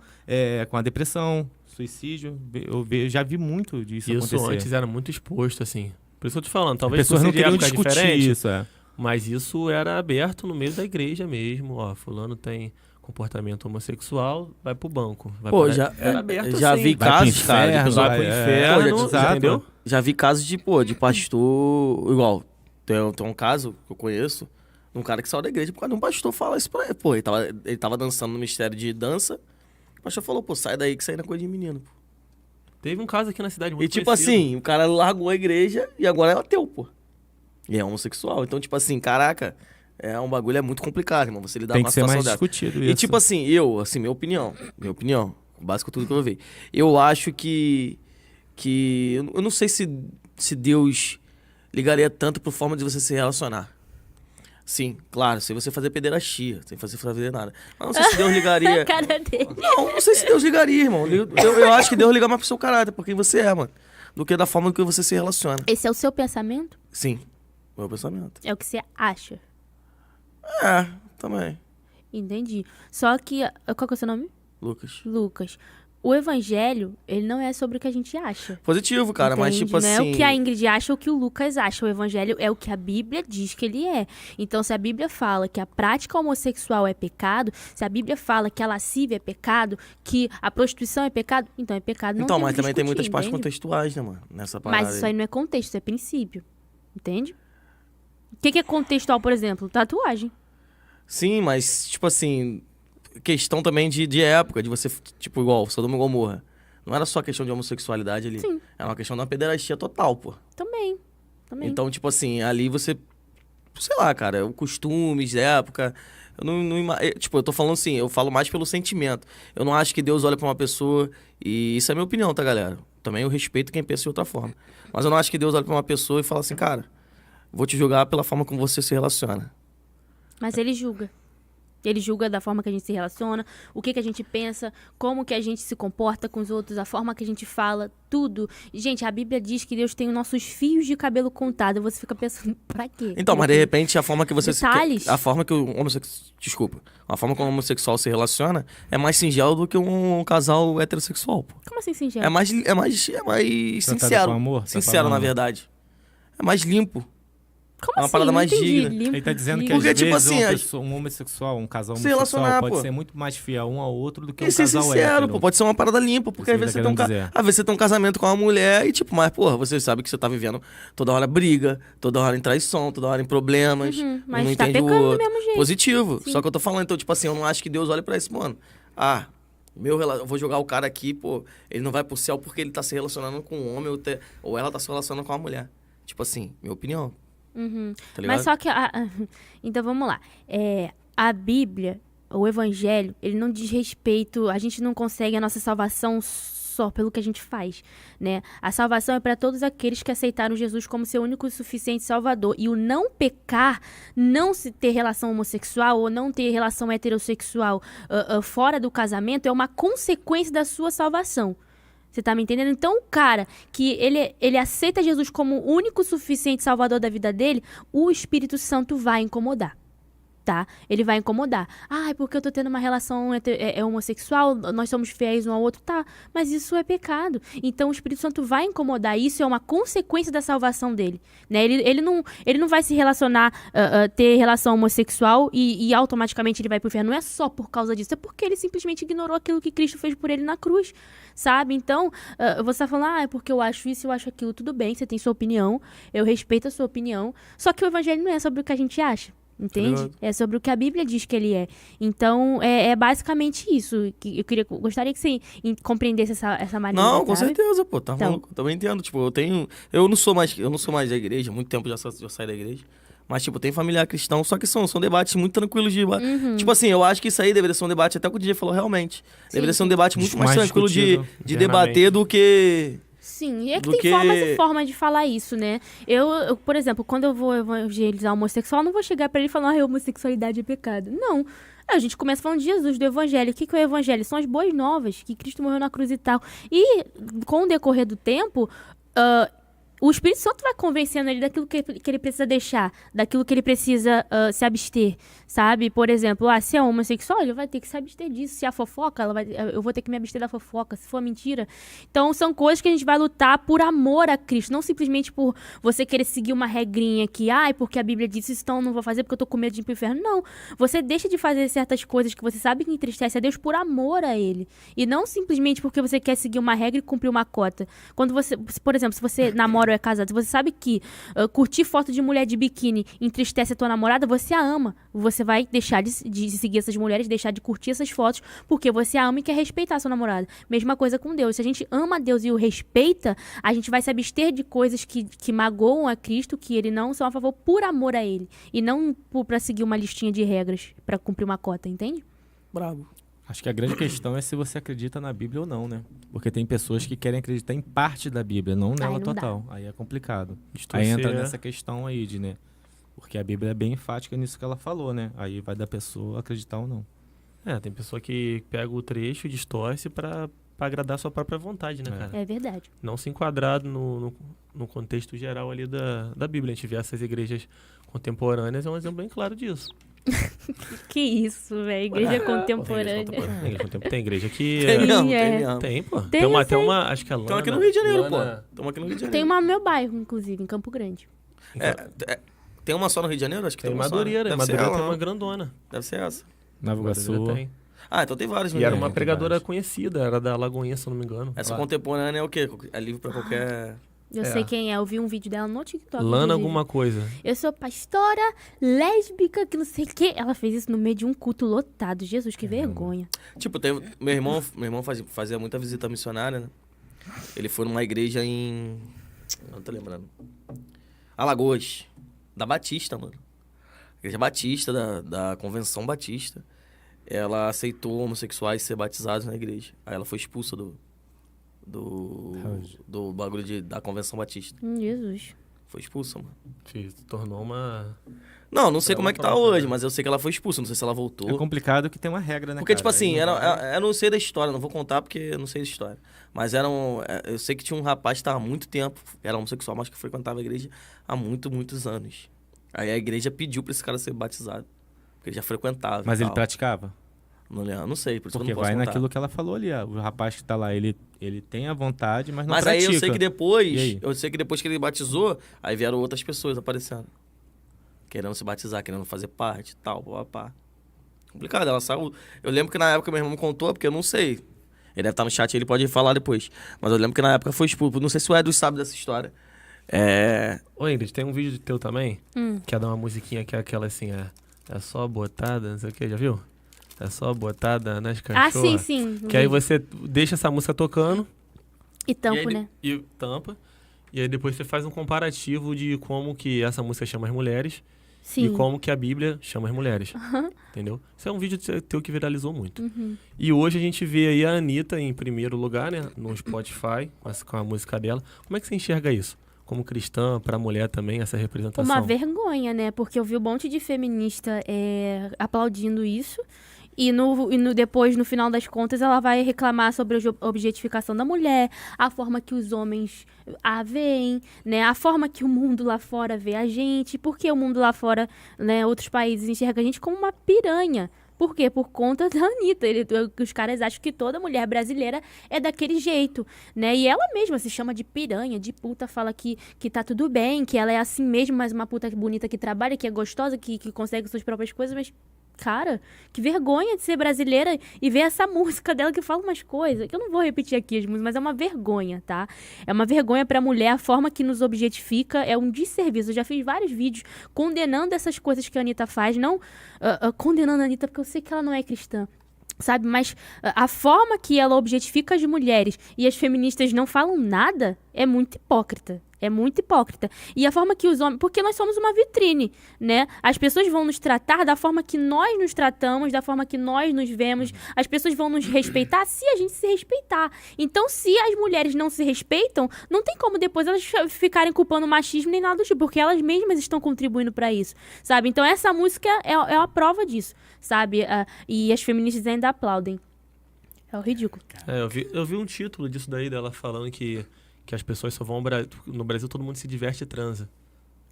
com a depressão, suicídio. Eu já vi muito disso Isso acontecer. antes era muito exposto, assim. Por isso que eu tô te falando, talvez As pessoas não fosse de queriam época discutir diferente, isso. mas isso era aberto no meio da igreja mesmo. Ó, fulano tem comportamento homossexual, vai pro banco. Pô, era aberto já assim. vi Vai pro casos, cara, inferno, de Vai pro inferno, exato. entendeu? já vi casos de pastor, igual, tem um caso que eu conheço, um cara que saiu da igreja por causa de um pastor falar isso pra ele. Pô, ele tava dançando no mistério de dança, o pastor falou, pô, sai daí que isso aí não é coisa de menino, pô. Teve um caso aqui na cidade muito E tipo conhecido. assim, o cara largou a igreja e agora é ateu, pô. E é homossexual. Então, tipo assim, caraca, um bagulho muito complicado, irmão, você lidar Tem com que uma ser situação mais dessa. discutido E isso. tipo assim, minha opinião, com base com tudo que eu vi. Eu acho que eu não sei se Deus ligaria tanto por forma de você se relacionar. Sim, claro, sem você fazer pederastia, sem você fazer nada. Mas não sei se Deus ligaria... A cara dele. Não sei se Deus ligaria, irmão. Eu acho que Deus liga mais pro seu caráter, por quem você é, mano, do que da forma que você se relaciona. Esse é o seu pensamento? Sim, meu pensamento. É o que você acha? Também. Entendi. Só que... Qual que é o seu nome? Lucas. Lucas. o evangelho, ele não é sobre o que a gente acha. Positivo, cara, mas Entende? tipo Não assim... é o que a Ingrid acha ou o que o Lucas acha. O evangelho é o que a Bíblia diz que ele é. Então, se a Bíblia fala que a prática homossexual é pecado, se a Bíblia fala que a lascívia é pecado, que a prostituição é pecado, então é pecado. Não Então, tem o mas que também tem discutir, muitas partes entende? contextuais, né, mano? Nessa parada. Mas isso aí não é contexto, isso é princípio. Entende? O que é contextual, por exemplo? Tatuagem. Sim, mas, tipo assim, questão também de época, de você, tipo, igual, Sodoma e Gomorra. Não era só questão de homossexualidade ali. Sim. Era uma questão de uma pederastia total, pô. Também. Então, tipo assim, ali você, sei lá, cara, o costumes da época. Eu tipo, eu tô falando assim, eu falo mais pelo sentimento. Eu não acho que Deus olha pra uma pessoa, e isso é a minha opinião, tá, galera? Também eu respeito quem pensa de outra forma. Mas eu não acho que Deus olha pra uma pessoa e fala assim, cara, vou te julgar pela forma como você se relaciona. Mas ele julga. Ele julga da forma que a gente se relaciona, o que a gente pensa, como que a gente se comporta com os outros, a forma que a gente fala, tudo. Gente, a Bíblia diz que Deus tem os nossos fios de cabelo contados. Você fica pensando, pra quê? Então, mas de repente a forma que você Detalhes. a forma que o homossexual, desculpa, a forma como o homossexual se relaciona é mais singelo do que um casal heterossexual, pô. Como assim, singelo? É mais Tratado sincero. com amor, tá Sincero, na falando? verdade. É mais limpo. Como é uma assim? parada Não mais entendi. digna. Limpo, Ele tá dizendo que digno. Porque, às tipo vezes assim, um homossexual, um casal se homossexual relacionar, pode pô. ser muito mais fiel um ao outro do que um E ser casal sincero, hétero. pô. Pode ser uma parada limpa, porque Isso às vezes, que você ele tem tá querendo dizer. às vezes você tem um casamento com uma mulher e, tipo, mas, porra, você sabe que você tá vivendo toda hora briga, toda hora em traição, toda hora em problemas. Mas um não tá entende o pecando do outro. mesmo jeito. Positivo. Sim. Só que eu tô falando, então, tipo assim, eu não acho que Deus olhe pra isso, mano. Ah, eu vou jogar o cara aqui, pô, ele não vai pro céu porque ele tá se relacionando com um homem ou ela tá se relacionando com uma mulher. Tipo assim, minha opinião. Tá ligado? Mas só que... Então, vamos lá. A Bíblia, o Evangelho, ele não diz respeito... A gente não consegue a nossa salvação só pelo que a gente faz, né? A salvação é para todos aqueles que aceitaram Jesus como seu único e suficiente Salvador. E o não pecar, não se ter relação homossexual ou não ter relação heterossexual fora do casamento é uma consequência da sua salvação. Você tá me entendendo? Então, o cara que ele aceita Jesus como o único suficiente salvador da vida dele, o Espírito Santo vai incomodar, tá? Ele vai incomodar. Ah, é porque eu tô tendo uma relação homossexual, nós somos fiéis um ao outro, tá? Mas isso é pecado. Então, o Espírito Santo vai incomodar. Isso é uma consequência da salvação dele, né? Ele não vai se relacionar, ter relação homossexual e automaticamente ele vai pro inferno. Não é só por causa disso, é porque ele simplesmente ignorou aquilo que Cristo fez por ele na cruz, sabe? Então, você tá falando, é porque eu acho isso, eu acho aquilo. Tudo bem, você tem sua opinião, eu respeito a sua opinião, só que o evangelho não é sobre o que a gente acha. Entende? Claro. É sobre o que a Bíblia diz que ele é. Então, é basicamente isso. Que eu gostaria que você compreendesse essa maneira. Não, com sabe? certeza, pô. Tá Então. maluco. Eu também entendo. Tipo, eu não sou mais da igreja, muito tempo já saí da igreja. Mas, tipo, tem familiar cristão, só que são debates muito tranquilos de... Tipo assim, eu acho que isso aí deveria ser um debate, até o que o DJ falou, realmente. Deveria ser um debate muito mais tranquilo de debater do que... Sim, é que do tem que- formas e formas de falar isso, né? Eu, por exemplo, quando eu vou evangelizar homossexual, eu não vou chegar pra ele e falar, a homossexualidade é pecado. Não. A gente começa falando de Jesus, do evangelho. O que é o evangelho? São as boas novas, que Cristo morreu na cruz e tal. E, com o decorrer do tempo... o Espírito Santo vai convencendo ele daquilo que ele precisa deixar, daquilo que ele precisa se abster, sabe? Por exemplo, se é homossexual, ele vai ter que se abster disso. Se é fofoca, eu vou ter que me abster da fofoca. Se for mentira. Então, são coisas que a gente vai lutar por amor a Cristo, não simplesmente por você querer seguir uma regrinha que, porque a Bíblia disse isso, então eu não vou fazer porque eu tô com medo de ir pro inferno. Não. Você deixa de fazer certas coisas que você sabe que entristece a Deus por amor a Ele. E não simplesmente porque você quer seguir uma regra e cumprir uma cota. Quando você, por exemplo, se você namora ou é casado, se você sabe que curtir foto de mulher de biquíni entristece a tua namorada, você a ama. Você vai deixar de seguir essas mulheres, deixar de curtir essas fotos, porque você a ama e quer respeitar a sua namorada. Mesma coisa com Deus. Se a gente ama Deus e o respeita, a gente vai se abster de coisas que magoam a Cristo, que Ele não são a favor por amor a Ele. E não pra seguir uma listinha de regras pra cumprir uma cota, entende? Brabo. Acho que a grande questão é se você acredita na Bíblia ou não, né? Porque tem pessoas que querem acreditar em parte da Bíblia, não nela não dá. total. Aí é complicado. Distorcer, Aí entra né? nessa questão aí né? Porque a Bíblia é bem enfática nisso que ela falou, né? Aí vai da pessoa acreditar ou não. Tem pessoa que pega o trecho e distorce pra agradar a sua própria vontade, né, cara? É verdade. Não se enquadrar no contexto geral ali da Bíblia. A gente vê essas igrejas contemporâneas, é um exemplo bem claro disso. Que isso, velho. Igreja contemporânea. Tem igreja que... Tem mesmo, é. tem mesmo. Tem, pô. Tem, Tem eu sei. uma, acho que é Lana. Estamos aqui no Rio de Janeiro, Lana- pô. Estamos aqui no Rio de Tem Janeiro. uma no meu bairro, inclusive, em Campo Grande. Tem uma só no Rio de Janeiro? Acho que Tem uma só, né? Madureira. Deve ser Madureira ela, tem uma não. grandona. Deve ser essa. Nova Madureira Iguaçu. tem. Ah, então tem vários. E era uma tem pregadora vários. conhecida, era da Lagoinha, se eu não me engano. Essa Lá. contemporânea é o quê? É livre pra qualquer... Eu É. sei quem é, eu vi um vídeo dela no TikTok. Lana inclusive. alguma coisa. Eu sou pastora lésbica, que não sei o quê. Ela fez isso no meio de um culto lotado. Jesus, que vergonha. Tipo, meu irmão fazia muita visita missionária, né? Ele foi numa igreja em... Não tô lembrando. Alagoas. Da Batista, mano. Igreja Batista, da Convenção Batista. Ela aceitou homossexuais ser batizados na igreja. Aí ela foi expulsa do bagulho da Convenção Batista. Jesus. Foi expulsa, mano. Se tornou uma... Não sei como é que tá Ela hoje, né? mas eu sei que ela foi expulsa. Não sei se ela É voltou. complicado que tem uma regra, né, Porque, cara? tipo assim, Aí não vai. eu não sei da história, não vou contar porque eu não sei da história. Mas eu sei que tinha um rapaz que estava há muito tempo, era homossexual, mas que frequentava a igreja há muitos anos. Aí a igreja pediu pra esse cara ser batizado, porque ele já frequentava. Mas e ele tal. praticava? Não sei, por isso que Porque eu não posso vai contar. naquilo que ela falou ali, ó. O rapaz que tá lá, ele tem a vontade, mas não Mas pratica. aí eu sei que E depois, aí? que ele batizou, aí vieram outras pessoas aparecendo. Querendo se batizar, querendo fazer parte e tal, papá. Complicado, ela saiu. Eu lembro que na época meu irmão me contou, porque eu não sei. Ele deve estar no chat, ele pode falar depois. Mas eu lembro que na época foi expulso. Não sei se o Edu sabe dessa história. Ô, Ingrid, tem um vídeo teu também, que é de uma musiquinha que é aquela assim, é só botada, não sei o que, já viu? É só botada nas cachorras. Ah, sim. Que aí você deixa essa música tocando. E tampo, e aí, né? E tampa. E aí depois você faz um comparativo de como que essa música chama as mulheres Sim. e como que a Bíblia chama as mulheres. Entendeu? Isso é um vídeo teu que viralizou muito. E hoje a gente vê aí a Anitta em primeiro lugar, né? No Spotify, com a música dela. Como é que você enxerga isso? Como cristã, pra mulher também, essa representação? Uma vergonha, né? Porque eu vi um monte de feminista aplaudindo isso. E depois, no final das contas, ela vai reclamar sobre a objetificação da mulher, a forma que os homens a veem, né? A forma que o mundo lá fora vê a gente. Porque o mundo lá fora, né, outros países enxergam a gente como uma piranha. Por quê? Por conta da Anitta. Os caras acham que toda mulher brasileira é daquele jeito, né? E ela mesma se chama de piranha, de puta, fala que tá tudo bem, que ela é assim mesmo, mas uma puta bonita que trabalha, que é gostosa, que consegue suas próprias coisas, mas... Cara, que vergonha de ser brasileira e ver essa música dela que fala umas coisas, que eu não vou repetir aqui as músicas, mas é uma vergonha, tá? É uma vergonha pra mulher, a forma que nos objetifica é um desserviço. Eu já fiz vários vídeos condenando essas coisas que a Anitta faz, não condenando a Anitta porque eu sei que ela não é cristã. Sabe, mas a forma que ela objetifica as mulheres e as feministas não falam nada é muito hipócrita. É muito hipócrita. E a forma que os homens... Porque nós somos uma vitrine, né? As pessoas vão nos tratar da forma que nós nos tratamos, da forma que nós nos vemos. As pessoas vão nos respeitar se a gente se respeitar. Então, se as mulheres não se respeitam, não tem como depois elas ficarem culpando o machismo nem nada do tipo, porque elas mesmas estão contribuindo pra isso, sabe? Então, essa música é a prova disso, sabe? E as feministas ainda aplaudem. É o ridículo. Eu vi um título disso daí, dela falando que as pessoas só vão ao Brasil. No Brasil todo mundo se diverte e transa.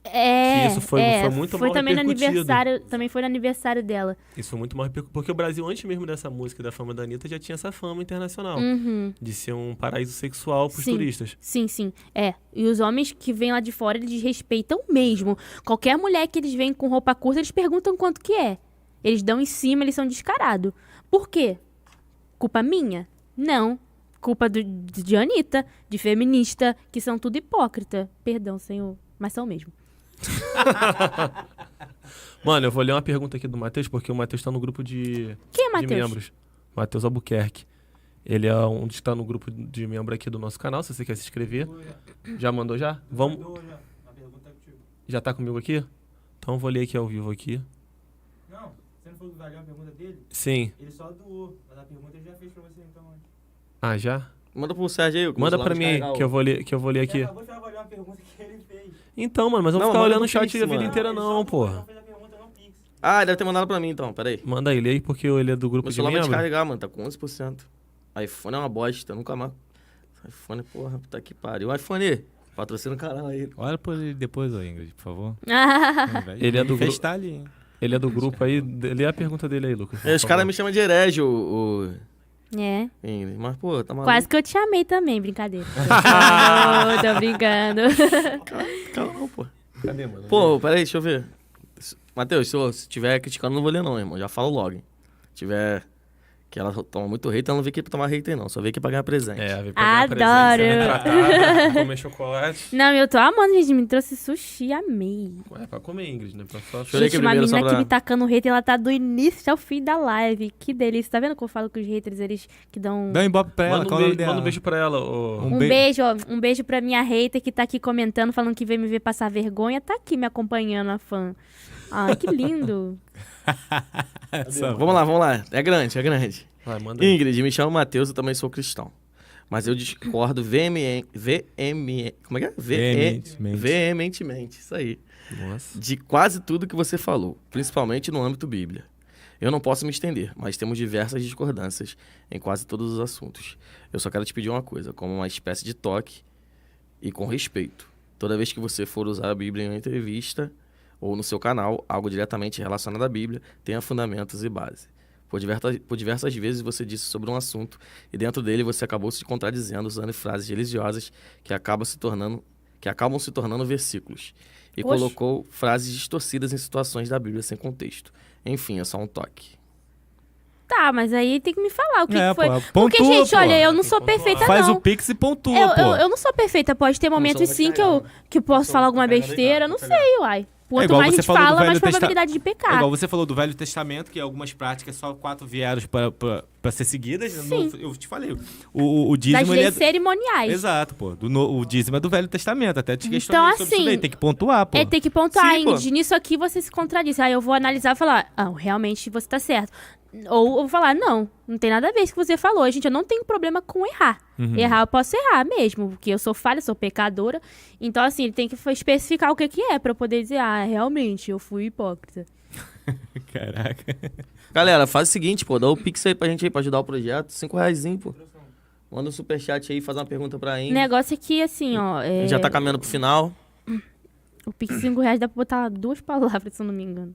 Que isso foi muito foi mal também no repercutido. aniversário, também foi no aniversário dela. Isso foi muito mal repercutido. Porque o Brasil, antes mesmo dessa música e da fama da Anitta, já tinha essa fama internacional. De ser um paraíso sexual pros turistas. Sim. E os homens que vêm lá de fora, eles respeitam mesmo. Qualquer mulher que eles veem com roupa curta, eles perguntam quanto que é. Eles dão em cima, eles são descarados. Por quê? Culpa minha? Não. Culpa de Anitta, de feminista, que são tudo hipócrita. Perdão, senhor, mas são mesmo. Mano, eu vou ler uma pergunta aqui do Matheus, porque o Matheus tá no grupo de Quem é de Matheus? membros. Matheus Albuquerque. Ele é um que está no grupo de membro aqui do nosso canal, se você quer se inscrever. Já mandou já? Vamos. Já tá comigo aqui? Então eu vou ler aqui ao vivo aqui. Não, você não falou que valeu a pergunta dele? Sim. Ele só doou, mas a pergunta ele já fez pra você então antes. Ah, já? Manda pro Sérgio aí. Manda pra mim aí, que eu vou ler aqui. Você acabou de avaliar uma pergunta que ele fez. Então, mano, mas eu não Não, vou ficar manda olhando o pro chat Pix, a vida mano. inteira Ele não, só porra. fez a pergunta no Pix. Ah, deve ter mandado pra mim então, peraí. Manda ele aí, porque ele é do grupo Meu de celular vai membro. descarregar, mano, tá com 11%. iPhone é uma bosta, nunca mais. iPhone, porra, puta que pariu. iPhone, patrocina o canal aí. Olha por ele depois, ô Ingrid, por favor. Ele é do Festar ali, hein? Ele é do grupo aí. Lê a pergunta dele aí, Lucas. Os caras me chamam de herege, É. Ingrid. Mas, pô, tá maluco. Quase que eu te chamei também, brincadeira. Tô brincando. Calma, não, pô. Cadê, mano? Pô, peraí, deixa eu ver. Matheus, se tiver criticando, não vou ler não, irmão. Já falo logo, hein. Se tiver... Que ela toma muito hate, ela não veio aqui pra tomar hater, não. Só veio aqui pra ganhar presente. É, veio pra Adoro. ganhar presente, ser retratada, comer chocolate. Não, eu tô amando, gente. Me trouxe sushi, amei. É pra comer, Ingrid, né? Pra só... Chorei Gente, aqui uma primeiro, menina só que pra- me tacando hate, ela tá do início ao fim da live. Que delícia. Tá vendo que eu falo que os haters, eles que dão... Dá um ibope pra ela, Manda qual é o nome dela? manda um beijo pra ela. ô. Um Um beijo. beijo, ó. Um beijo pra minha hater que tá aqui comentando, falando que veio me ver passar vergonha. Tá aqui me acompanhando, a fã. Ai, que lindo. Vamos lá. É grande. Vai, manda aí. Ingrid, me chamo Matheus, eu também sou cristão. Mas eu discordo como é que é? Veementemente. Veementemente, isso aí. Nossa. De quase tudo que você falou, principalmente no âmbito Bíblia. Eu não posso me estender, mas temos diversas discordâncias em quase todos os assuntos. Eu só quero te pedir uma coisa, como uma espécie de toque e com respeito. Toda vez que você for usar a Bíblia em uma entrevista ou no seu canal, algo diretamente relacionado à Bíblia, tenha fundamentos e base. Por diversas vezes você disse sobre um assunto e dentro dele você acabou se contradizendo usando frases religiosas que acabam se tornando versículos. E Oxe. colocou frases distorcidas em situações da Bíblia sem contexto. Enfim, é só um toque. Tá, mas aí tem que me falar o que, É, que foi. pô, Porque, pontua, gente, pô. olha, eu não Tem sou que pontuar. perfeita, Faz não. o pix e pontua, Eu, pô. eu não sou perfeita. Pode ter momentos sim que eu posso falar alguma besteira. Não sei, uai. Quanto igual mais a você gente falou do fala, Velho mais probabilidade de É pecar. igual você falou do Velho Testamento, que algumas práticas só 4 vieram pra ser seguidas. Sim. Eu te falei. O Das dízimo, ele é... leis cerimoniais. Exato, pô. O dízimo é do Velho Testamento. Até te Então, questionei sobre isso assim, daí. Tem que pontuar, pô. É ter que pontuar, Sim, pô. Ingrid. Nisso aqui você se contradiz. Aí eu vou analisar e falar, realmente você tá certo. Ou eu vou falar, não tem nada a ver com o que você falou. Gente, eu não tenho problema com errar. Errar, eu posso errar mesmo, porque eu sou falha, sou pecadora. Então, assim, ele tem que especificar o que é pra eu poder dizer, realmente, eu fui hipócrita. Caraca. Galera, faz o seguinte, pô, dá o pix aí pra gente aí pra ajudar o projeto. R$5, pô. Manda um superchat aí, faz uma pergunta pra O Ingrid. negócio é que, assim, ó... A gente já tá caminhando pro final. O Pix R$5 dá pra botar 2 palavras, se eu não me engano.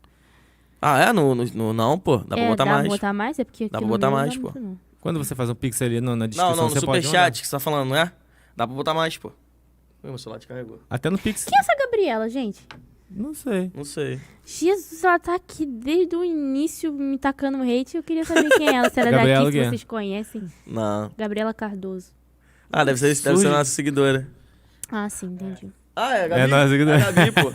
Ah, é? Não, pô. Dá pra botar dá mais. pra botar mais? É porque Dá aqui pra no botar meu mais, não dá pô. muito, não. Quando você faz um pix ali na descrição, Não, no você pode superchat mandar. que você tá falando, não é? Dá pra botar mais, pô. Ui, meu celular descarregou. Até no pix. Quem é essa Gabriela, gente? Não sei. Não sei. Jesus, ela tá aqui desde o início me tacando hate. Eu queria saber quem é ela. Se ela é Gabriela daqui, se quem é? vocês conhecem. Não. Gabriela Cardoso. Ah, deve ser nossa seguidora. Ah, sim, entendi. Ah, é a Gabi? É nossa seguidora. É a Gabi, pô.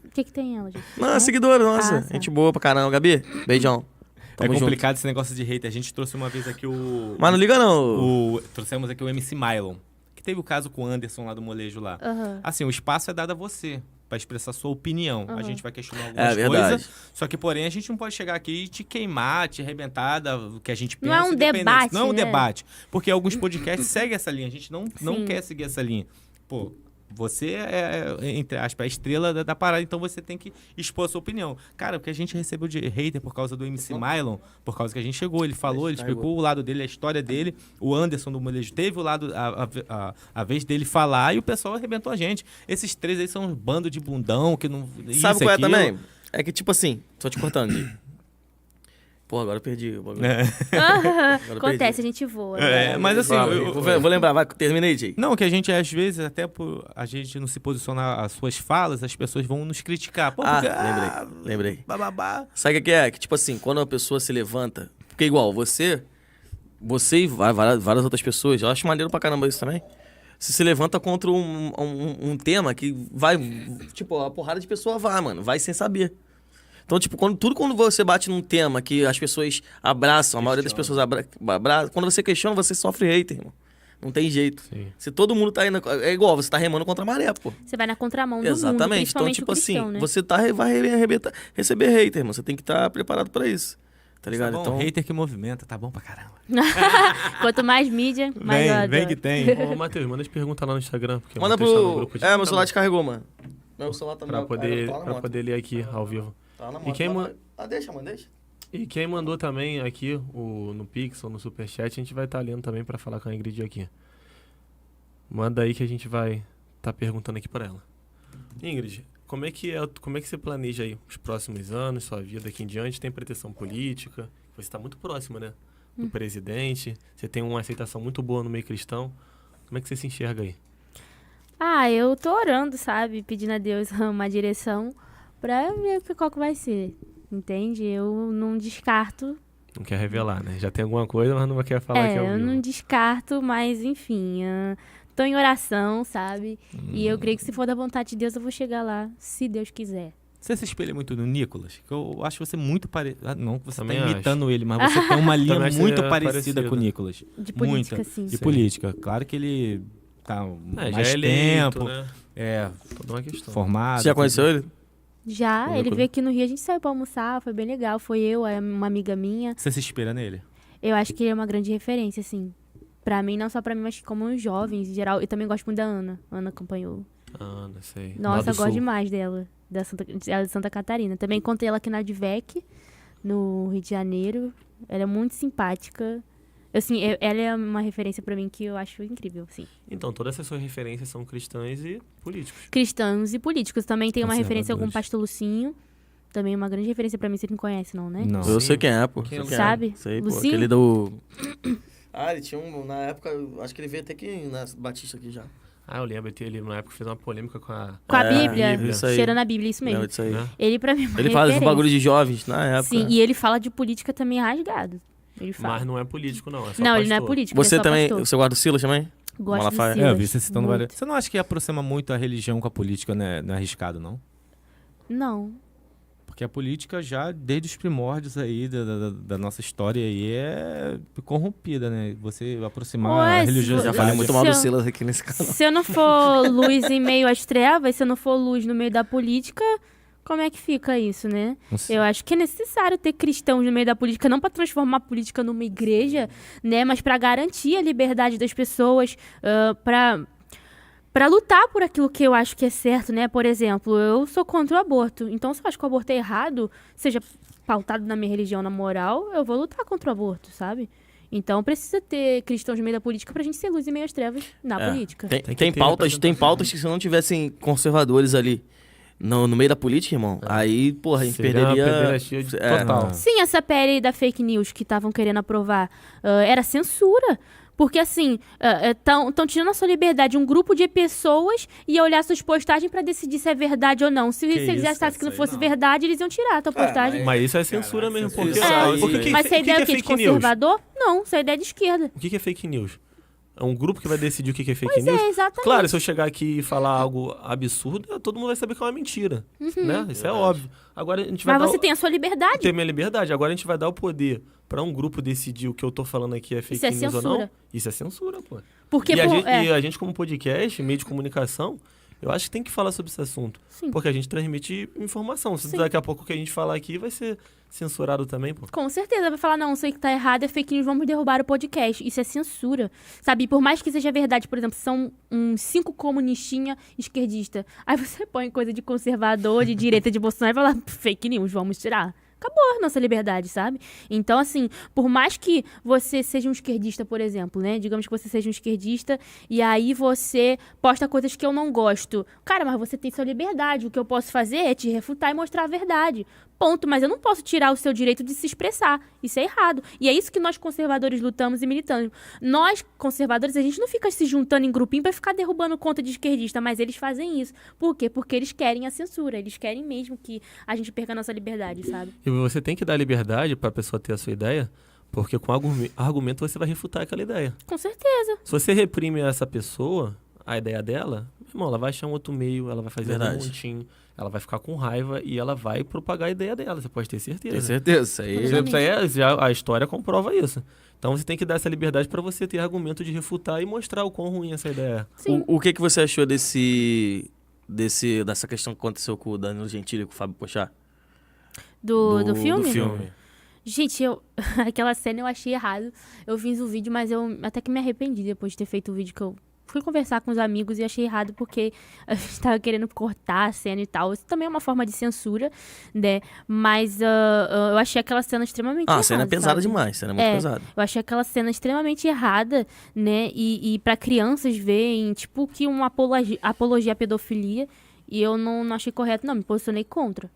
O que tem ela, gente? Não, é seguidora, nossa. Ah, tá. Gente boa pra caramba. Gabi, beijão. É Tamo complicado esse negócio de hater. A gente trouxe uma vez aqui o... Mas não liga não. Trouxemos aqui o MC Mylon. Que teve o caso com o Anderson lá do molejo lá. Aham. Assim, o espaço é dado a você pra expressar sua opinião. A Aham. gente vai questionar É algumas verdade. coisas. Só que, porém, a gente não pode chegar aqui e te queimar, te arrebentar do que a gente pensa. Não é um independente. debate, Não é um né? debate. Porque alguns podcasts seguem essa linha. A gente não Sim. quer seguir essa linha. Pô, você é, entre aspas, a estrela da parada, então você tem que expor a sua opinião. Cara, o que a gente recebeu de hater por causa do MC Mylon, por causa que a gente chegou, ele falou, ele explicou o lado dele, a história dele. O Anderson do Molejo teve o lado, a vez dele falar e o pessoal arrebentou a gente. Esses 3 aí são um bando de bundão que não... Sabe isso, qual é aquilo. também? É que, tipo assim, tô te cortando, Di. Pô, agora eu perdi o bagulho. Acontece, a gente voa. É, mas assim, Vou lembrar, vai, terminei, Jay. não, que a gente, às vezes, até por a gente não se posicionar as suas falas, as pessoas vão nos criticar. Pô, Ah, porque, lembrei. bababá. Sabe o que é? Que, tipo assim, quando uma pessoa se levanta... Porque igual, você e várias outras pessoas, eu acho maneiro pra caramba isso também, se levanta contra um tema que vai... Tipo, a porrada de pessoa vai sem saber. Então, tipo, quando você bate num tema que as pessoas abraçam, a maioria das pessoas abraçam, quando você questiona, você sofre hater, irmão. Não tem jeito. Sim. Se todo mundo tá indo... É igual, você tá remando contra a maré, pô. Você vai na contramão do mundo, Exatamente. Então, principalmente tipo o cristão, assim, né? você vai receber hater, irmão. Você tem que estar preparado pra isso. Tá ligado? Tá bom, Então, hater que movimenta, tá bom pra caramba. Quanto mais mídia, mais eu Vem, vem adoro. que tem. Ô, Matheus, manda as perguntas lá no Instagram. Porque o manda Matheus tá no pro... grupo de- meu celular descarregou, mano. Meu celular também. Pra poder, tá lá na pra moto. poder ler aqui ao vivo. Tá na E moto, quem tá na- manda- deixa, mano, deixa. E quem mandou também aqui no Pix ou no Superchat, a gente vai estar lendo também pra falar com a Ingrid aqui. Manda aí que a gente vai estar perguntando aqui pra ela. Ingrid, como é que você planeja aí os próximos anos, sua vida daqui em diante? Tem pretensão política? Você está muito próximo, né? Do presidente. Você tem uma aceitação muito boa no meio cristão. Como é que você se enxerga aí? Eu tô orando, sabe? Pedindo a Deus uma direção pra ver qual que vai ser. Entende? Eu não descarto. Não quer revelar, né? Já tem alguma coisa, mas não quer falar que é o Eu não descarto, mas enfim. Tô em oração, sabe? E eu creio que se for da vontade de Deus, eu vou chegar lá, se Deus quiser. Você se espelha muito no Nicolas? Que eu acho você muito parecido. Não que você Também tá imitando ele, mas você tem uma linha Também acho muito que é parecida parecido. com o Nicolas. De política, Muita. sim. De Sim. política. Claro que ele tá já mais é eleito, tempo, né? é Toda uma questão. formado. Você já conheceu ele? Já, Como ele eu- veio aqui no Rio, a gente saiu pra almoçar, foi bem legal. Foi eu, uma amiga minha. Você se espelha nele? Eu acho que ele é uma grande referência, assim. Pra mim, não só pra mim, mas como os jovens em geral. Eu também gosto muito da Ana. Ana acompanhou. Ah, não sei. Nossa, Lá eu do gosto Sul. demais dela. Ela é de Santa Catarina. Também encontrei ela aqui na Advec, no Rio de Janeiro. Ela é muito simpática. Assim, ela é uma referência pra mim que eu acho incrível, assim. Então, todas essas suas referências são cristãs e políticos. Cristãos e políticos. Também tem uma referência com o Conservadores. pastor Lucinho. Também uma grande referência pra mim, você não conhece, não, né? Não. Eu sei quem é, pô. Quem é Sei o Sabe? Sei, pô. Lucinho? Aquele do... ele tinha um... Na época, eu acho que ele veio até aqui na Batista aqui já. Ah, eu lembro que ele na época fez uma polêmica com a... Com a É, Bíblia, isso aí. cheirando a Bíblia, isso mesmo. Lembra disso aí. né? Ele, pra mim, é uma Ele faz um referência. bagulho de jovens na época. Sim, e ele fala de política também rasgado. Ele fala. Mas não é político, não. É só Não, ele não é pastor. político, Você ele é só também... pastor. Você guarda o Silas também? Gosto Malafaia. do É, eu Silas. vi você citando Muito. várias. Você não acha que aproxima muito a religião com a política, né? Não é arriscado, não? Não. Porque a política já, desde os primórdios aí da nossa história aí, é corrompida, né? Você aproximar Ué, a se religiosidade. Já Verdade. falei muito mal do Se eu- Silas aqui nesse canal. Se eu não for luz em meio às trevas, se eu não for luz no meio da política, como é que fica isso, né? Não sei. Eu acho que é necessário ter cristãos no meio da política, não para transformar a política numa igreja, né? Mas para garantir a liberdade das pessoas, para lutar por aquilo que eu acho que é certo, né? Por exemplo, eu sou contra o aborto. Então, se eu acho que o aborto é errado, seja pautado na minha religião, na moral, eu vou lutar contra o aborto, sabe? Então, precisa ter cristãos no meio da política pra gente ser luz em meio às trevas na É. política. Tem, Tem que tem ter pautas representação. que se não tivessem conservadores ali no meio da política, irmão, aí, porra, a gente Seria uma perderia... pederastia de- É. total. Sim, essa PL da fake news que estavam querendo aprovar era censura. Porque, assim, estão tirando a sua liberdade um grupo de pessoas e olhar suas postagens pra decidir se é verdade ou não. Se eles isso, achassem que não essa aí fosse não. verdade, eles iam tirar a tua postagem. Mas isso é censura mesmo. censura. Porque, Isso aí- porque Mas essa ideia é o quê? De fake news? conservador? Não, essa ideia é de esquerda. O que é fake news? É um grupo que vai decidir o que é fake Pois news? é, exatamente. Claro, se eu chegar aqui e falar algo absurdo, todo mundo vai saber que é uma mentira. Né? Isso é óbvio. Agora a gente vai Mas dar você tem a sua liberdade. tem minha liberdade. Agora a gente vai dar o poder pra um grupo decidir o que eu tô falando aqui é fake Isso é news ou não. censura. Isso é censura, pô. Porque, E a, pô, gente, e a gente, como podcast, meio de comunicação, eu acho que tem que falar sobre esse assunto. Sim. Porque a gente transmite informação. Se Sim. daqui a pouco o que a gente falar aqui vai ser censurado também, pô. Com certeza, vai falar, não, isso aí que tá errado é fake news, vamos derrubar o podcast. Isso é censura, sabe? E por mais que seja verdade, por exemplo, são uns 5 comunistinha esquerdista. Aí você põe coisa de conservador, de direita, de Bolsonaro e fala, fake news, vamos tirar. Acabou a nossa liberdade, sabe? Então, assim, por mais que você seja um esquerdista, por exemplo, né? Digamos que você seja um esquerdista e aí você posta coisas que eu não gosto. Cara, mas você tem sua liberdade. O que eu posso fazer é te refutar e mostrar a verdade. Ponto. Mas eu não posso tirar o seu direito de se expressar. Isso é errado. E é isso que nós conservadores lutamos e militamos. Nós, conservadores, a gente não fica se juntando em grupinho pra ficar derrubando conta de esquerdista, mas eles fazem isso. Por quê? Porque eles querem a censura. Eles querem mesmo que a gente perca a nossa liberdade, sabe? E você tem que dar liberdade pra pessoa ter a sua ideia, porque com argumento você vai refutar aquela ideia. Com certeza. Se você reprime essa pessoa, a ideia dela, meu irmão, ela vai achar um outro meio, ela vai fazer um Verdade. montinho, ela vai ficar com raiva e ela vai propagar a ideia dela. Você pode ter certeza. Tem certeza, isso aí... A história comprova isso. Então você tem que dar essa liberdade pra você ter argumento de refutar e mostrar o quão ruim essa ideia é. Sim. O que você achou dessa questão que aconteceu com o Danilo Gentili e com o Fábio Pochá? Do filme? Do filme. Gente, aquela cena eu achei errado. Eu fiz o vídeo, mas eu até que me arrependi depois de ter feito o vídeo que eu fui conversar com os amigos e achei errado porque a gente tava querendo cortar a cena e tal. Isso também é uma forma de censura, né? Mas eu achei aquela cena extremamente errada. A cena é pesada sabe? demais, a cena é muito pesada. Eu achei aquela cena extremamente errada, né? E para crianças verem, tipo, que uma apologia à pedofilia. E eu não achei correto, não. Me posicionei contra.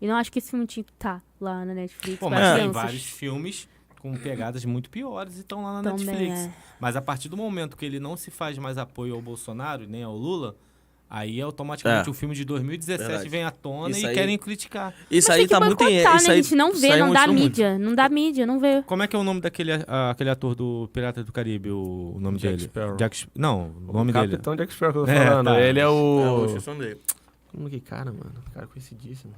E não acho que esse filme tinha que estar lá na Netflix. Pô, pra mas tem crianças. vários filmes com pegadas muito piores e estão lá na Também Netflix. é. Mas a partir do momento que ele não se faz mais apoio ao Bolsonaro, nem ao Lula, aí automaticamente o filme de 2017 Verdade. vem à tona Isso e aí- querem criticar. Isso Mas aí tem que tá muito em... boicotar, Isso né? aí, A gente não isso vê, aí não dá mostrou muito. mídia. Não dá mídia, não vê. Como é que é o nome daquele aquele ator do Pirata do Caribe, o nome Jack dele? Sparrow. Não, o nome dele. Capitão Jack Sparrow que eu tô É, falando. tá. Ele é É, o... eu esqueci o nome dele. Como que cara, mano? Cara conhecidíssimo.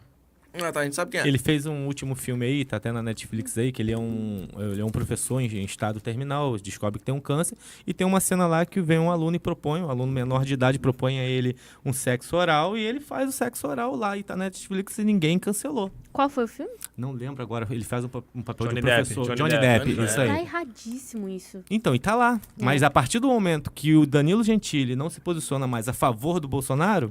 Ah, tá, a gente sabe quem é. Ele fez um último filme aí, tá até na Netflix aí, que ele é um professor em estado terminal, descobre que tem um câncer, e tem uma cena lá que vem um aluno e propõe, um aluno menor de idade propõe a ele um sexo oral, e ele faz o sexo oral lá, e tá na Netflix e ninguém cancelou. Qual foi o filme? Não lembro agora, ele faz um papel Johnny de Depp, professor. Johnny Johnny Depp, Depp, Johnny isso Depp. Tá aí. erradíssimo isso. Então, e tá lá. Mas a partir do momento que o Danilo Gentili não se posiciona mais a favor do Bolsonaro,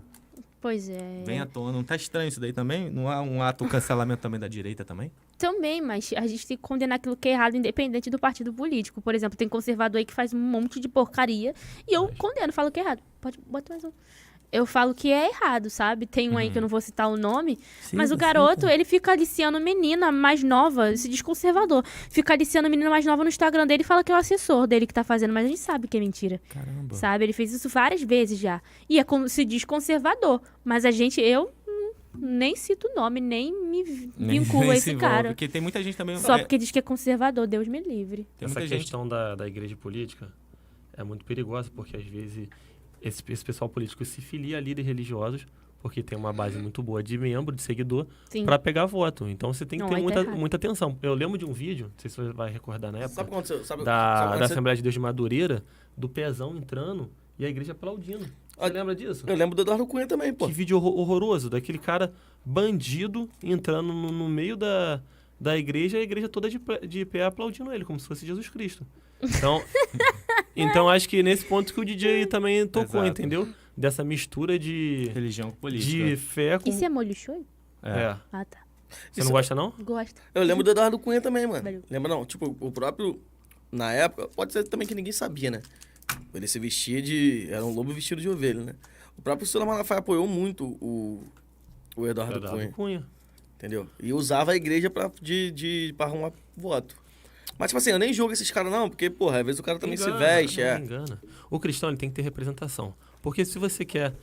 Pois é. vem à tona. Não tá estranho isso daí também? Não há um ato cancelamento também da direita também? Também, mas a gente tem que condenar aquilo que é errado, independente do partido político. Por exemplo, tem conservador aí que faz um monte de porcaria e eu condeno, falo que é errado. Pode botar mais um. Eu falo que é errado, sabe? Tem um aí que eu não vou citar o nome, mas o garoto, ele fica aliciando menina mais nova, se diz conservador, fica aliciando menina mais nova no Instagram dele e fala que é o assessor dele que tá fazendo, mas a gente sabe que é mentira. Caramba. Sabe? Ele fez isso várias vezes já. E é como se diz conservador. Mas eu nem cito o nome, nem me vinculo a Nem esse se envolve, cara. Porque tem muita gente também... Só porque diz que é conservador, Deus me livre. Tem Essa muita gente... questão da igreja política é muito perigosa, porque às vezes esse pessoal político se filia a líderes religiosos, porque tem uma base muito boa de membro, de seguidor, Sim. para pegar voto. Então você tem que Não, ter aí tá muita, errado. muita atenção. Eu lembro de um vídeo, não sei se você vai recordar na época, Sabe quando você... Sabe, da sabe quando você- Assembleia de Deus de Madureira, do pezão entrando e a igreja aplaudindo. Você Ah, lembra disso? Eu lembro do Eduardo Cunha também, pô. Que vídeo horroroso, daquele cara bandido entrando no meio da igreja e a igreja toda de pé aplaudindo ele, como se fosse Jesus Cristo. Então acho que nesse ponto que o DJ também tocou, Exato. entendeu? Dessa mistura de Religião com política. de fé com... Isso é molho show? É. Ah, tá. Você Isso- não gosta, não? Gosto. Eu lembro do Eduardo Cunha também, mano. Valeu. Lembra não? Tipo, o próprio... Na época, pode ser também que ninguém sabia, né? Ele se vestia de... Era um lobo vestido de ovelha, né? O próprio Ciro Malafaia apoiou muito o Eduardo Eduardo Cunha, Cunha. entendeu? E usava a igreja pra arrumar voto. Mas, tipo assim, eu nem julgo esses caras não, porque, porra, às vezes o cara também se veste, não engana. O cristão ele tem que ter representação. Porque se você quer,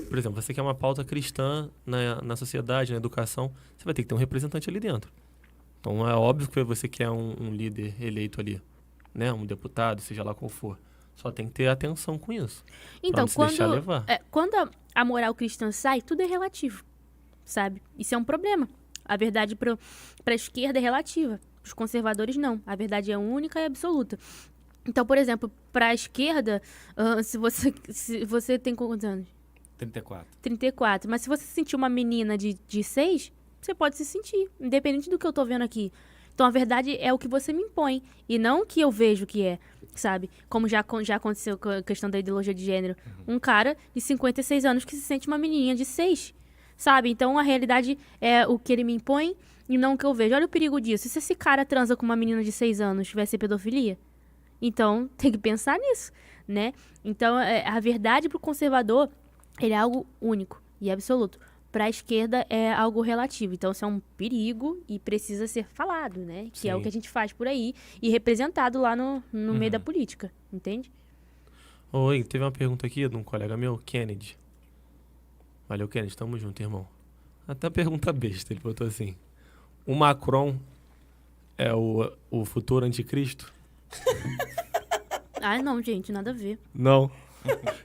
por exemplo, você quer uma pauta cristã na sociedade, na educação, você vai ter que ter um representante ali dentro. Então é óbvio que você quer um líder eleito ali, né? Um deputado, seja lá qual for. Só tem que ter atenção com isso. Então, pra não se deixar levar. quando a moral cristã sai, tudo é relativo, sabe? Isso é um problema. A verdade para a esquerda é relativa. Os conservadores não. A verdade é única e absoluta. Então, por exemplo, para a esquerda, se você tem quantos anos? 34. 34. Mas se você sentir uma menina de 6, você pode se sentir, independente do que eu tô vendo aqui. Então, a verdade é o que você me impõe, e não o que eu vejo que é, sabe? Como já aconteceu com a questão da ideologia de gênero. Um cara de 56 anos que se sente uma menininha de 6, sabe? Então, a realidade é o que ele me impõe e não o que eu vejo. Olha o perigo disso. E se esse cara transa com uma menina de 6 anos, vai ser pedofilia? Então, tem que pensar nisso, né? Então, a verdade pro conservador, ele é algo único e absoluto. Para a esquerda é algo relativo. Então, isso é um perigo e precisa ser falado, né? Que é o Sim. que a gente faz por aí e representado lá no meio da política, entende? Oi, teve uma pergunta aqui de um colega meu, Kennedy. Valeu, Kennedy, tamo junto, irmão. Até pergunta besta, ele botou assim. O Macron é o futuro anticristo? Ah, não, gente, nada a ver. Não.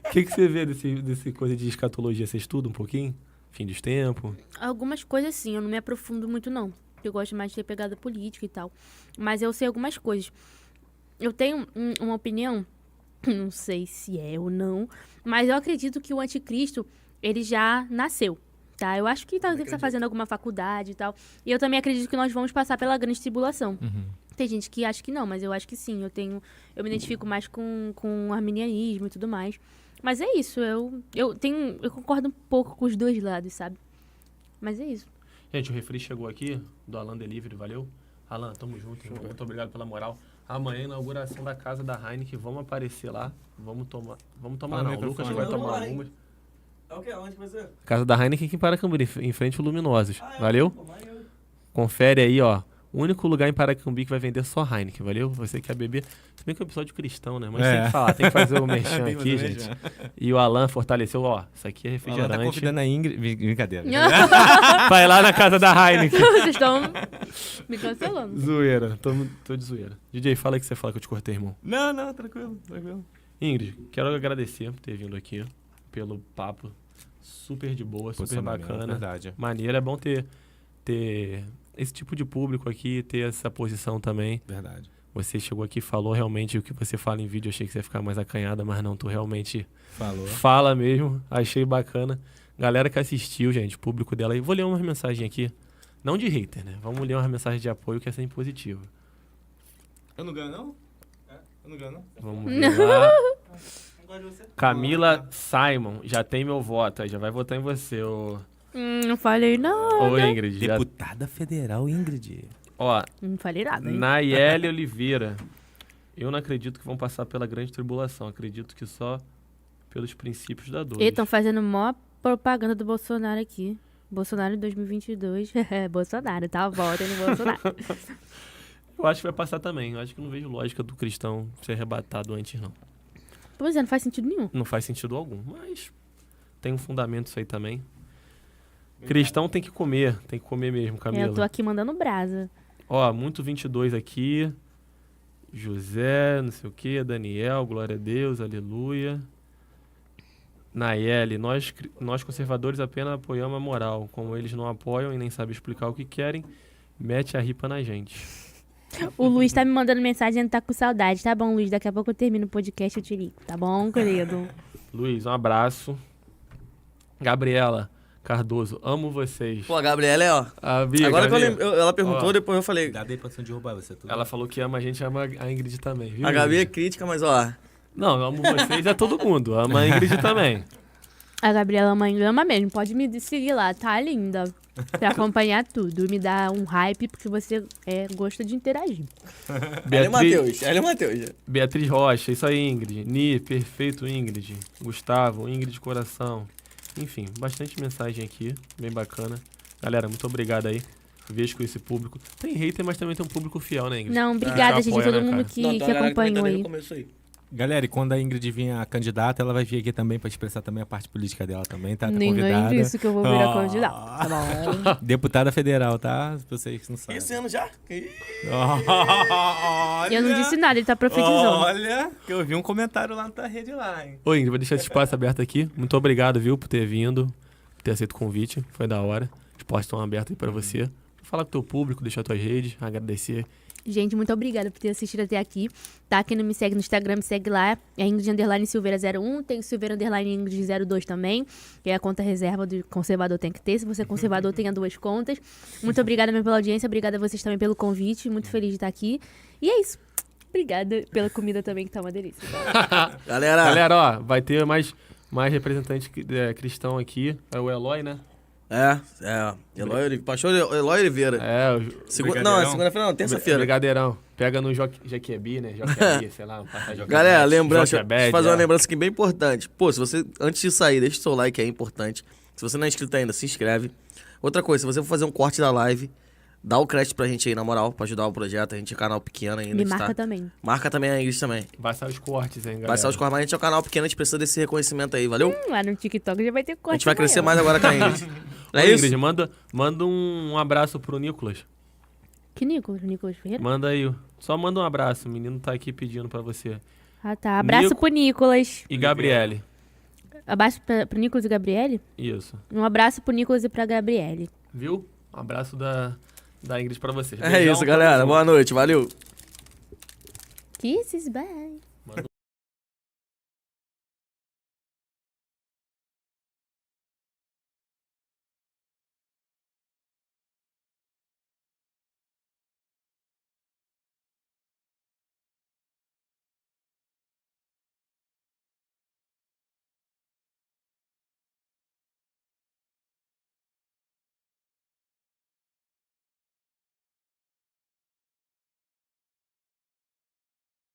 O que você vê desse coisa de escatologia? Você estuda um pouquinho? Fim dos tempos? Algumas coisas sim, eu não me aprofundo muito não. Eu gosto mais de ter pegada política e tal. Mas eu sei algumas coisas. Eu tenho uma opinião, não sei se é ou não, mas eu acredito que o anticristo, ele já nasceu, tá? Eu acho que deve estar fazendo alguma faculdade e tal. E eu também acredito que nós vamos passar pela grande tribulação. Tem gente que acha que não, mas eu acho que sim. Eu me identifico mais com o arminianismo e tudo mais. Mas é isso, eu concordo um pouco com os dois lados, sabe? Mas é isso. Gente, o refri chegou aqui, do Alan Delivery, valeu? Alan, tamo junto, irmão. Muito obrigado pela moral. Amanhã, inauguração da casa da Heineken, vamos aparecer lá. Vamos tomar Fala não, no o Lucas microfone. vai Vamos tomar lá, hein? umas. É o quê? Onde que vai ser? Casa da Heineken aqui em Paracambi, em frente ao Luminosos. Valeu? Pô, maneiro. Confere aí, ó. O único lugar em Paracambi que vai vender só Heineken, valeu? Você quer beber. Se bem que é um episódio cristão, né? Mas tem que falar, tem que fazer o merchan Tem que aqui, fazer o gente. merchan. E o Alan fortaleceu, ó. Isso aqui é Ela refrigerante. tá convidando a Ingrid. Brincadeira. Vai lá na casa da Heineken. Vocês estão me cancelando. Zoeira, tô de zoeira. DJ, fala aí que você fala que eu te cortei, irmão. Não, tranquilo. Ingrid, quero agradecer por ter vindo aqui, pelo papo super de boa, super Posicionamento, bacana. Verdade. Maneiro, é bom ter esse tipo de público aqui, ter essa posição também. Verdade. Você chegou aqui e falou realmente o que você fala em vídeo, eu achei que você ia ficar mais acanhada, mas não, tu realmente Falou. fala mesmo, achei bacana. Galera que assistiu, gente, o público dela aí, vou ler umas mensagens aqui, não de hater, né? Vamos ler umas mensagens de apoio que é sempre positiva. Eu não ganho, não? Eu não ganho, não? Vamos ver lá. Não gosto de você? Camila Simon, já tem meu voto, aí já vai votar em você, ô Não falei não. Ingrid. Já... Deputada Federal Ingrid. Ó, Não falei nada, hein? Nayeli Oliveira. Eu não acredito que vão passar pela grande tribulação. Acredito que só pelos princípios da dor. Eles estão fazendo mó propaganda do Bolsonaro aqui. Bolsonaro em 2022. Bolsonaro, tá? Volta no Bolsonaro. Eu acho que vai passar também. Eu acho que não vejo lógica do cristão ser arrebatado antes, não. Pois é, não faz sentido nenhum. Não faz sentido algum. Mas tem um fundamento isso aí também. Cristão tem que comer mesmo, Camila. Eu tô aqui mandando brasa. Ó, muito 22 aqui. José, não sei o que, Daniel, glória a Deus, aleluia. Nayeli, nós conservadores apenas apoiamos a moral. Como eles não apoiam e nem sabem explicar o que querem, mete a ripa na gente. O Luiz tá me mandando mensagem dizendo que tá com saudade. Tá bom, Luiz, daqui a pouco eu termino o podcast e eu te ligo. Tá bom, querido? Luiz, um abraço. Gabriela Cardoso, amo vocês. Pô, a Gabriela é, ó. A Bia, Agora que Gabi, ela perguntou, Ó. depois eu falei. Dá daí pra você derrubar você. Tudo. ela falou que ama a gente, ama a Ingrid também, viu? A Gabi é Ingrid? crítica, mas ó. Não, eu amo vocês, é todo mundo. Ama a Ingrid também. A Gabriela mãe ama mesmo. Pode me seguir lá, tá linda? Pra acompanhar tudo. Me dá um hype, porque você gosta de interagir. Ela é Matheus. Beatriz Rocha, isso aí, Ingrid. Ni, perfeito, Ingrid. Gustavo, Ingrid Coração. Enfim, bastante mensagem aqui, bem bacana. Galera, muito obrigado aí. Vejo com esse público. Tem hater, mas também tem um público fiel, né, Ingrid? Não, obrigada, gente, apoia, todo né, mundo cara? que acompanhou aí. Galera, e quando a Ingrid vinha candidata, ela vai vir aqui também pra expressar também a parte política dela também, tá? Tá Nem convidada. vem disso que eu vou virar candidata. Tá bom. Deputada Federal, tá? Pra vocês que não sabem. Esse ano já? Olha, Eu não disse nada, ele tá profetizando. Olha, que eu vi um comentário lá na tua rede lá, hein? Ô, Ingrid, vou deixar esse espaço aberto aqui. Muito obrigado, viu, por ter vindo, por ter aceito o convite. Foi da hora. Os portas estão abertos aí pra você. Falar com o teu público, deixar tuas redes, agradecer. Gente, muito obrigada por ter assistido até aqui. Tá? Quem não me segue no Instagram, me segue lá. É Ingrid_Silveira01. Tem o Silveira_Ingrid02 também. Que é a conta reserva do conservador tem que ter. Se você é conservador, tenha duas contas. Muito obrigada mesmo pela audiência. Obrigada a vocês também pelo convite. Muito feliz de estar aqui. E é isso. Obrigada pela comida também, que tá uma delícia. Galera, ó, vai ter mais representante cristão aqui. É o Eloy, né? Pastor Eloy Oliveira. É, o Segunda-feira não, terça-feira. Brigadeirão. Pega no Jaquebi, né? Jaquebi, sei lá. Galera, lembrança, deixa eu fazer uma lembrança. lembrança aqui bem importante. Pô, se você, antes de sair, deixa o seu like, é importante. Se você não é inscrito ainda, se inscreve. Outra coisa, se você for fazer um corte da live, dá o crédito pra gente aí, na moral, pra ajudar o projeto. A gente é canal pequeno ainda. Me marca também. Marca também a Ingrid também. Vai sair os cortes, hein, galera? Vai sair os cortes, mas a gente é um canal pequeno, a gente precisa desse reconhecimento aí, valeu? Lá no TikTok já vai ter corte. A gente vai crescer mais agora com a Ingrid. Não Ô, é isso? Ingrid, manda um abraço pro Nicolas. Que Nicolas? Nicolas Ferreira? Manda aí. Só manda um abraço. O menino tá aqui pedindo pra você. Ah, tá. Abraço pro Nicolas. E Gabriele. Abraço pro Nicolas e Gabriele? Isso. Um abraço pro Nicolas e pra Gabriele. Viu? Um abraço da Ingrid pra vocês. É Beijão, isso, galera. tamo junto. Boa noite, valeu. Kisses, bye.